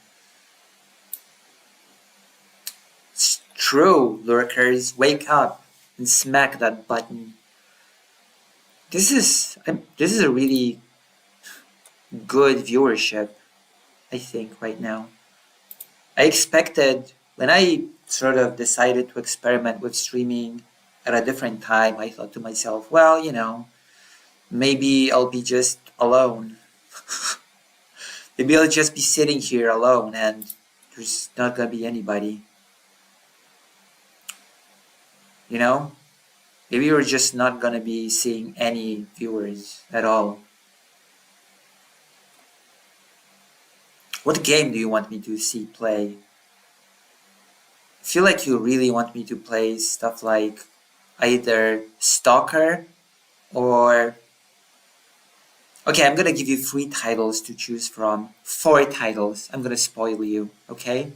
It's true, lurkers. Wake up and smack that button. This is a really good viewership, I think, right now. I expected, when I sort of decided to experiment with streaming at a different time, I thought to myself, well, you know, maybe I'll be just alone. Maybe I'll just be sitting here alone and there's not gonna be anybody. You know? Maybe we're just not gonna be seeing any viewers at all. What game do you want me to see play? I feel like you really want me to play stuff like either Stalker or... Okay, I'm gonna give you 3 titles to choose from. 4 titles. I'm gonna spoil you, okay?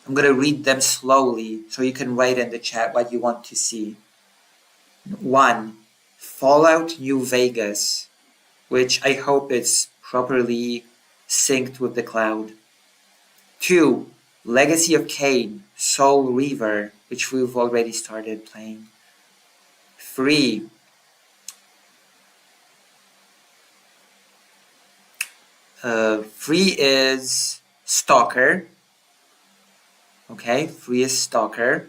I'm gonna read them slowly so you can write in the chat what you want to see. 1. Fallout New Vegas, which I hope is properly synced with the cloud. 2. Legacy of Kain, Soul Reaver, which we've already started playing. 3. Three is Stalker. Okay, 3 is Stalker.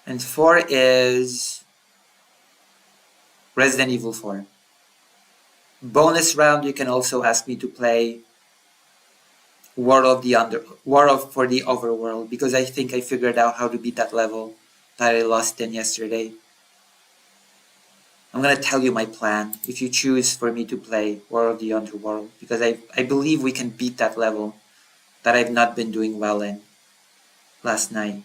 And 4 is Resident Evil 4. Bonus round, you can also ask me to play War for the Overworld, because I think I figured out how to beat that level that I lost in yesterday. I'm gonna tell you my plan if you choose for me to play War of the Underworld, because I believe we can beat that level that I've not been doing well in last night.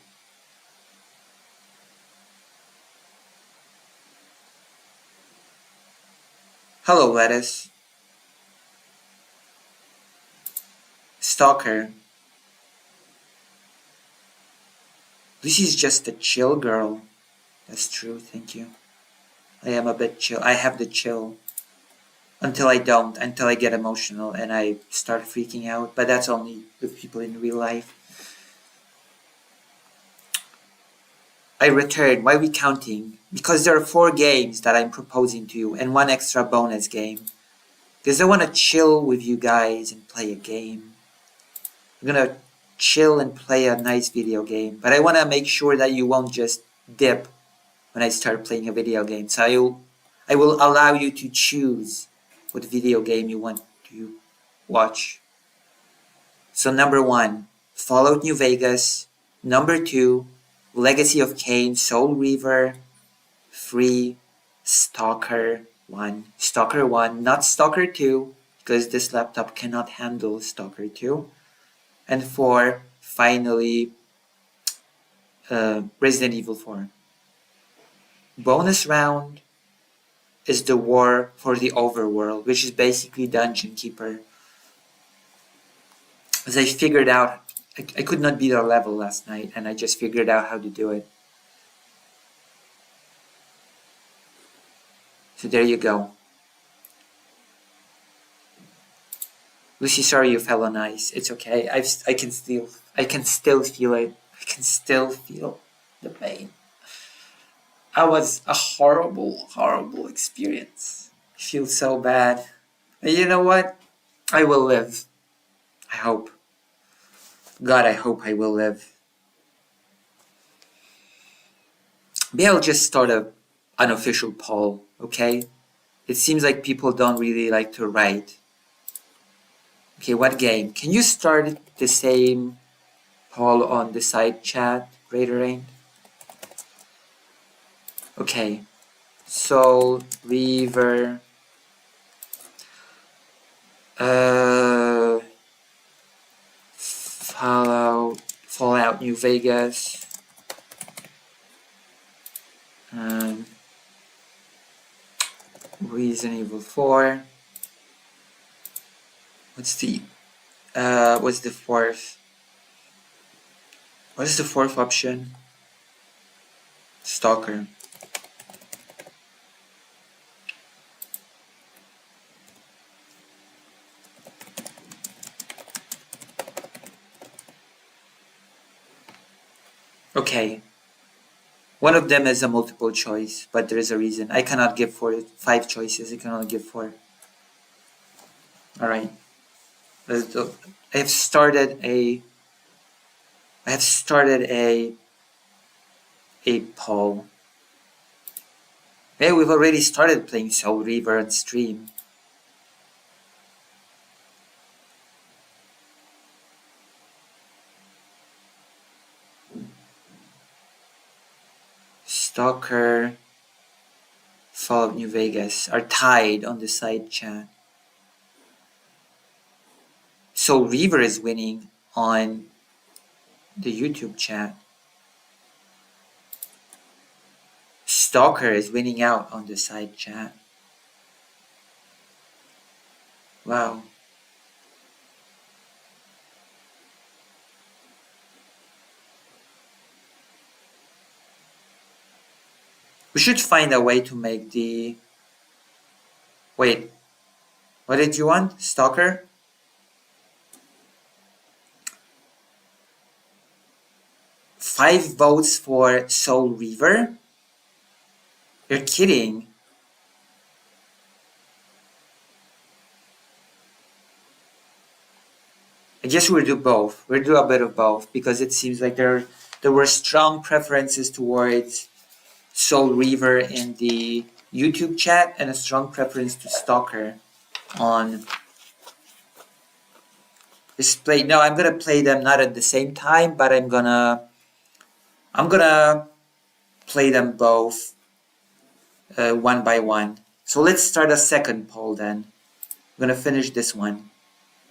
Hello, Lettuce. Stalker. This is just a chill girl. That's true, thank you. I am a bit chill. I have the chill. until I don't, until I get emotional and I start freaking out. But that's only with people in real life. I returned. Why are we counting? Because there are 4 games that I'm proposing to you and 1 extra bonus game. Because I want to chill with you guys and play a game. I'm gonna chill and play a nice video game. But I want to make sure that you won't just dip when I start playing a video game. So I will allow you to choose what video game you want to watch. So number 1, Fallout New Vegas. Number 2, Legacy of Kain, Soul Reaver. 3, Stalker 1. Stalker 1, not Stalker 2, because this laptop cannot handle Stalker 2. And 4, finally, Resident Evil 4. Bonus round is the War for the Overworld, which is basically Dungeon Keeper. As I figured out, I could not beat our level last night, and I just figured out how to do it. So there you go. Lucy, sorry you fell on ice. It's okay. I can still feel it. I can still feel the pain. That was a horrible, horrible experience. I feel so bad. But you know what? I will live. I hope. God, I hope I will live. Maybe I'll just start an unofficial poll, okay? It seems like people don't really like to write. Okay, what game? Can you start the same poll on the side chat, Raiderain? Okay, Soul Reaver. Fallout New Vegas. Resident Evil 4. What's the fourth? What is the 4th option? Stalker. Okay. One of them is a multiple choice, but there is a reason. I cannot give 5 choices. I can only give 4. All right. I have started a poll. Hey, we've already started playing Soul Reaver on stream. Stalker, Fallout New Vegas are tied on the side chat. So Reaver is winning on the YouTube chat. Stalker is winning out on the side chat. Wow. We should find a way to make the... Wait. What did you want? Stalker? Five votes for Soul Reaver? You're kidding. I guess we'll do both. We'll do a bit of both because it seems like there were strong preferences towards Soul Reaver in the YouTube chat and a strong preference to Stalker on display. No, I'm gonna play them not at the same time, but I'm gonna play them both one by one. So let's start a second poll then. I'm gonna finish this one.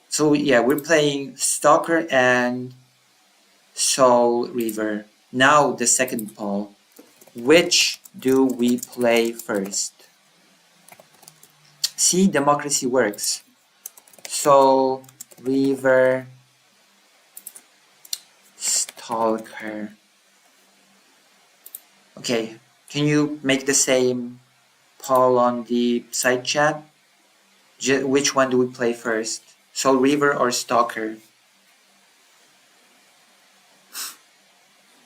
So yeah, we're playing Stalker and Soul Reaver. Now the second poll. Which do we play first? See, democracy works. Soul Reaver, Stalker. Okay, can you make the same poll on the side chat? Which one do we play first? Soul Reaver or Stalker?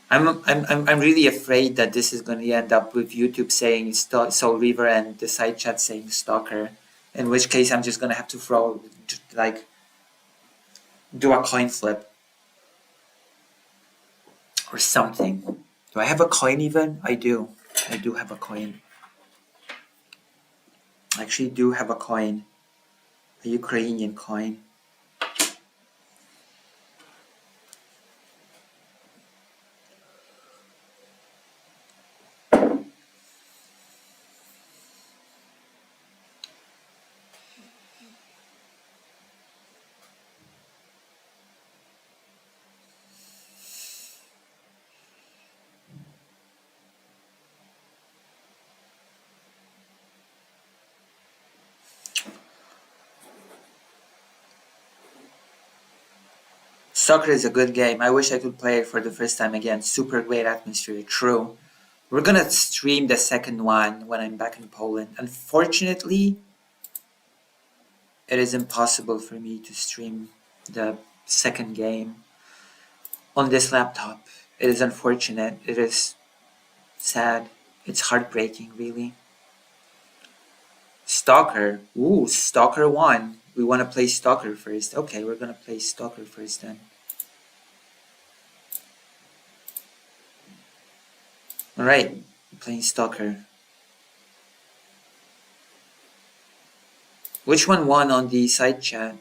I'm really afraid that this is going to end up with YouTube saying Soul Reaver and the side chat saying Stalker. In which case, I'm just going to have to do a coin flip or something. Do I have a coin even? I do. I do have a coin. I actually do have a coin. A Ukrainian coin. Soccer is a good game. I wish I could play it for the first time again. Super great atmosphere. True. We're gonna stream the second one when I'm back in Poland. Unfortunately, it is impossible for me to stream the second game on this laptop. It is unfortunate. It is sad. It's heartbreaking, really. Stalker. Ooh, Stalker 1. We want to play Stalker first. Okay, we're gonna play Stalker first then. Alright, playing Stalker. Which one won on the side chat?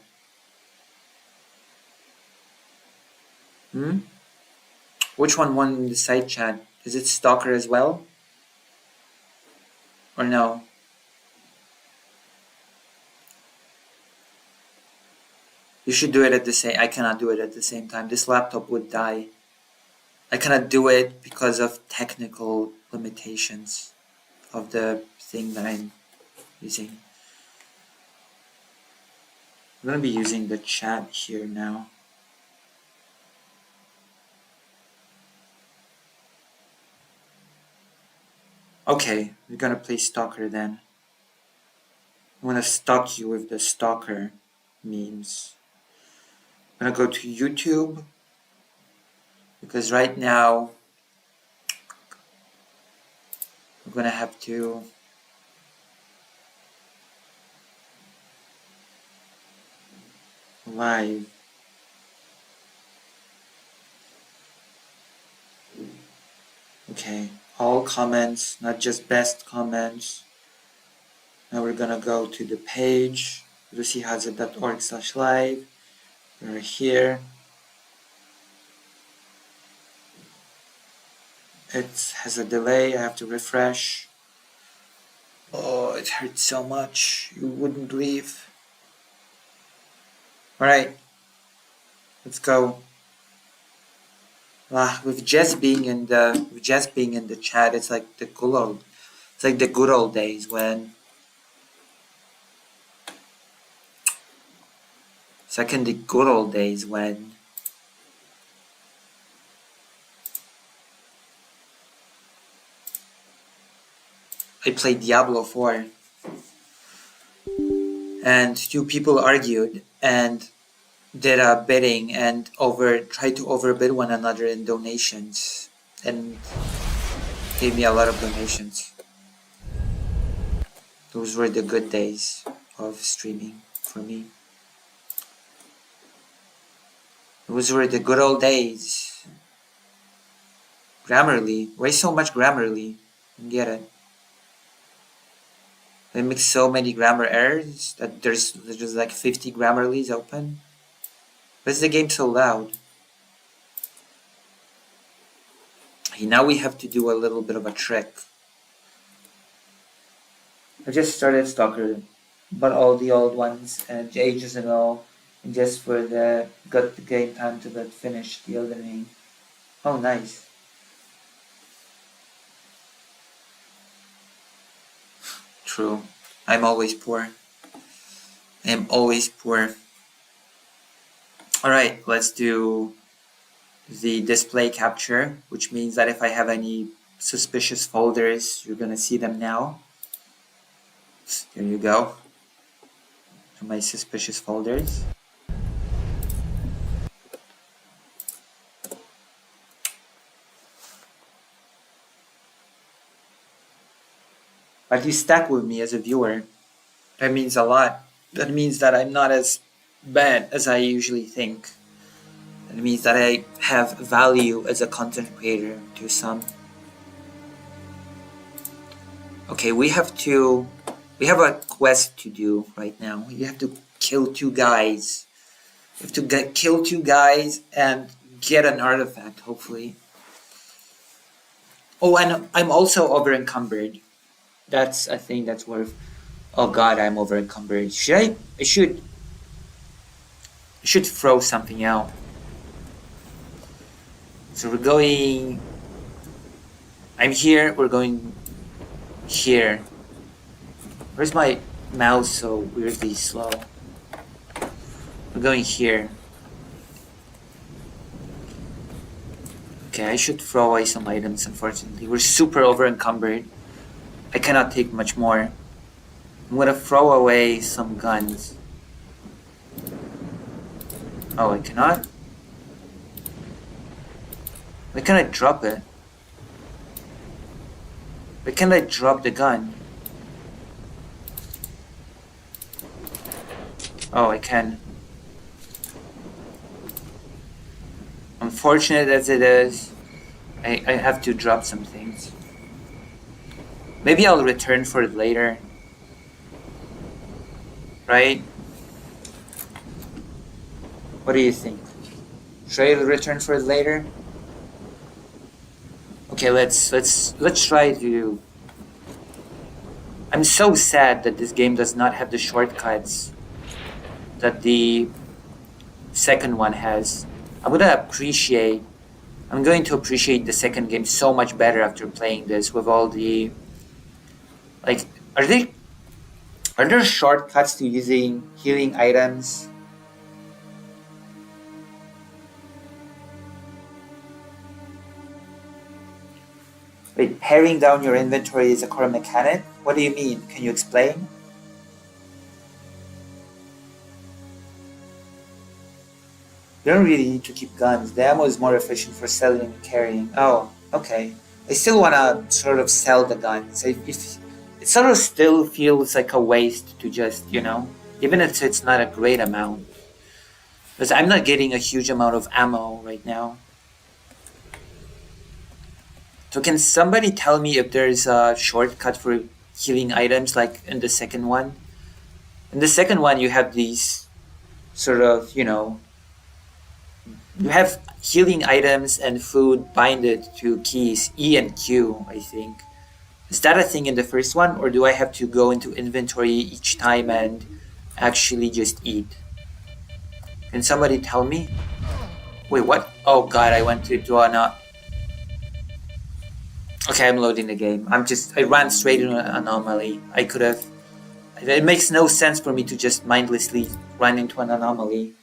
Which one won in the side chat? Is it Stalker as well? Or no? You should do it at the same. I cannot do it at the same time. This laptop would die. I cannot do it because of technical limitations of the thing that I'm using. I'm gonna be using the chat here now. Okay, we're gonna play Stalker then. I'm gonna stalk you with the Stalker memes. I'm gonna go to YouTube because right now I'm gonna have to live. Okay, all comments, not just best comments. Now we're gonna go to the page, lucyhazard.org/live. We're here. It has a delay, I have to refresh. Oh, it hurts so much, you wouldn't believe. Alright, let's go. With Jess being in the chat, it's like the good old days when it's like in the good old days when I played Diablo 4 and two people argued and did a bidding and tried to overbid one another in donations and gave me a lot of donations. Those were the good days of streaming for me. Those were the good old days. Grammarly. Why so much Grammarly? I don't get it. They make so many grammar errors that there's like 50 Grammarlies open. Why is the game so loud? Okay, now we have to do a little bit of a trick. I just started Stalker, but all the old ones and ages ago, and just got the game time to get finished the Elden Ring. Oh, nice. True. I'm always poor. I am always poor. Alright, let's do the display capture, which means that if I have any suspicious folders, you're gonna see them now. There you go. from my suspicious folders. But you stuck with me as a viewer. That means a lot. That means that I'm not as bad as I usually think. That means that I have value as a content creator to some. Okay, we have a quest to do right now. You have to kill 2 guys. You have to kill 2 guys and get an artifact, hopefully. Oh, and I'm also over encumbered. That's a thing that's worth. Oh god, I'm over encumbered. I should throw something out. So we're going. I'm here. We're going here. Where's my mouse so weirdly slow? We're going here. Okay, I should throw away some items, unfortunately. We're super over encumbered. I cannot take much more. I'm gonna throw away some guns. Oh, I cannot? Why can't I drop it? Why can't I drop the gun? Oh, I can. Unfortunate as it is, I have to drop some things. Maybe I'll return for it later. Right? What do you think? Should I return for it later? Okay, let's try to. I'm so sad that this game does not have the shortcuts that the second one has. I'm going to appreciate the second game so much better after playing this with all the like. Are there shortcuts to using healing items? Wait, paring down your inventory is a core mechanic? What do you mean? Can you explain? You don't really need to keep guns. The ammo is more efficient for selling and carrying. Oh, okay. I still want to sort of sell the guns. It sort of still feels like a waste to just, even if it's not a great amount. Because I'm not getting a huge amount of ammo right now. So can somebody tell me if there's a shortcut for healing items like in the second one? In the second one, you have these sort of, you have healing items and food binded to keys, E and Q, I think. Is that a thing in the first one, or do I have to go into inventory each time and actually just eat? Can somebody tell me? Wait, what? Oh god, I went to an... Okay, I'm loading the game. I ran straight into an anomaly. I could have... It makes no sense for me to just mindlessly run into an anomaly.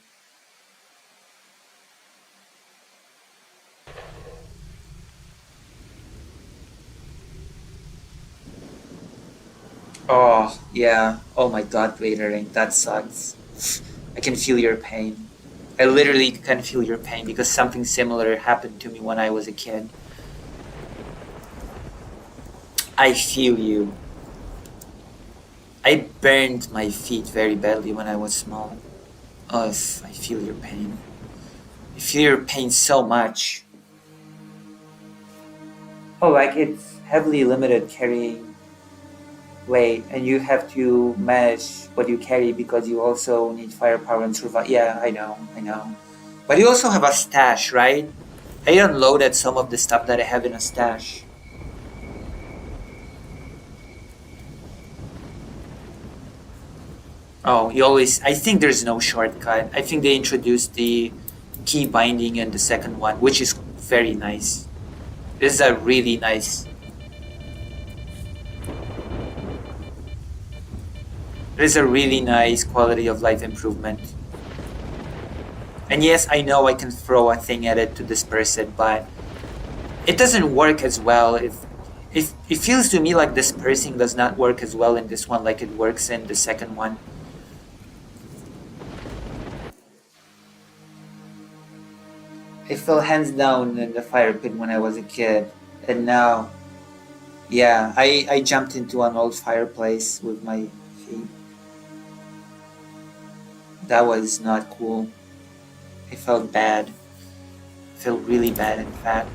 Oh, yeah. Oh my god, Vaderink, that sucks. I can feel your pain. I literally can feel your pain because something similar happened to me when I was a kid. I feel you. I burned my feet very badly when I was small. Oh, I feel your pain. I feel your pain so much. Oh, like it's heavily limited carrying weight, and you have to manage what you carry because you also need firepower and survive. Yeah, I know. But you also have a stash, right? I unloaded some of the stuff that I have in a stash. Oh, I think there's no shortcut. I think they introduced the key binding in the second one, which is very nice. This is a really nice... There's a really nice quality of life improvement. And yes, I know I can throw a thing at it to disperse it, but it doesn't work as well. It feels to me like dispersing does not work as well in this one like it works in the second one. I fell hands down in the fire pit when I was a kid, and now, yeah, I jumped into an old fireplace with my feet. That was not cool. I felt bad. I felt really bad, in fact.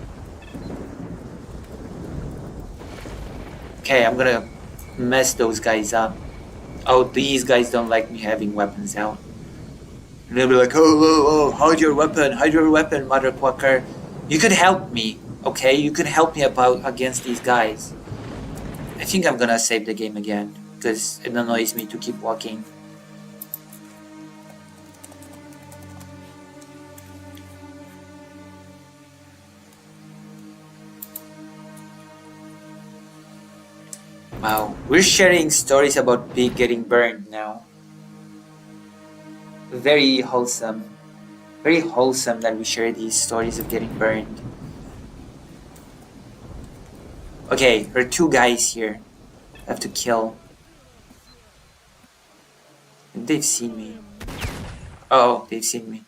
Okay, I'm gonna mess those guys up. Oh, these guys don't like me having weapons out. And they'll be like, oh, hide your weapon, motherfucker. You could help me, okay? You could help me against these guys. I think I'm gonna save the game again, because it annoys me to keep walking. Wow, we're sharing stories about pig getting burned now. Very wholesome. Very wholesome that we share these stories of getting burned. Okay, there are two guys here. I have to kill. They've seen me. Oh, they've seen me.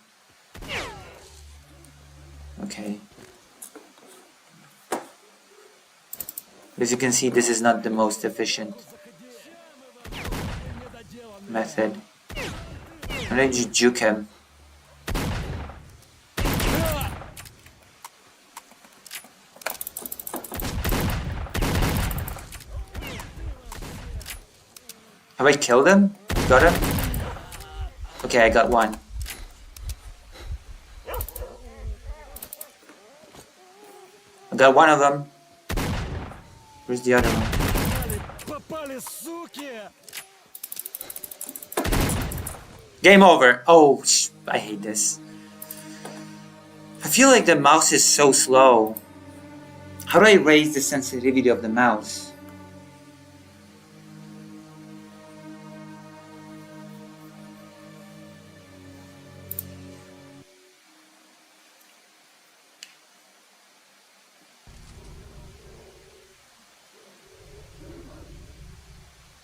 Okay. As you can see, this is not the most efficient method. Why don't you juke him? Have I killed him? Got him? Okay, I got one. I got one of them. Where's the other one? Game over. Oh, I hate this. I feel like the mouse is so slow. How do I raise the sensitivity of the mouse?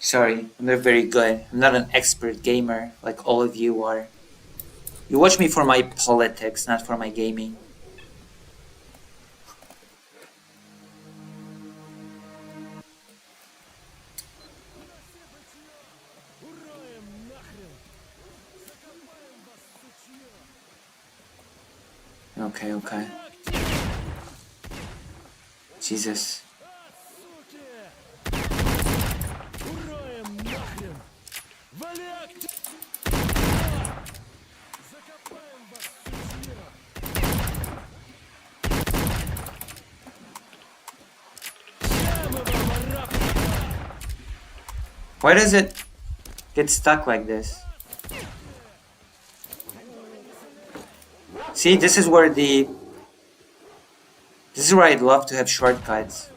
Sorry, I'm not very good. I'm not an expert gamer like all of you are. You watch me for my politics, not for my gaming. Okay. Jesus. Why does it get stuck like this? See, this is where I'd love to have shortcuts.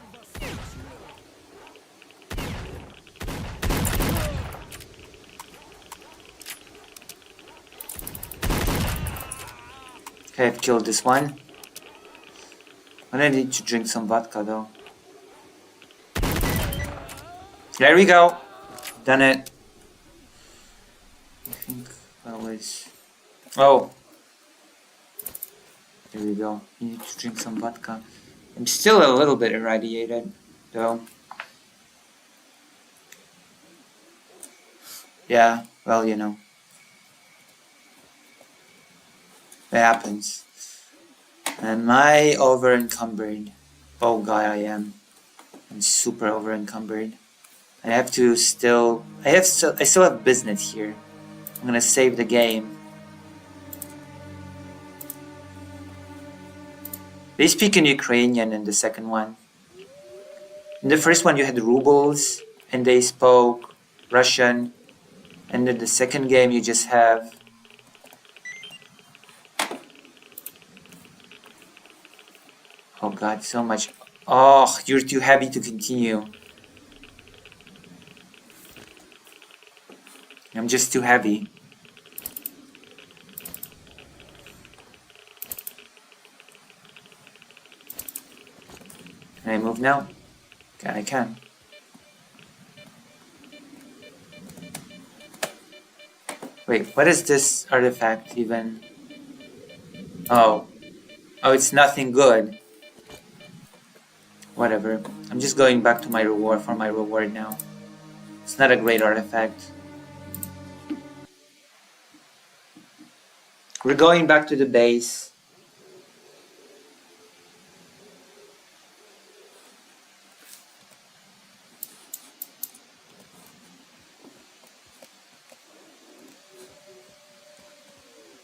Okay, I've killed this one. I need to drink some vodka though. There we go. Done it. I think that was... Oh. There we go. You need to drink some vodka. I'm still a little bit irradiated though. Yeah, well, you know. It happens. Am I over encumbered? Oh god, I am. I'm super over encumbered. I still have business here. I'm gonna save the game. They speak in Ukrainian in the second one. In the first one you had rubles and they spoke Russian, and in the second game you just have oh god, so much. Oh, you're too heavy to continue. I'm just too heavy. Can I move now? Okay, I can. Wait, what is this artifact even? Oh. Oh, it's nothing good. Whatever. I'm just going back to my reward for my reward now. It's not a great artifact. We're going back to the base.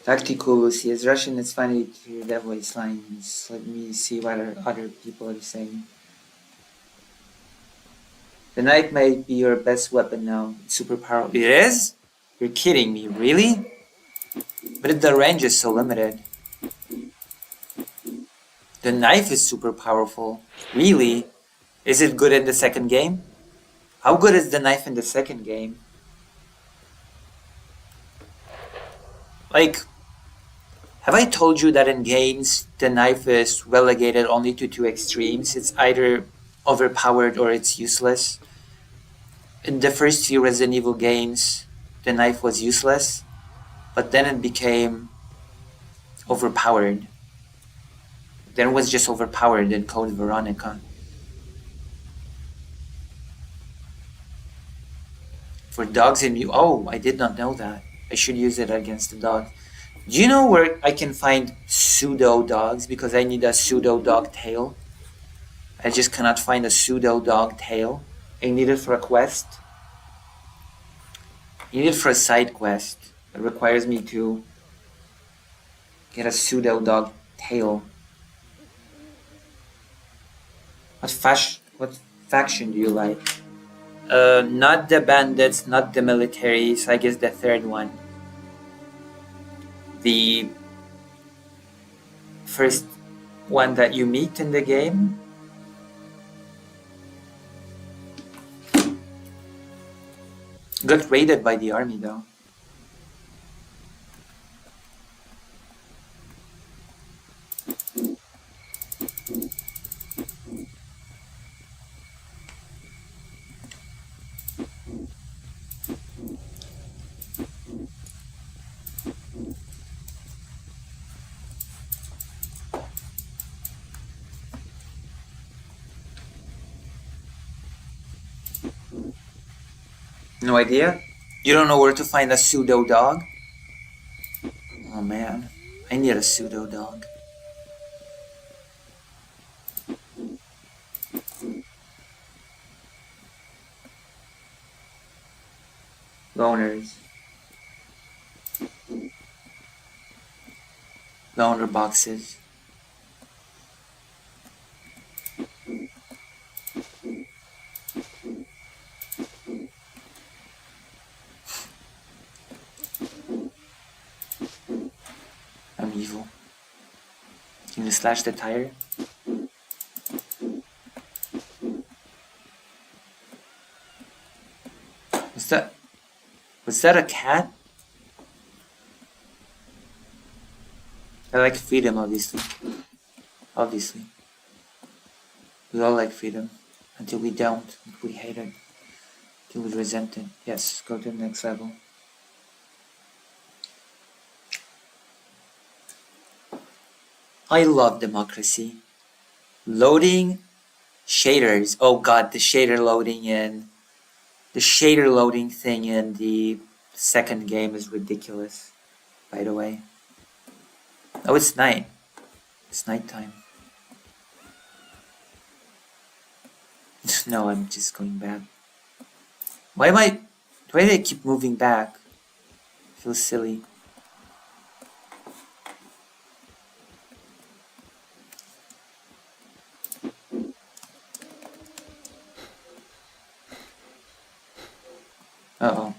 Tactical Lucius. Russian, it's funny to hear that voice lines. Let me see what other people are saying. The knife might be your best weapon now. It's super powerful. It is? You're kidding me, really? But the range is so limited. The knife is super powerful. Really? Is it good in the second game? How good is the knife in the second game? Like, have I told you that in games the knife is relegated only to two extremes? It's either overpowered or it's useless. In the first few Resident Evil games, the knife was useless, but then it became overpowered. Then it was just overpowered in Code Veronica. For dogs in you, oh, I did not know that. I should use it against the dog. Do you know where I can find pseudo dogs? Because I need a pseudo dog tail. I just cannot find a pseudo dog tail. I need it for a quest. I need it for a side quest. It requires me to get a pseudo dog tail. What faction do you like? Not the bandits, not the militaries. I guess the third one. The first one that you meet in the game. Got raided by the army though. No idea? You don't know where to find a pseudo dog? Oh man, I need a pseudo dog. Loners. Loner boxes. I'm evil. Can you slash the tire? Was that a cat? I like freedom, obviously. Obviously. We all like freedom. Until we don't. Until we hate it. Until we resent it. Yes, go to the next level. I love democracy. Loading shaders. Oh god, the shader loading thing in the second game is ridiculous, by the way. Oh, it's night. It's nighttime. No, I'm just going back. Why do I keep moving back? Feels silly. Uh-oh.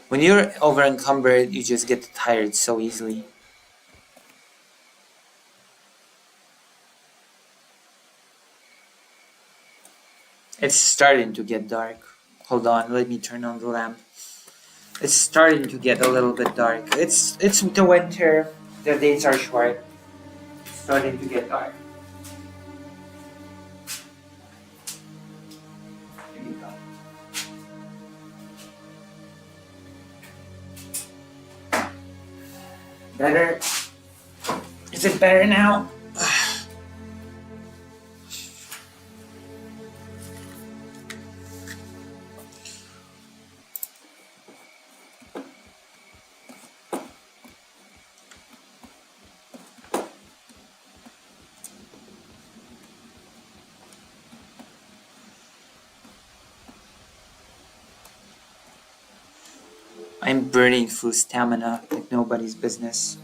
When you're over encumbered, you just get tired so easily. It's starting to get dark. Hold on, let me turn on the lamp. It's starting to get a little bit dark. It's the winter. The days are short. It's starting to get dark. Here you go. Better? Is it better now? I'm burning through stamina like nobody's business.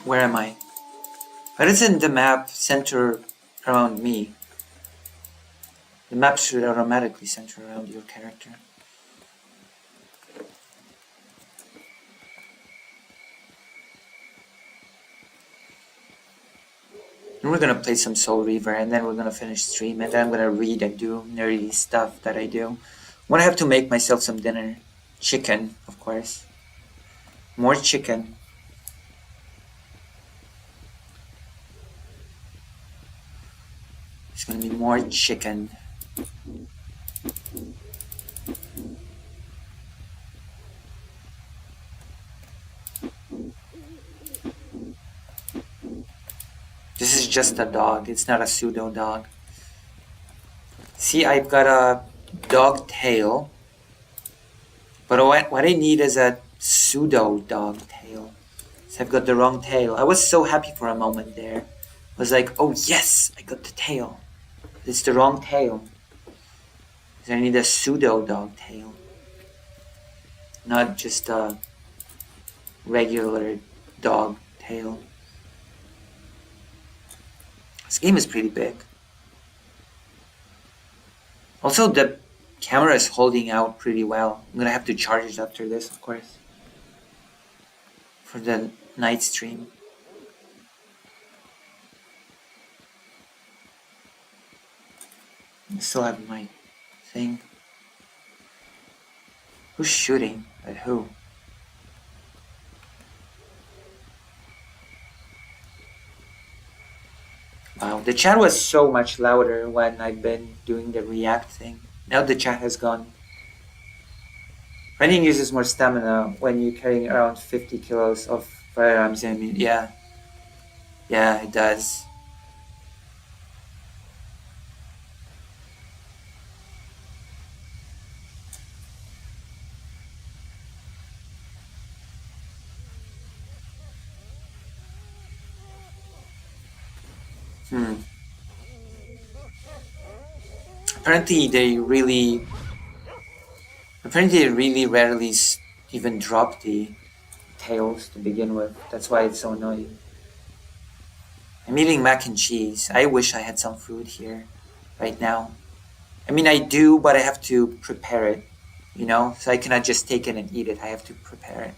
Where am I? Why doesn't the map center around me? The map should automatically center around your character. And we're gonna play some Soul Reaver, and then we're gonna finish stream, and then I'm gonna read and do nerdy stuff that I do. I'm gonna have to make myself some dinner. Chicken, of course. More chicken. There's gonna be more chicken. This is just a dog, it's not a pseudo dog. See, I've got a dog tail, but what I need is a pseudo dog tail. So I've got the wrong tail. I was so happy for a moment there. I was like, oh yes, I got the tail. It's the wrong tail. I need a pseudo dog tail, not just a regular dog tail. This game is pretty big. Also, the camera is holding out pretty well. I'm gonna have to charge it after this, of course, for the night stream. I still have my thing. Who's shooting at who? Wow, the chat was so much louder when I've been doing the react thing. Now the chat has gone. Running uses more stamina when you're carrying around 50 kilos of firearms. I mean, yeah, it does. Apparently they really rarely even drop the tails to begin with. That's why it's so annoying. I'm eating mac and cheese. I wish I had some food here right now. I mean, I do, but I have to prepare it, you know? So I cannot just take it and eat it. I have to prepare it.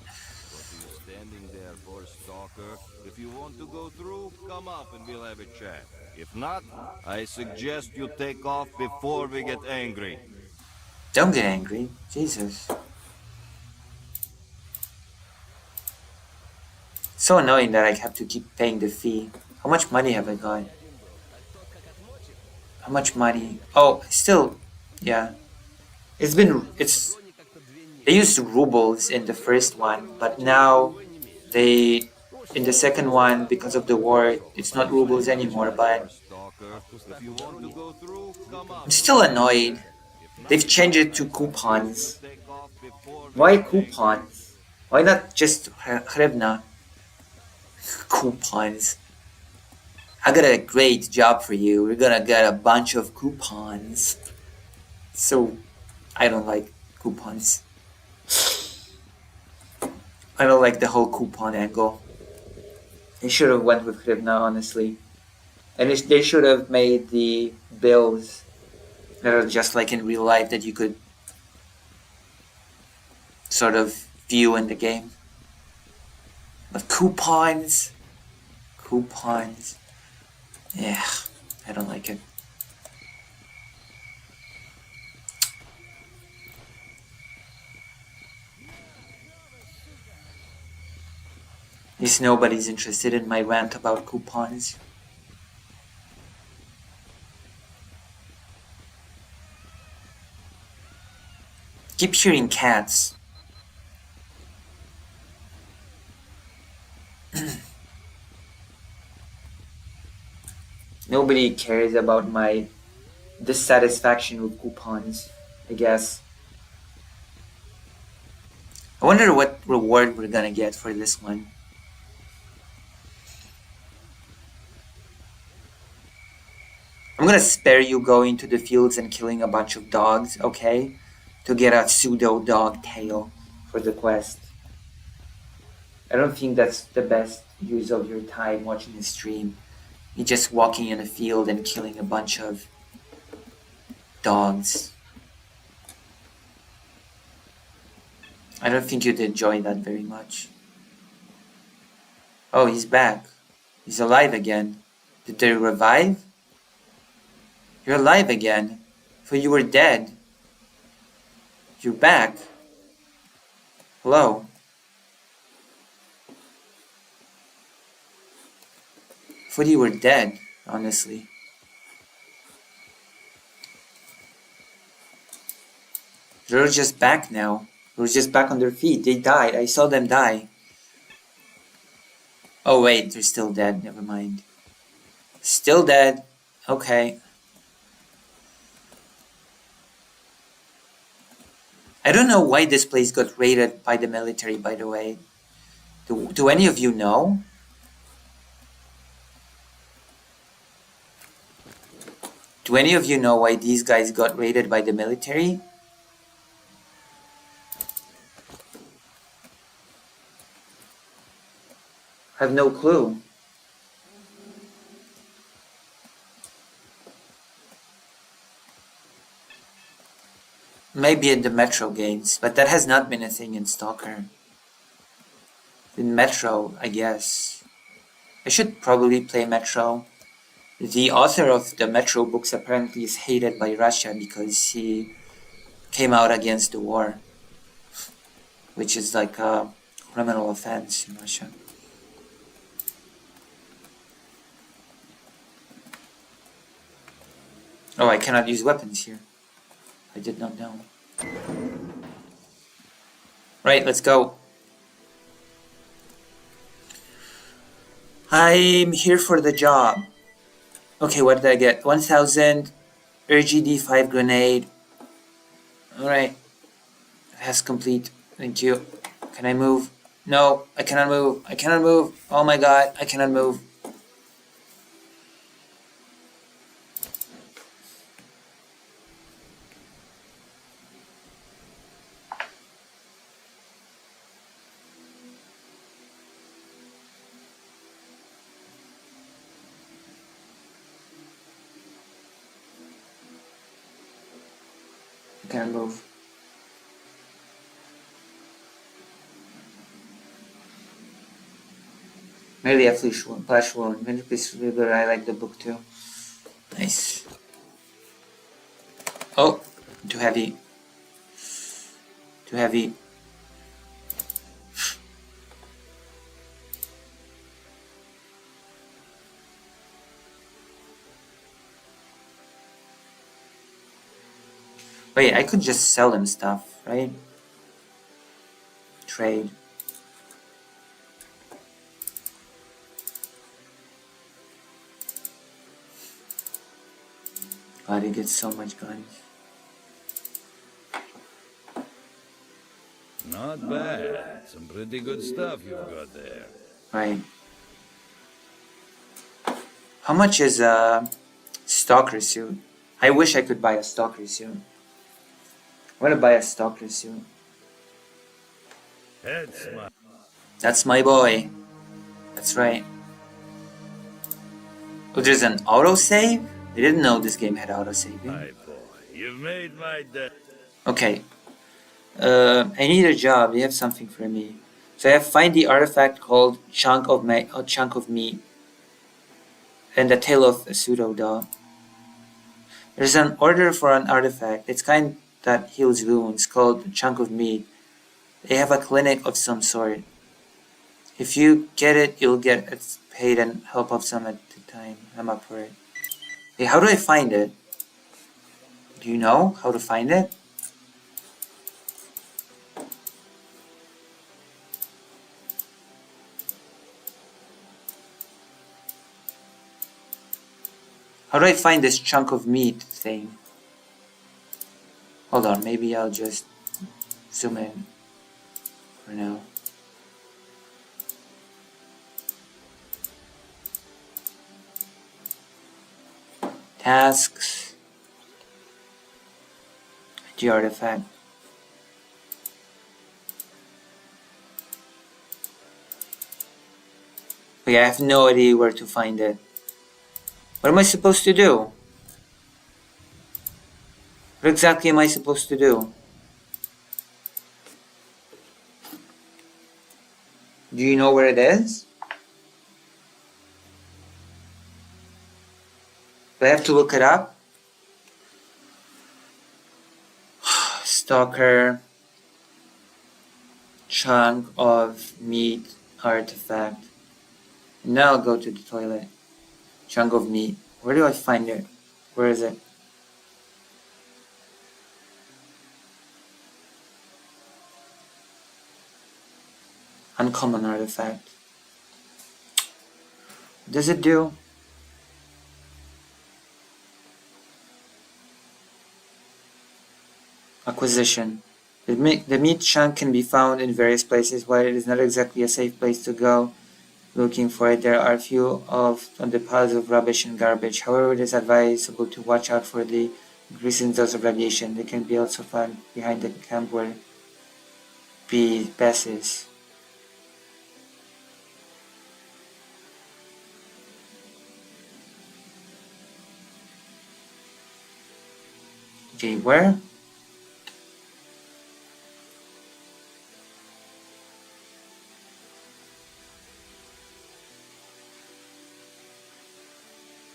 Standing there for stalker. If you want to go through, come up and we'll have a chat. If not, I suggest you take off before we get angry. Don't get angry. Jesus. So annoying that I have to keep paying the fee. How much money have I got? How much money? Oh, still, yeah. They used rubles in the first one, but now in the second one, because of the war, it's not rubles anymore, but I'm still annoyed. They've changed it to coupons. Why coupons? Why not just hryvnia? Coupons. I got a great job for you. We're gonna get a bunch of coupons. So, I don't like coupons. I don't like the whole coupon angle. They should have went with hryvnia, honestly. And they should have made the bills that are just like in real life that you could sort of view in the game. But coupons. Yeah, I don't like it. At least nobody's interested in my rant about coupons. Keep hearing cats. Nobody cares about my dissatisfaction with coupons, I guess. I wonder what reward we're gonna get for this one. I'm gonna spare you going to the fields and killing a bunch of dogs, okay? To get a pseudo dog tail for the quest. I don't think that's the best use of your time watching the stream. You're just walking in a field and killing a bunch of dogs. I don't think you'd enjoy that very much. Oh, he's back. He's alive again. Did they revive? You're alive again. For you were dead. You're back. Hello. Thought you were dead, honestly. They're just back now. They're just back on their feet. They died. I saw them die. Oh wait, they're still dead. Never mind. Still dead. Okay. I don't know why this place got raided by the military, by the way. Do any of you know? Do any of you know why these guys got raided by the military? I have no clue. Maybe in the Metro games, but that has not been a thing in Stalker. In Metro, I guess. I should probably play Metro. The author of the Metro books apparently is hated by Russia because he came out against the war, which is like a criminal offense in Russia. Oh, I cannot use weapons here. I did not know. Right, let's go. I'm here for the job. Okay, what did I get? 1000 RGD 5 grenade. Alright. Task complete. Thank you. Can I move? No, I cannot move. I cannot move. Oh my god, I cannot move. I cannot move. Merely a flesh wound. Many pieces of good. I like the book too. Nice. Oh, too heavy. Too heavy. Wait, I could just sell him stuff, right? Trade. God, he gets so much guns. Not bad. Some pretty good stuff you've got there. Right. How much is a stalker suit? I wish I could buy a stalker suit. I want to buy a stalker suit. That's my boy. That's right. Oh, there's an autosave? I didn't know this game had autosaving. My boy, you've made my day. Okay. I need a job. You have something for me. So I have find the artifact called chunk of meat. and the tail of a pseudo dog. There's an order for an artifact. It's kind that heals wounds, called a chunk of meat. They have a clinic of some sort. If you get it, you'll get paid and help out some at the time. I'm up for it. Hey, how do I find it? Do you know how to find it? How do I find this chunk of meat thing? Hold on, maybe I'll just zoom in for now. Tasks. The artifact. Okay, I have no idea where to find it. What am I supposed to do? What exactly am I supposed to do? Do you know where it is? Do I have to look it up? Stalker. Chunk of meat artifact. Now I'll go to the toilet. Chunk of meat. Where do I find it? Where is it? Uncommon artifact. What does it do? Acquisition. The meat chunk can be found in various places. While it is not exactly a safe place to go looking for it, there are a few on the piles of rubbish and garbage. However, it is advisable to watch out for the increasing dose of radiation. They can be also found behind the camp where Bess is. Okay, where?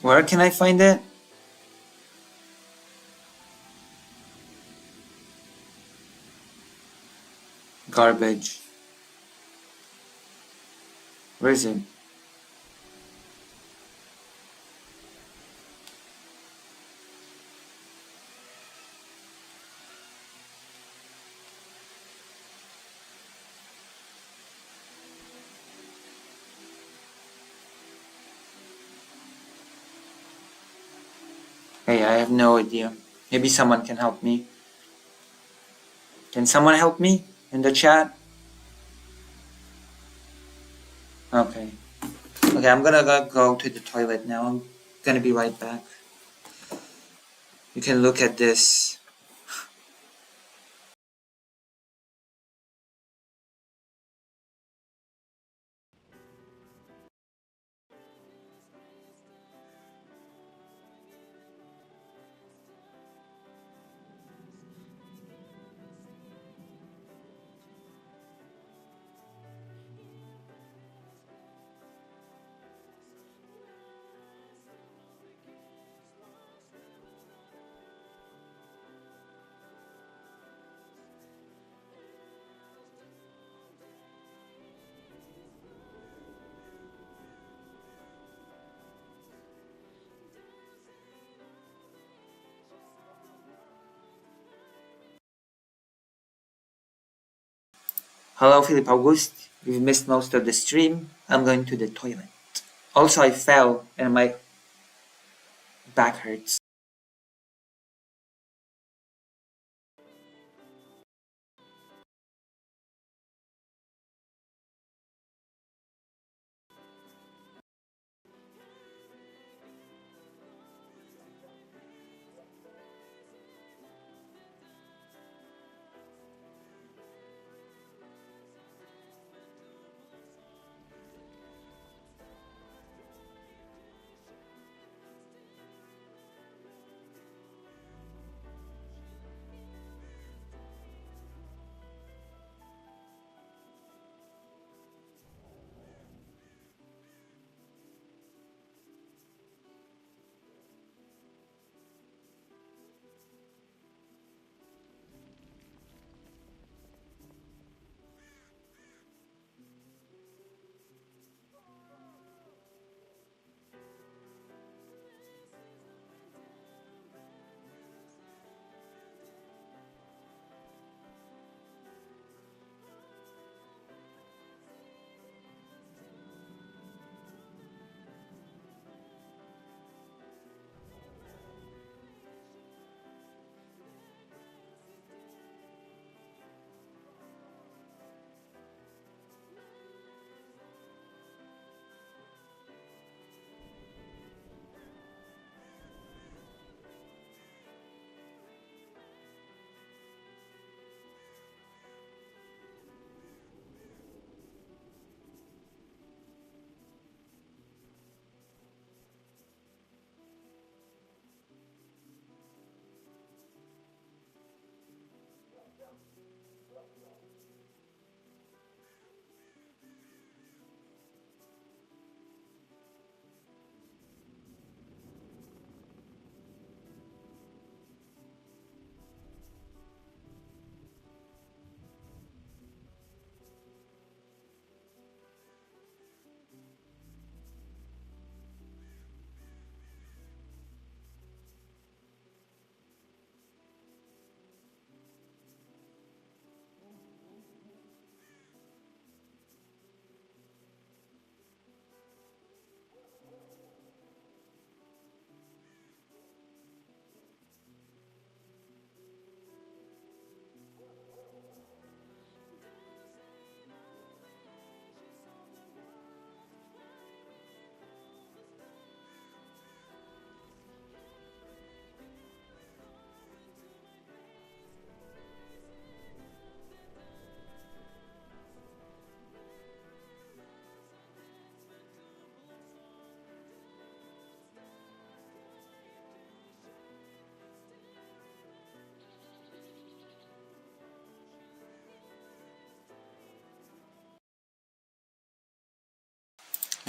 Where can I find it? Garbage. Where is it? Hey, I have no idea. Maybe someone can help me. Can someone help me in the chat? Okay. Okay, I'm gonna go to the toilet now. I'm gonna be right back. You can look at this. Hello, Philip August. You've missed most of the stream. I'm going to the toilet. Also, I fell and my back hurts.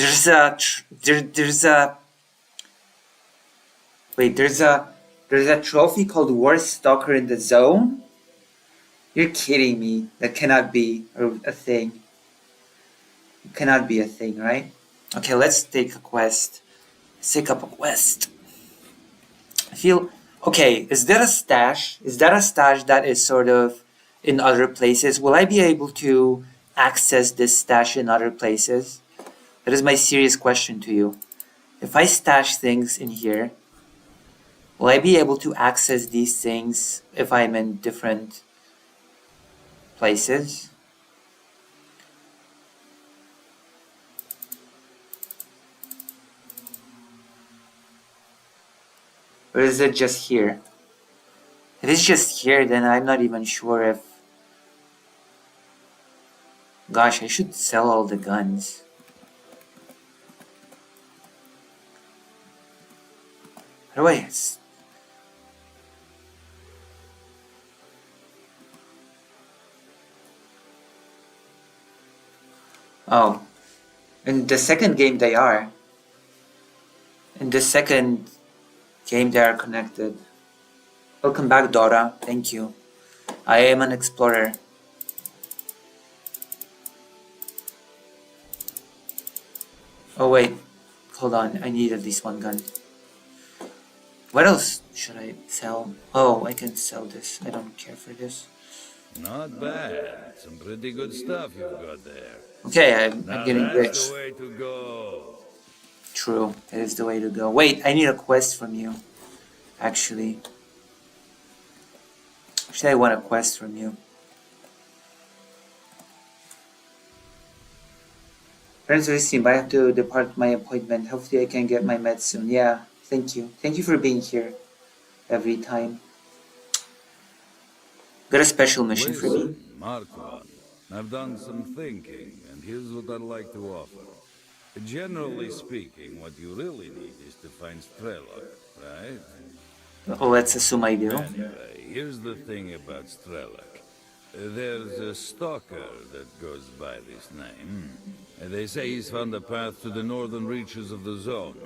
There's a there's a wait. There's a trophy called Worst Stalker in the Zone. You're kidding me. That cannot be a thing. It cannot be a thing, right? Okay, let's take a quest. Let's take up a quest. I feel okay. Is that a stash? Is that a stash that is sort of in other places? Will I be able to access this stash in other places? That is my serious question to you. If I stash things in here, will I be able to access these things if I'm in different places? Or is it just here? If it's just here, then I'm not even sure if... Gosh, I should sell all the guns. How do I... Oh. In the second game they are. In the second game they are connected. Welcome back, Dora. Thank you. I am an explorer. Oh wait, hold on. I need at least one gun. What else should I sell? Oh, I can sell this. I don't care for this. Not bad. Some pretty good stuff you've got there. Okay, I'm getting That's rich. the way to go. True, that is the way to go. Wait, I need a quest from you. Actually. Actually, I want a quest from you. Friends, listen, I have to depart my appointment. Hopefully I can get my meds soon. Yeah, thank you. Thank you for being here every time. Got a special mission for me? Listen, Markman, I've done some thinking, and here's what I'd like to offer. Generally speaking, what you really need is to find Strelok, right? Oh, let's assume I do. Anyway, here's the thing about Strelok. There's a stalker that goes by this name. They say he's found a path to the northern reaches of the zone.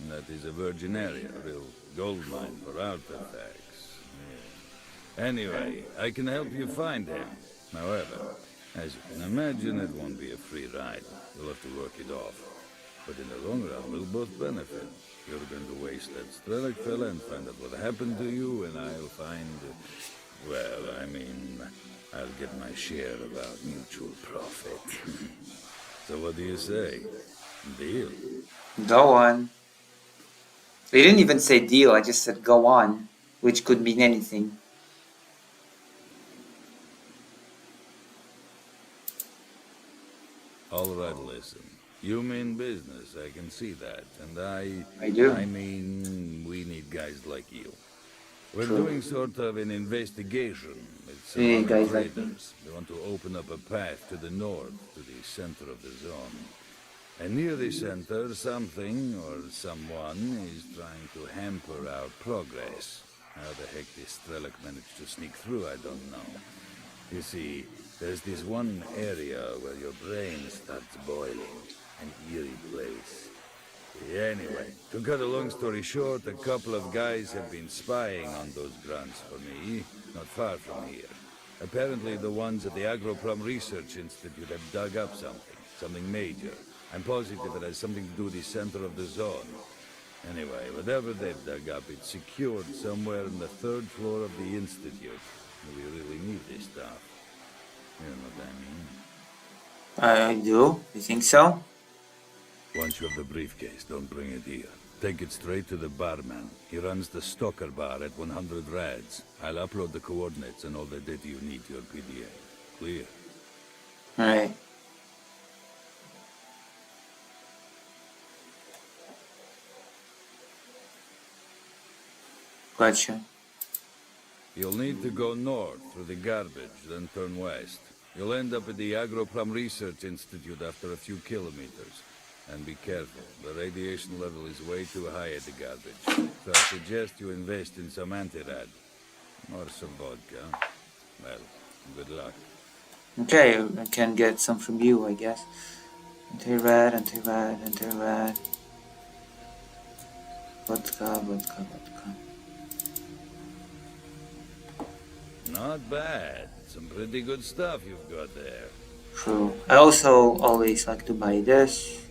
That is a virgin area, a real gold mine for artifacts. Anyway, I can help you find him. However, as you can imagine, it won't be a free ride. You'll have to work it off. But in the long run, we'll both benefit. You're going to waste that Strelok fella and find out what happened to you, and I'll find... well, I mean, I'll get my share of our mutual profit. So what do you say? Deal? Go on. They didn't even say deal, I just said go on, which could mean anything. All right, listen. You mean business, I can see that. And I do. I mean, we need guys like you. We're True. doing sort of an investigation with some Yeah, other guys like traders. We want to open up a path to the north, to the center of the zone. And near the center, something or someone is trying to hamper our progress. How the heck this Strelok managed to sneak through, I don't know. You see, there's this one area where your brain starts boiling. An eerie place. Anyway, to cut a long story short, a couple of guys have been spying on those grunts for me, not far from here. Apparently the ones at the Agroprom Research Institute have dug up something major. I'm positive it has something to do with the center of the zone. Anyway, whatever they've dug up, it's secured somewhere in the third floor of the Institute. We really need this stuff. You know what I mean? I do? You think so? Once you have the briefcase, don't bring it here. Take it straight to the barman. He runs the Stalker Bar at 100 rads. I'll upload the coordinates and all the data you need to your PDA. Clear? Alright. Gotcha. You'll need to go north through the garbage, then turn west. You'll end up at the Agroprom Research Institute after a few kilometers. And be careful, the radiation level is way too high at the garbage. So I suggest you invest in some anti-rad. Or some vodka. Well, good luck. Okay, I can get some from you, I guess. Anti-red, anti-red, anti-red. Vodka, vodka, vodka. Not bad. Some pretty good stuff you've got there. True. I also always like to buy this.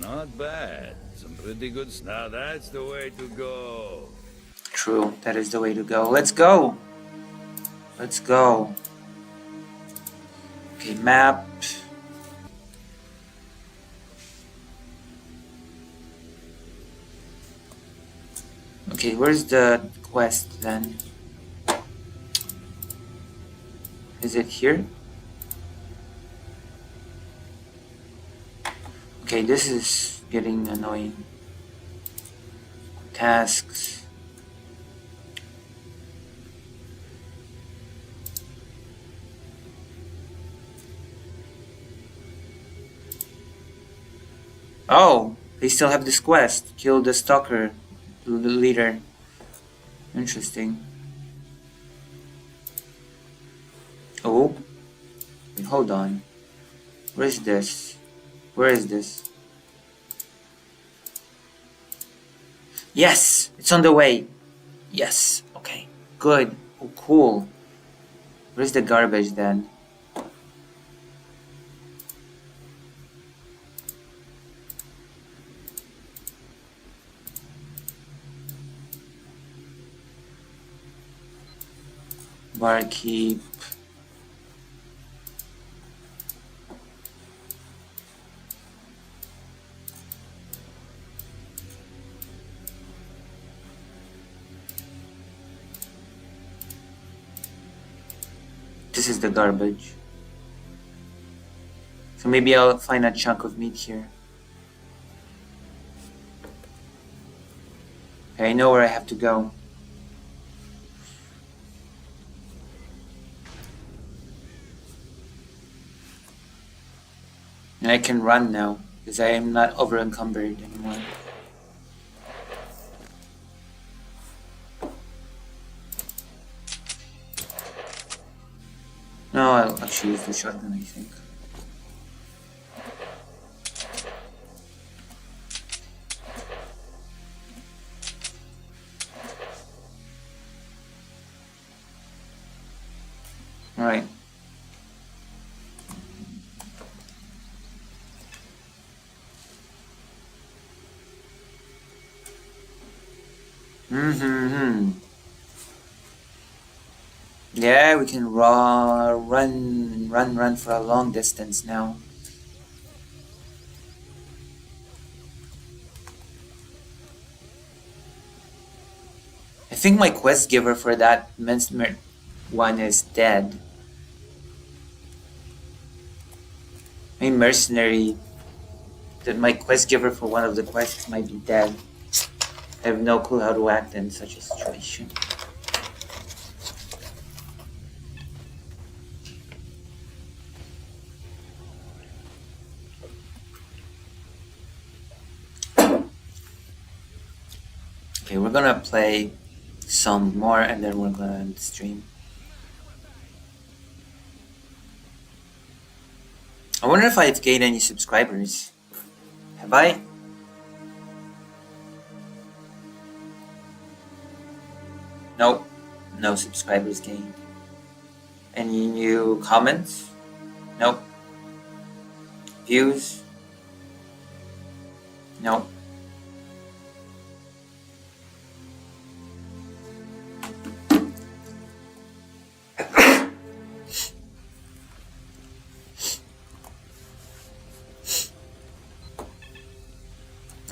Not bad. Some pretty good stuff. Now that's the way to go. True. That is the way to go. Let's go. Let's go. Okay, map. Okay, where's the quest then? Is it here? Okay, this is getting annoying. Tasks. Oh, they still have this quest. Kill the stalker leader. Interesting. Oh, wait, hold on. Where is this? Where is this? Yes, it's on the way. Yes, okay, good. Oh, cool. Where's the garbage then? Barkeep. This is the garbage. So maybe I'll find a chunk of meat here. Okay, I know where I have to go. And I can run now, because I am not over encumbered anymore. No, I'll actually use the shotgun, I think. Alright. Yeah, we can run for a long distance now. I think my quest giver for that Mesmer one is dead. My mercenary, that my quest giver for one of the quests might be dead. I have no clue how to act in such a situation. Okay, we're gonna play some more and then we're gonna end the stream. I wonder if I've gained any subscribers. Have I? Nope, no subscribers gained. Any new comments? Nope. Views? Nope.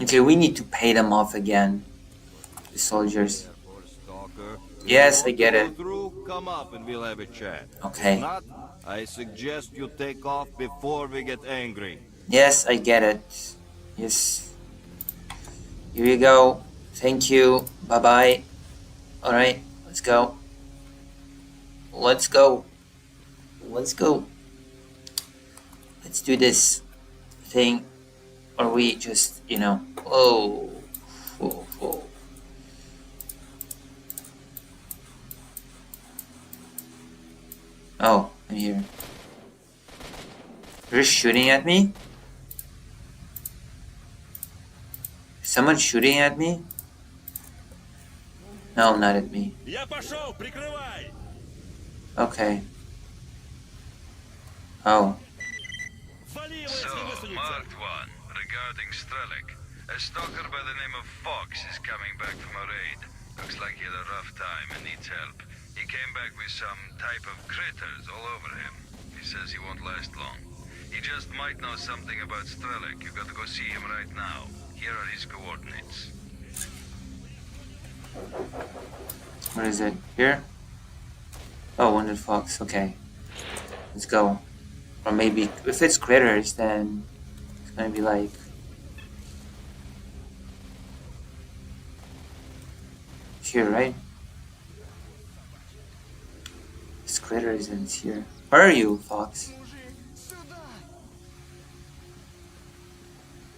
Okay, we need to pay them off again, the soldiers. Yes, I get it. Come up and we'll have a chat. Okay. If not, I suggest you take off before we get angry. Yes, I get it. Yes. Here you go. Thank you. Bye-bye. Alright, let's go. Let's go. Let's go. Let's do this thing. Or we just, you know, oh. Oh, I'm here. They're shooting at me? Is someone shooting at me? No, not at me. Okay. Oh. So, marked one, regarding Strelok. A stalker by the name of Fox is coming back from a raid. Looks like he had a rough time and needs help. He came back with some type of critters all over him. He says he won't last long. He just might know something about Strelok. You gotta go see him right now. Here are his coordinates. What is it? Here? Oh, Wounded Fox. Okay. Let's go. Or maybe, if it's critters, then it's gonna be like... here, right? It's critters and it's here. Where are you, Fox?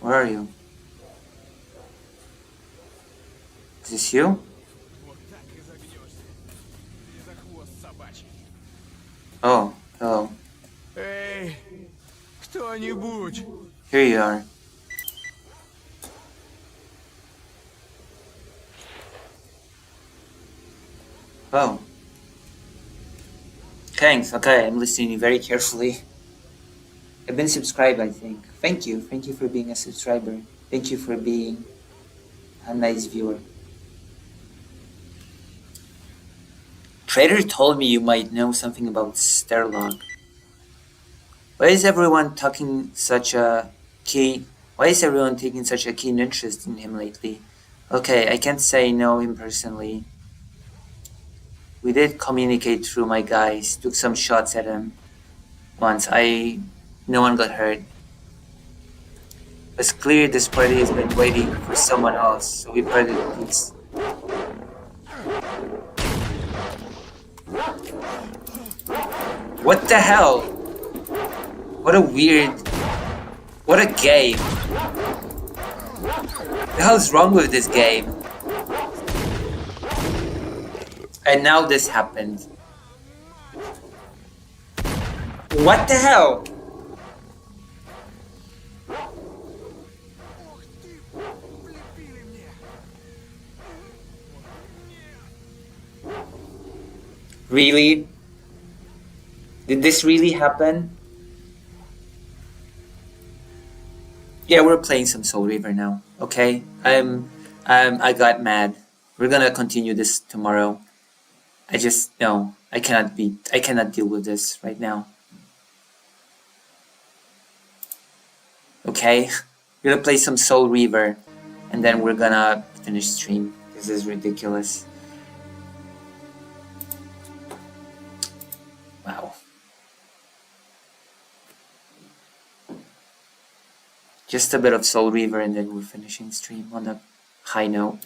Where are you? Is this you? Oh, hello. Эй, кто-нибудь! Here you are. Oh. Thanks, okay, I'm listening very carefully. I've been subscribed, I think. Thank you for being a subscriber. Thank you for being a nice viewer. Trader told me you might know something about Sterlog. Why is everyone taking such a keen interest in him lately? Okay, I can't say know him personally. We did communicate through my guys, took some shots at him once. No one got hurt. It's clear this party has been waiting for someone else, so we parted peace. What the hell? What a game. The hell is wrong with this game? And now this happened. What the hell? Really? Did this really happen? Yeah, we're playing some Soul Reaver now. Okay, I got mad. We're gonna continue this tomorrow. I cannot deal with this right now. Okay, we're gonna play some Soul Reaver, and then we're gonna finish stream. This is ridiculous. Wow. Just a bit of Soul Reaver and then we're finishing stream on a high note.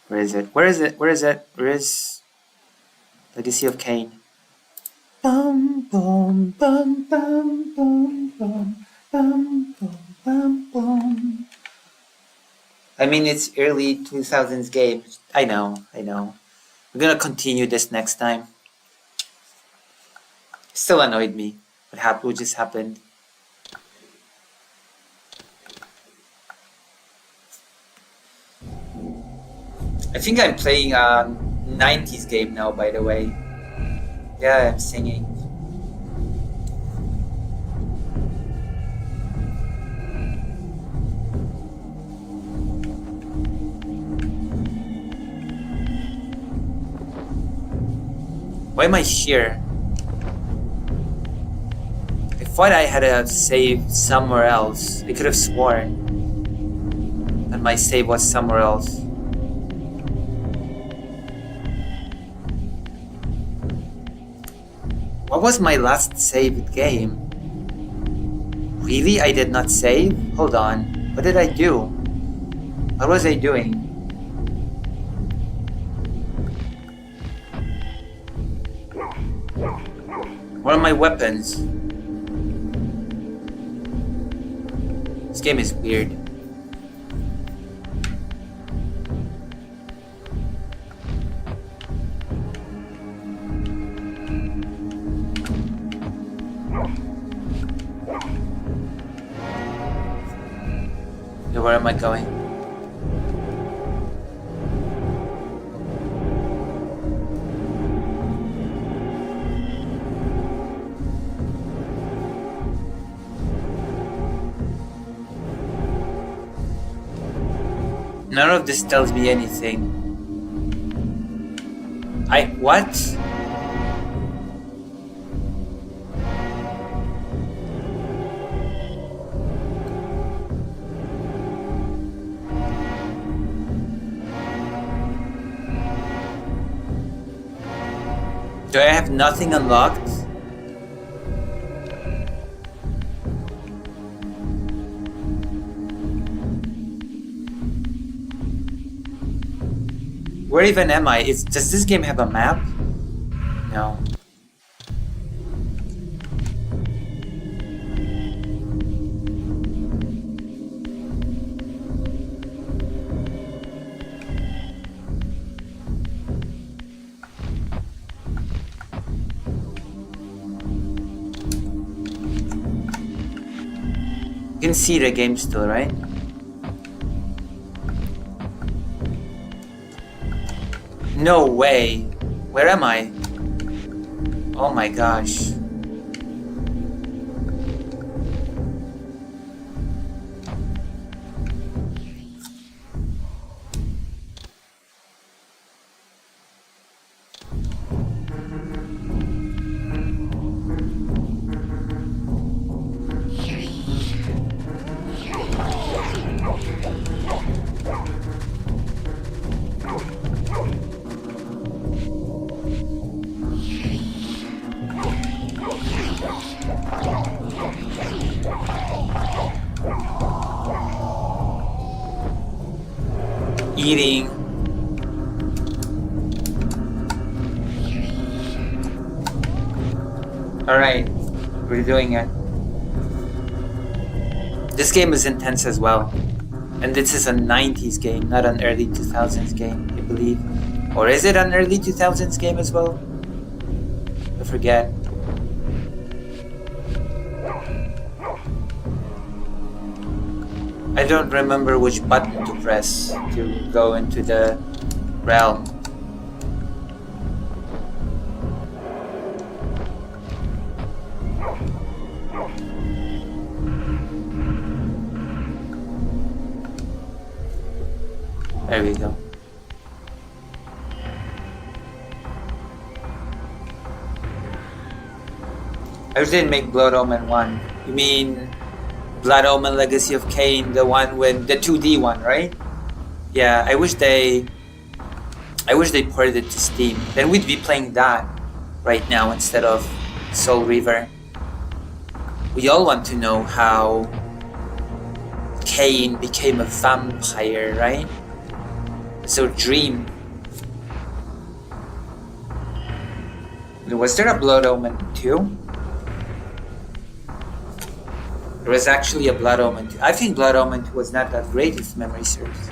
Where is it? Where is it? Where is it? Where is Legacy of Kain? Bum bum bum bum bum bum bum bum bum bum. I mean, it's early 2000s game. I know. We're gonna continue this next time. Still annoyed me. What just happened? I think I'm playing a 90s game now, by the way. Yeah, I'm singing. Why am I here? I thought I had a save somewhere else. I could have sworn that my save was somewhere else. What was my last saved game? Really? I did not save? Hold on. What did I do? What was I doing? Where are my weapons? This game is weird. where am I going? None of this tells me anything. What? Do I have nothing unlocked? Where even am I? Does this game have a map? No. You can see the game still, right? No way. Where am I? Oh my gosh. Eating. Alright, we're doing it. This game is intense as well. And this is a 90s game, not an early 2000s game, I believe. Or is it an early 2000s game as well? I forget. I don't remember which button to press to go into the realm. There we go. I didn't make Blood Omen 1. You mean Blood Omen Legacy of Kain, the one with the 2D one, right? Yeah, I wish they ported it to Steam. Then we'd be playing that right now instead of Soul Reaver. We all want to know how Kain became a vampire, right? So Dream. Was there a Blood Omen 2? There was actually a Blood Omen 2. I think Blood Omen 2 was not that great if memory serves.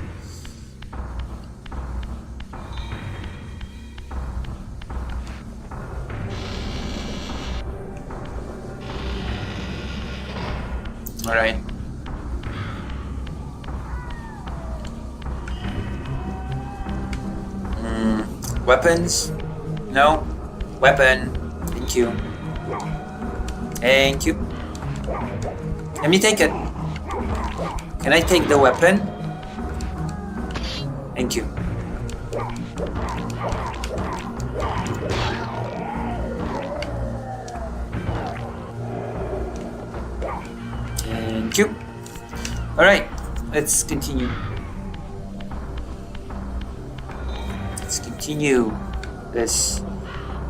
Alright. Weapons? No? Weapon. Thank you. Thank you. Let me take it. Can I take the weapon? Thank you. Thank you. Alright, let's continue. Let's continue this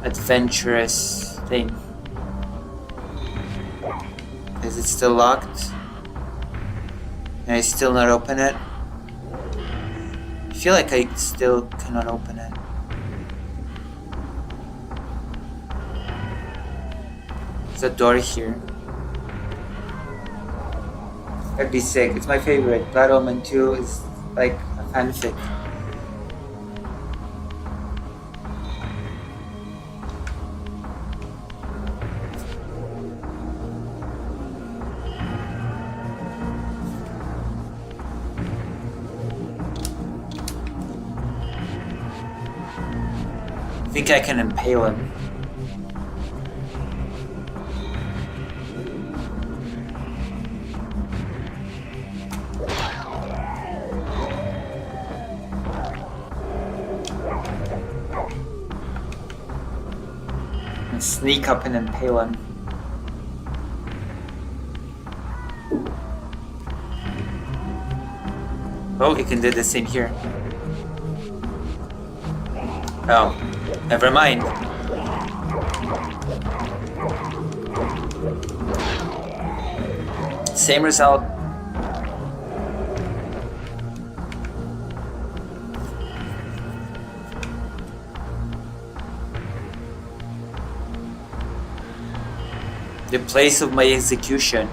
adventurous thing. Is it still locked? Can I still not open it? I feel like I still cannot open it. There's a door here. That'd be sick. It's my favorite. Blood Omen 2 is like a fanfic. think I can impale him. And sneak up and impale him. Oh, he can do the same here. Oh, never mind. Same result. The place of my execution.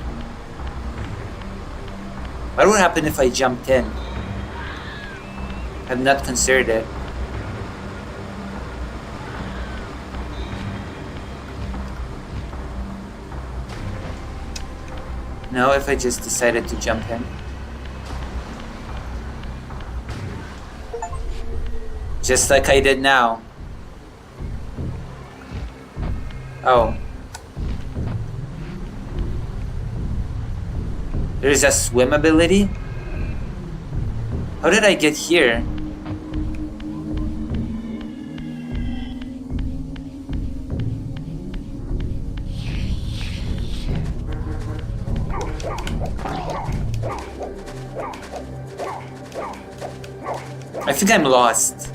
What would happen if I jumped in? I've not considered it. No, if I just decided to jump in. Just like I did now. Oh. There's a swim ability? How did I get here? I think I'm lost.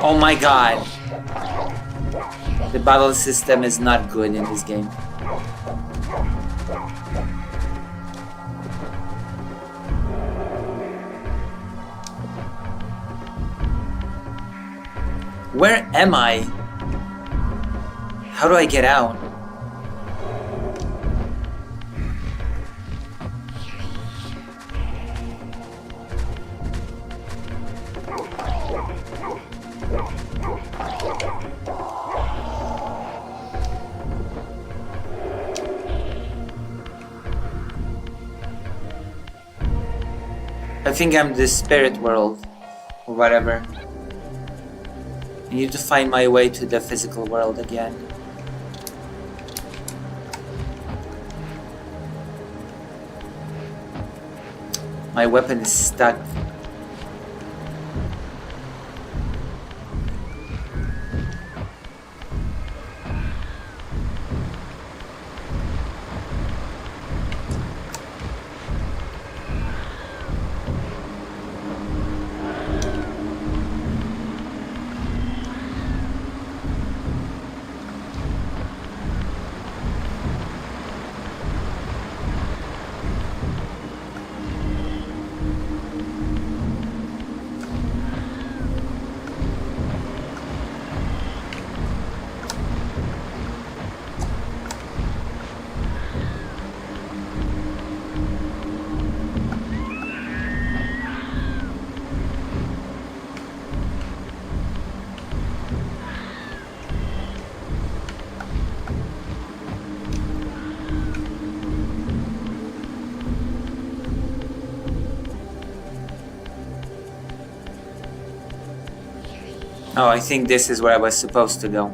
Oh my god. The battle system is not good in this game. Where am I? How do I get out? I think I'm the spirit world, or whatever. I need to find my way to the physical world again. My weapon is stuck. Oh, I think this is where I was supposed to go.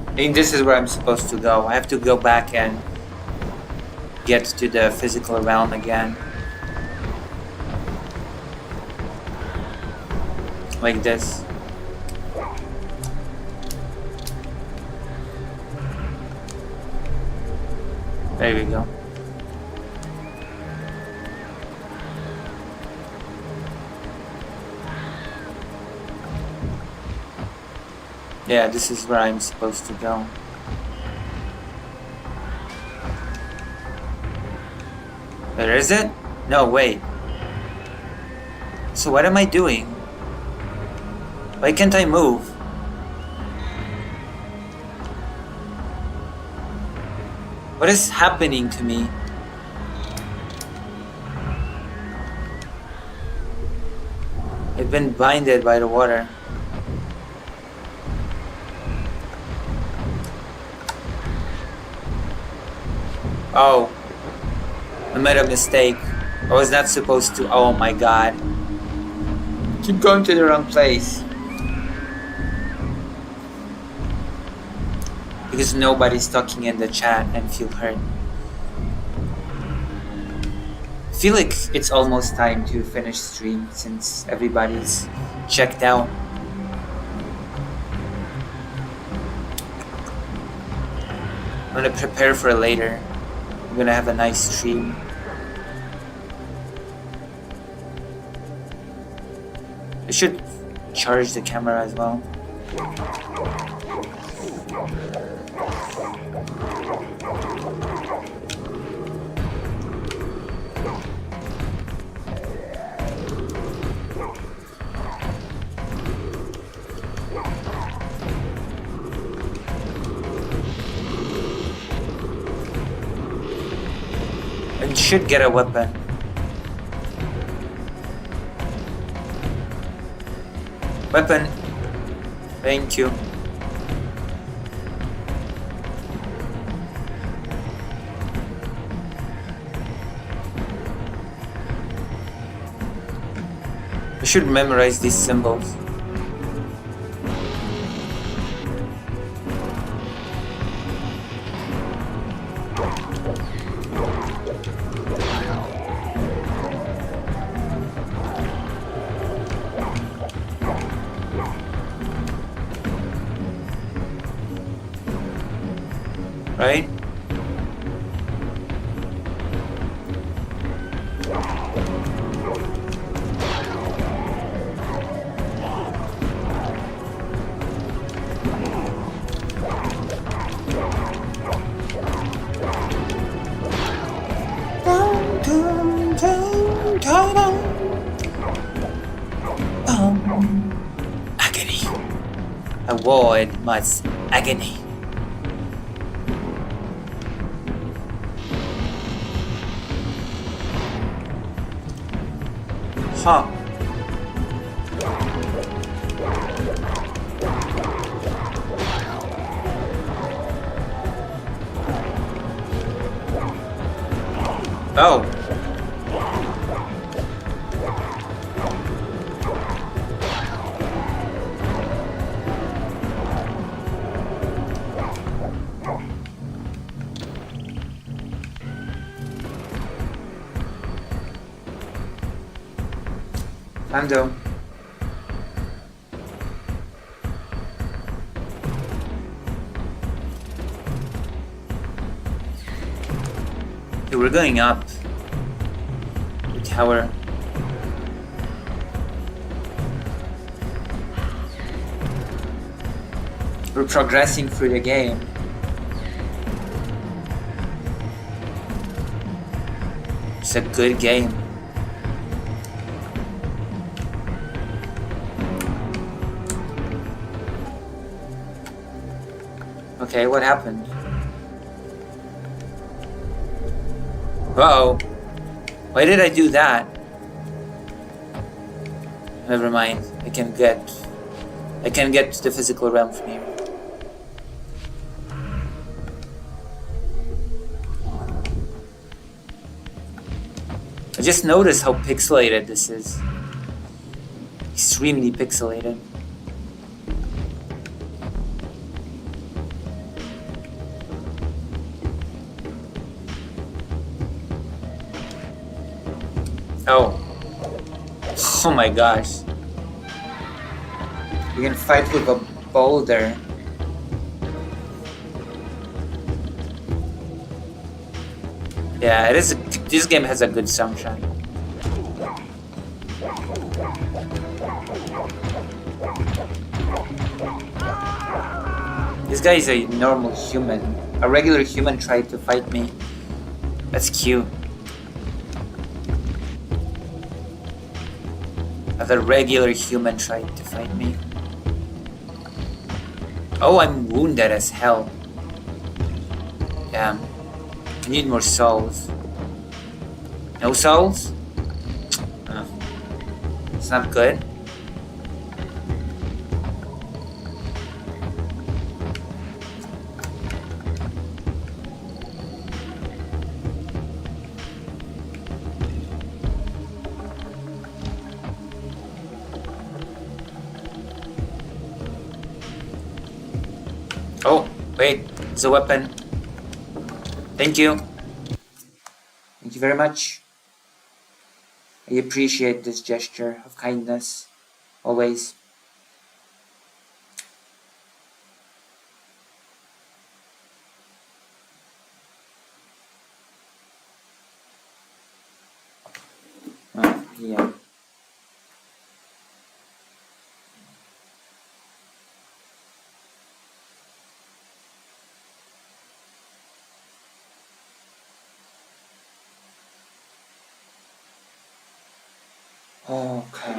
I think this is where I'm supposed to go. I have to go back and get to the physical realm again. Like this. There we go. Yeah, this is where I'm supposed to go. Where is it? No, wait. So what am I doing? Why can't I move? What is happening to me? I've been blinded by the water. Oh, I made a mistake. I was not supposed to. Oh my god. Keep going to the wrong place. Because nobody's talking in the chat and feel hurt. I feel like it's almost time to finish stream since everybody's checked out. I'm gonna prepare for later. I'm gonna have a nice stream. I should charge the camera as well. And should get a weapon. Weapon. Thank you. I should memorize these symbols. Right? Agony. Avoid much agony. Huh. Oh. Ando. Okay, we're going up the tower. We're progressing through the game. It's a good game. Okay, what happened? Uh-oh. Why did I do that? Never mind. I can get to the physical realm from here. I just noticed how pixelated this is. Extremely pixelated. Oh. Oh my gosh. You can fight with a boulder. Yeah, it is. This game has a good soundtrack. This guy is a normal human. A regular human tried to fight me. That's cute. A regular human tried to fight me. Oh, I'm wounded as hell. Damn. Need more souls. No souls? Oh. It's not good. Oh, wait, it's a weapon. Thank you. Thank you very much. I appreciate this gesture of kindness, always. Oh, yeah. Okay.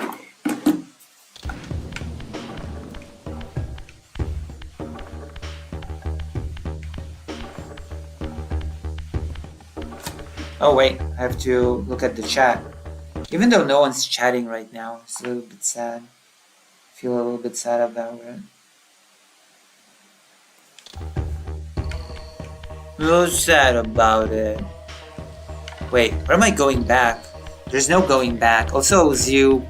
Oh wait, I have to look at the chat. Even though no one's chatting right now, it's a little bit sad. I feel a little bit sad about it. A little sad about it. Wait, where am I going back? There's no going back. Also, as you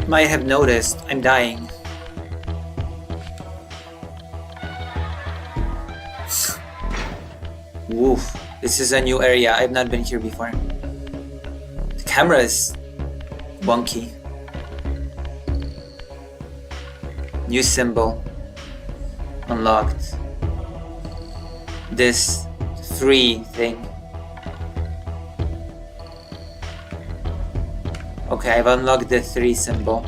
might have noticed, I'm dying. Woof. This is a new area. I've not been here before. The camera is wonky. New symbol. Unlocked. This 3 thing. Okay, I've unlocked the 3 symbol.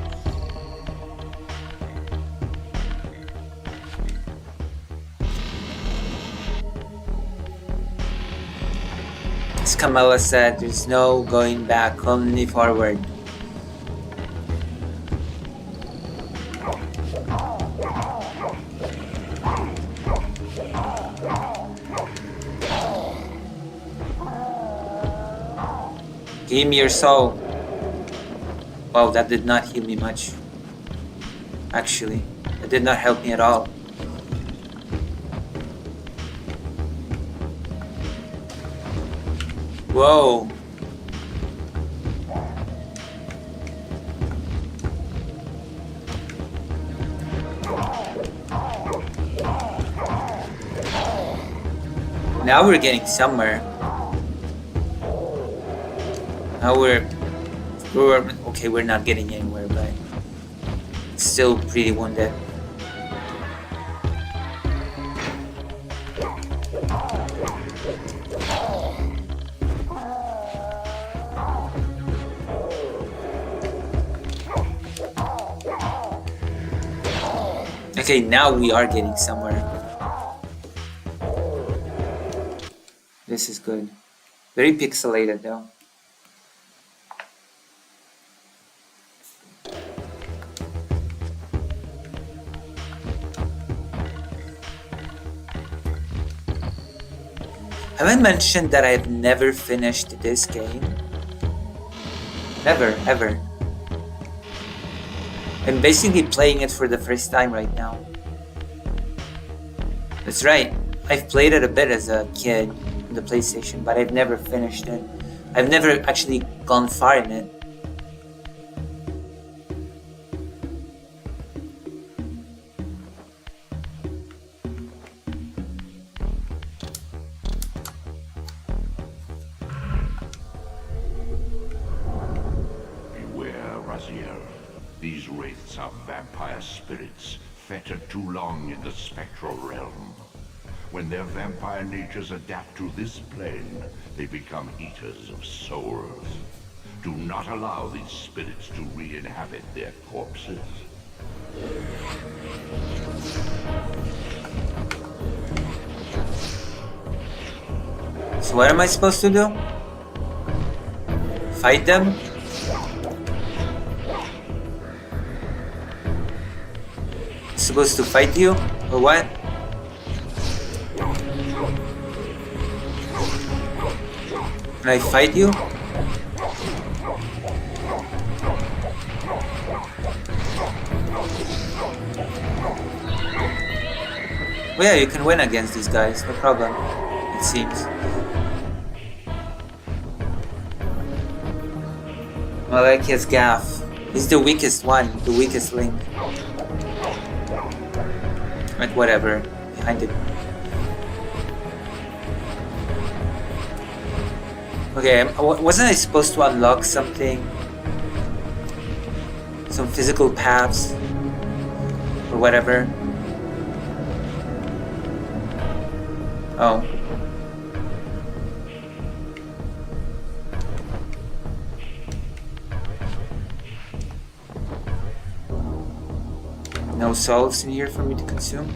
As Kamala said, there's no going back, only forward. Give me your soul. Wow, that did not heal me much. Actually, it did not help me at all. Whoa. Now we're getting somewhere. Now we're okay, we're not getting anywhere, but it's still pretty wounded. Okay, now we are getting somewhere. This is good. Very pixelated though. Have I mentioned that I've never finished this game? Never, ever. I'm basically playing it for the first time right now. That's right, I've played it a bit as a kid on the PlayStation, but I've never finished it. I've never actually gone far in it. These wraiths are vampire spirits, fettered too long in the spectral realm. When their vampire natures adapt to this plane, they become eaters of souls. Do not allow these spirits to re-inhabit their corpses. So what am I supposed to do? Fight them? Supposed to fight you or what? Can I fight you? Well, yeah, you can win against these guys, no problem, it seems. I like his gaff. He's the weakest one, the weakest link. Like, whatever, behind it. Okay, wasn't I supposed to unlock something? Some physical paths? Or whatever? Oh. No souls in here for me to consume?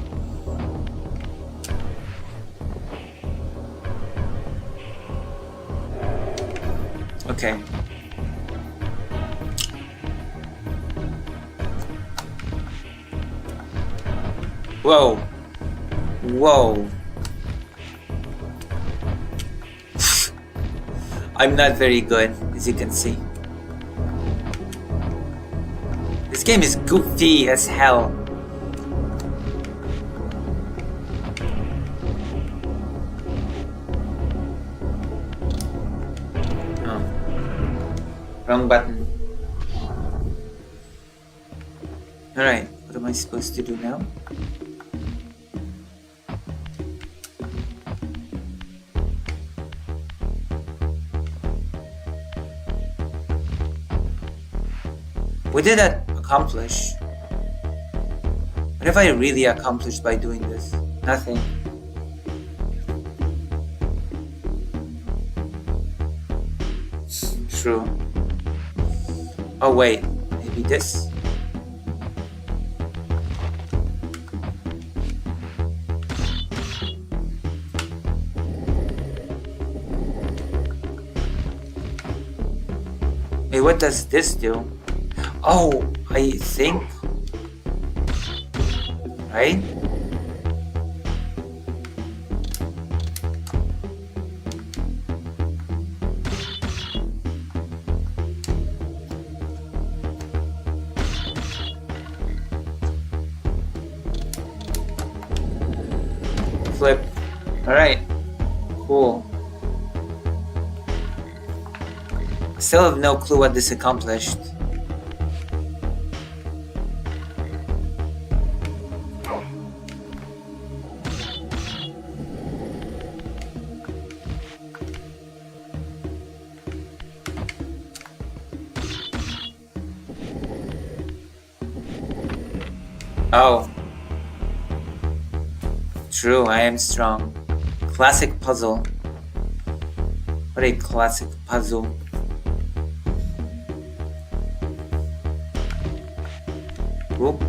Okay. Whoa. Whoa. I'm not very good, as you can see. This game is goofy as hell. Oh. Wrong button. Alright, what am I supposed to do now? What did that accomplish? What have I really accomplished by doing this? Nothing. True. Oh wait, maybe this? Wait, what does this do? Oh, I think. Right? Flip. Alright. Cool. Still have no clue what this accomplished. Oh. True, I am strong. Classic puzzle. What a classic puzzle. Whoop.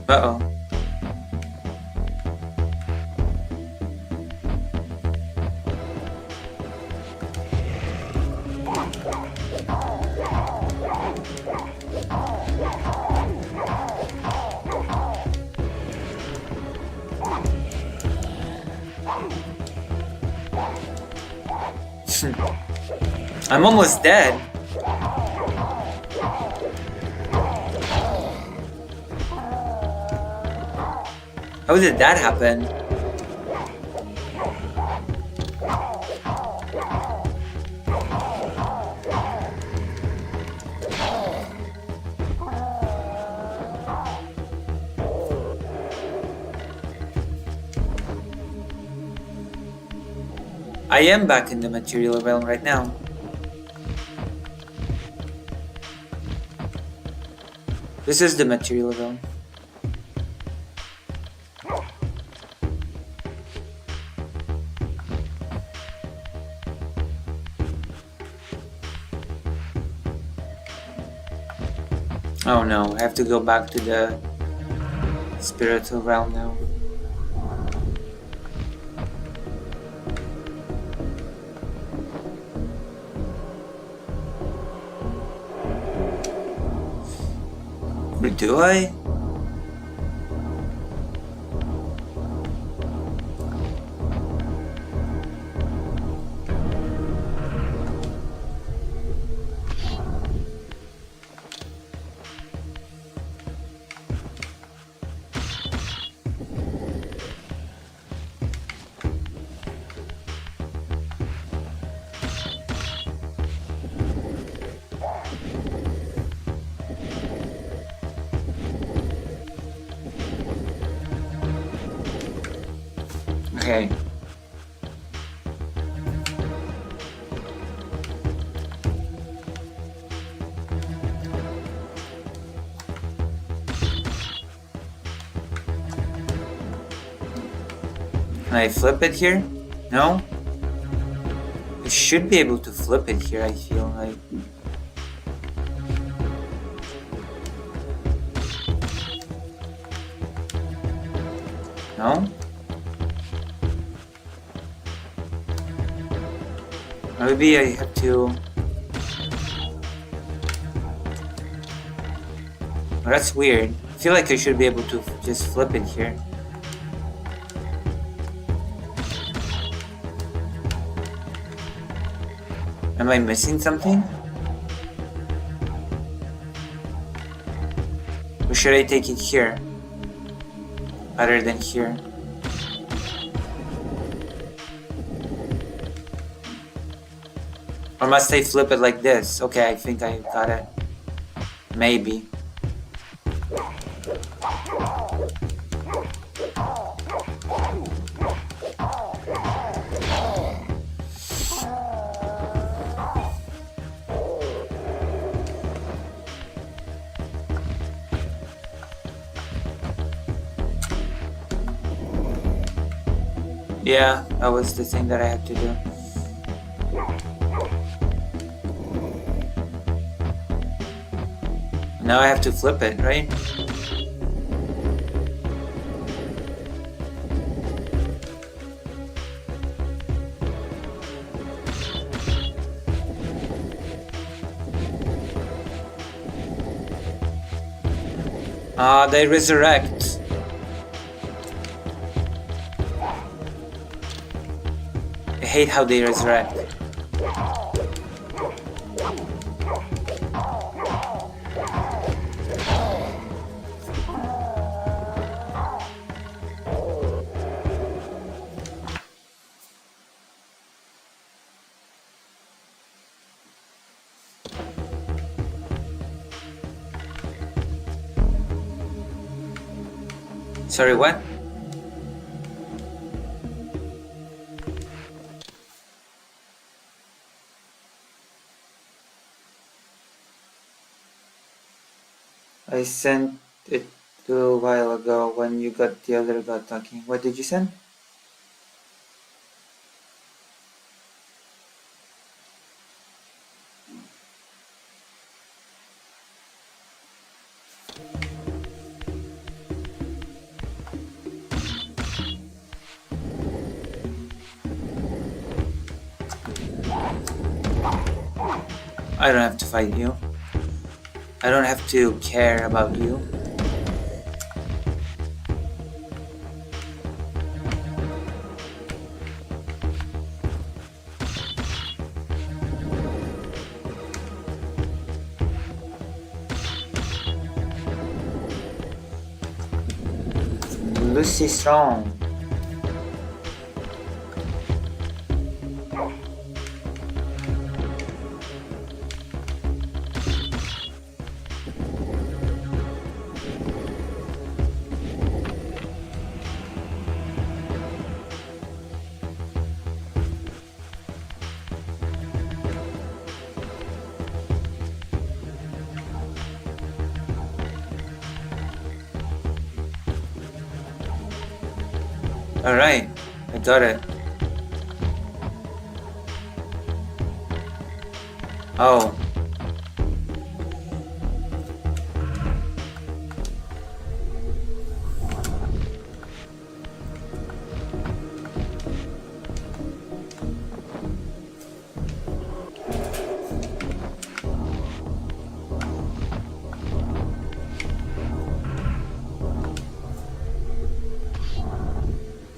Uh-oh. I'm almost dead. How did that happen? I am back in the material realm right now. This is the material realm. Oh no, I have to go back to the spiritual realm now. Or do I? Okay. Can I flip it here? No? I should be able to flip it here, I feel like. No? Maybe I have to... Oh, that's weird. I feel like I should be able to just flip it here. Am I missing something? Or should I take it here? Other than here? Or must I flip it like this? Okay, I think I got it. Maybe. Yeah, that was the thing that I had to do. Now I have to flip it, right? They resurrect. I hate how they resurrect. Sorry, what? I sent it a while ago when you got the other guy talking. What did you send? I don't have to fight you. I don't have to care about you. Lucy Strong. Alright, I got it. Oh.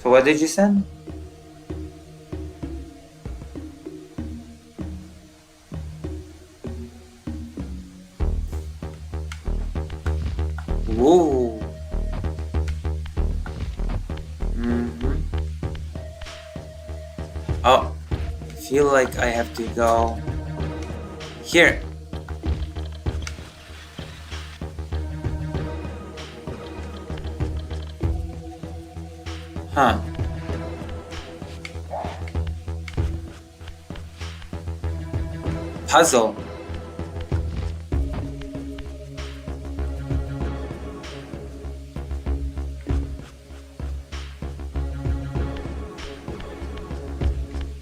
So what did you send? Whoa. Oh, I feel like I have to go here. Huh. Puzzle.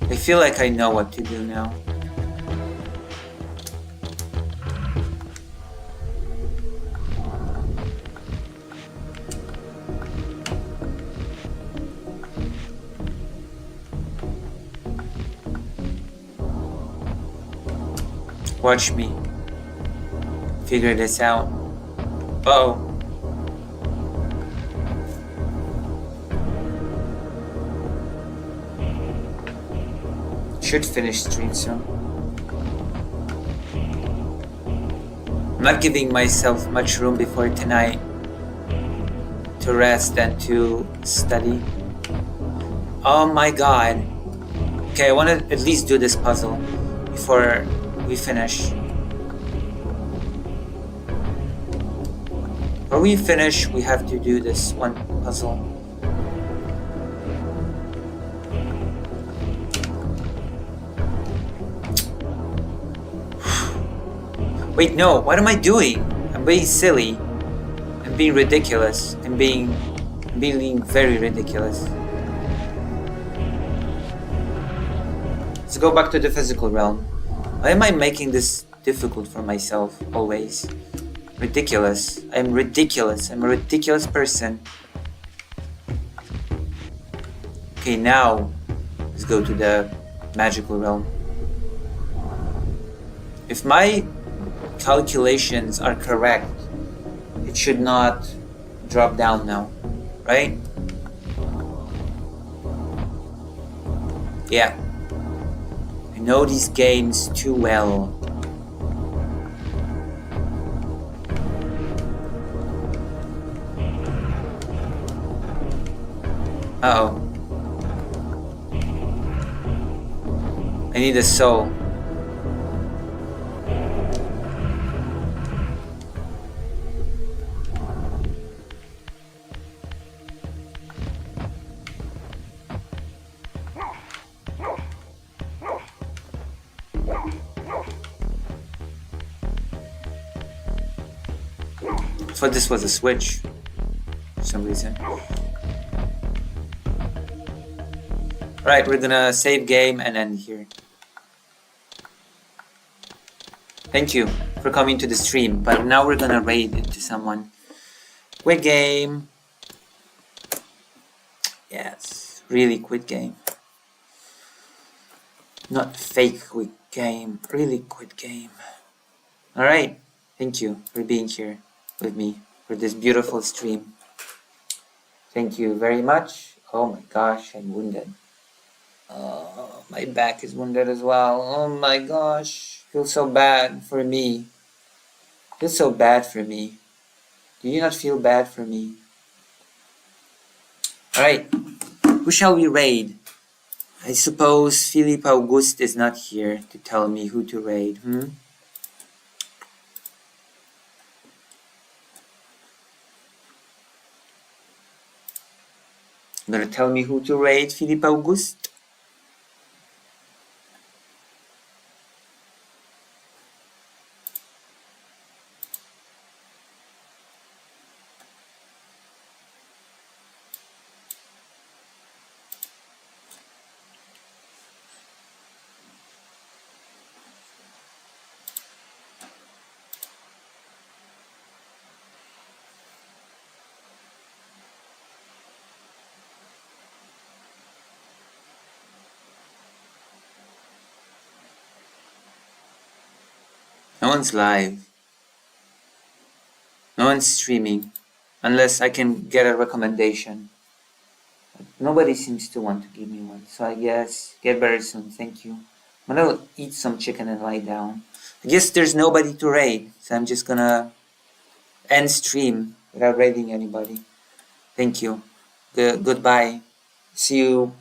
I feel like I know what to do now. Watch me figure this out. Uh-oh. Should finish stream soon. I'm not giving myself much room before tonight to rest and to study. Oh my god. Okay, I want to at least do this puzzle before we finish. Before we finish, we have to do this one puzzle. Wait, no, what am I doing? I'm being silly. I'm being ridiculous. I'm being very ridiculous. Let's go back to the physical realm. Why am I making this difficult for myself always? Ridiculous. I'm ridiculous. I'm a ridiculous person. Okay, now let's go to the magical realm. If my calculations are correct, it should not drop down now, right? Yeah. I know these games too well. Uh-oh. I need a soul. I thought this was a switch for some reason. Right, we're gonna save game and end here. Thank you for coming to the stream, but now we're gonna raid into someone. Quit game. Yes, really quit game. Not fake quit game, really quit game. Alright, thank you for being here with me for this beautiful stream. Thank you very much. Oh my gosh, I'm wounded. Oh, my back is wounded as well. Oh my gosh, feels so bad for me. Feels so bad for me. Do you not feel bad for me? Alright, who shall we raid? I suppose Philippe Auguste is not here to tell me who to raid, Gonna tell me who to raid, Philippe Auguste? No one's live. No one's streaming. Unless I can get a recommendation. But nobody seems to want to give me one. So I guess get better soon. Thank you. I'm gonna eat some chicken and lie down. I guess there's nobody to raid. So I'm just gonna end stream without raiding anybody. Thank you. Goodbye. See you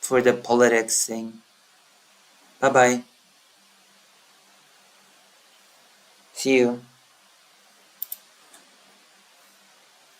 for the politics thing. Bye bye. See you.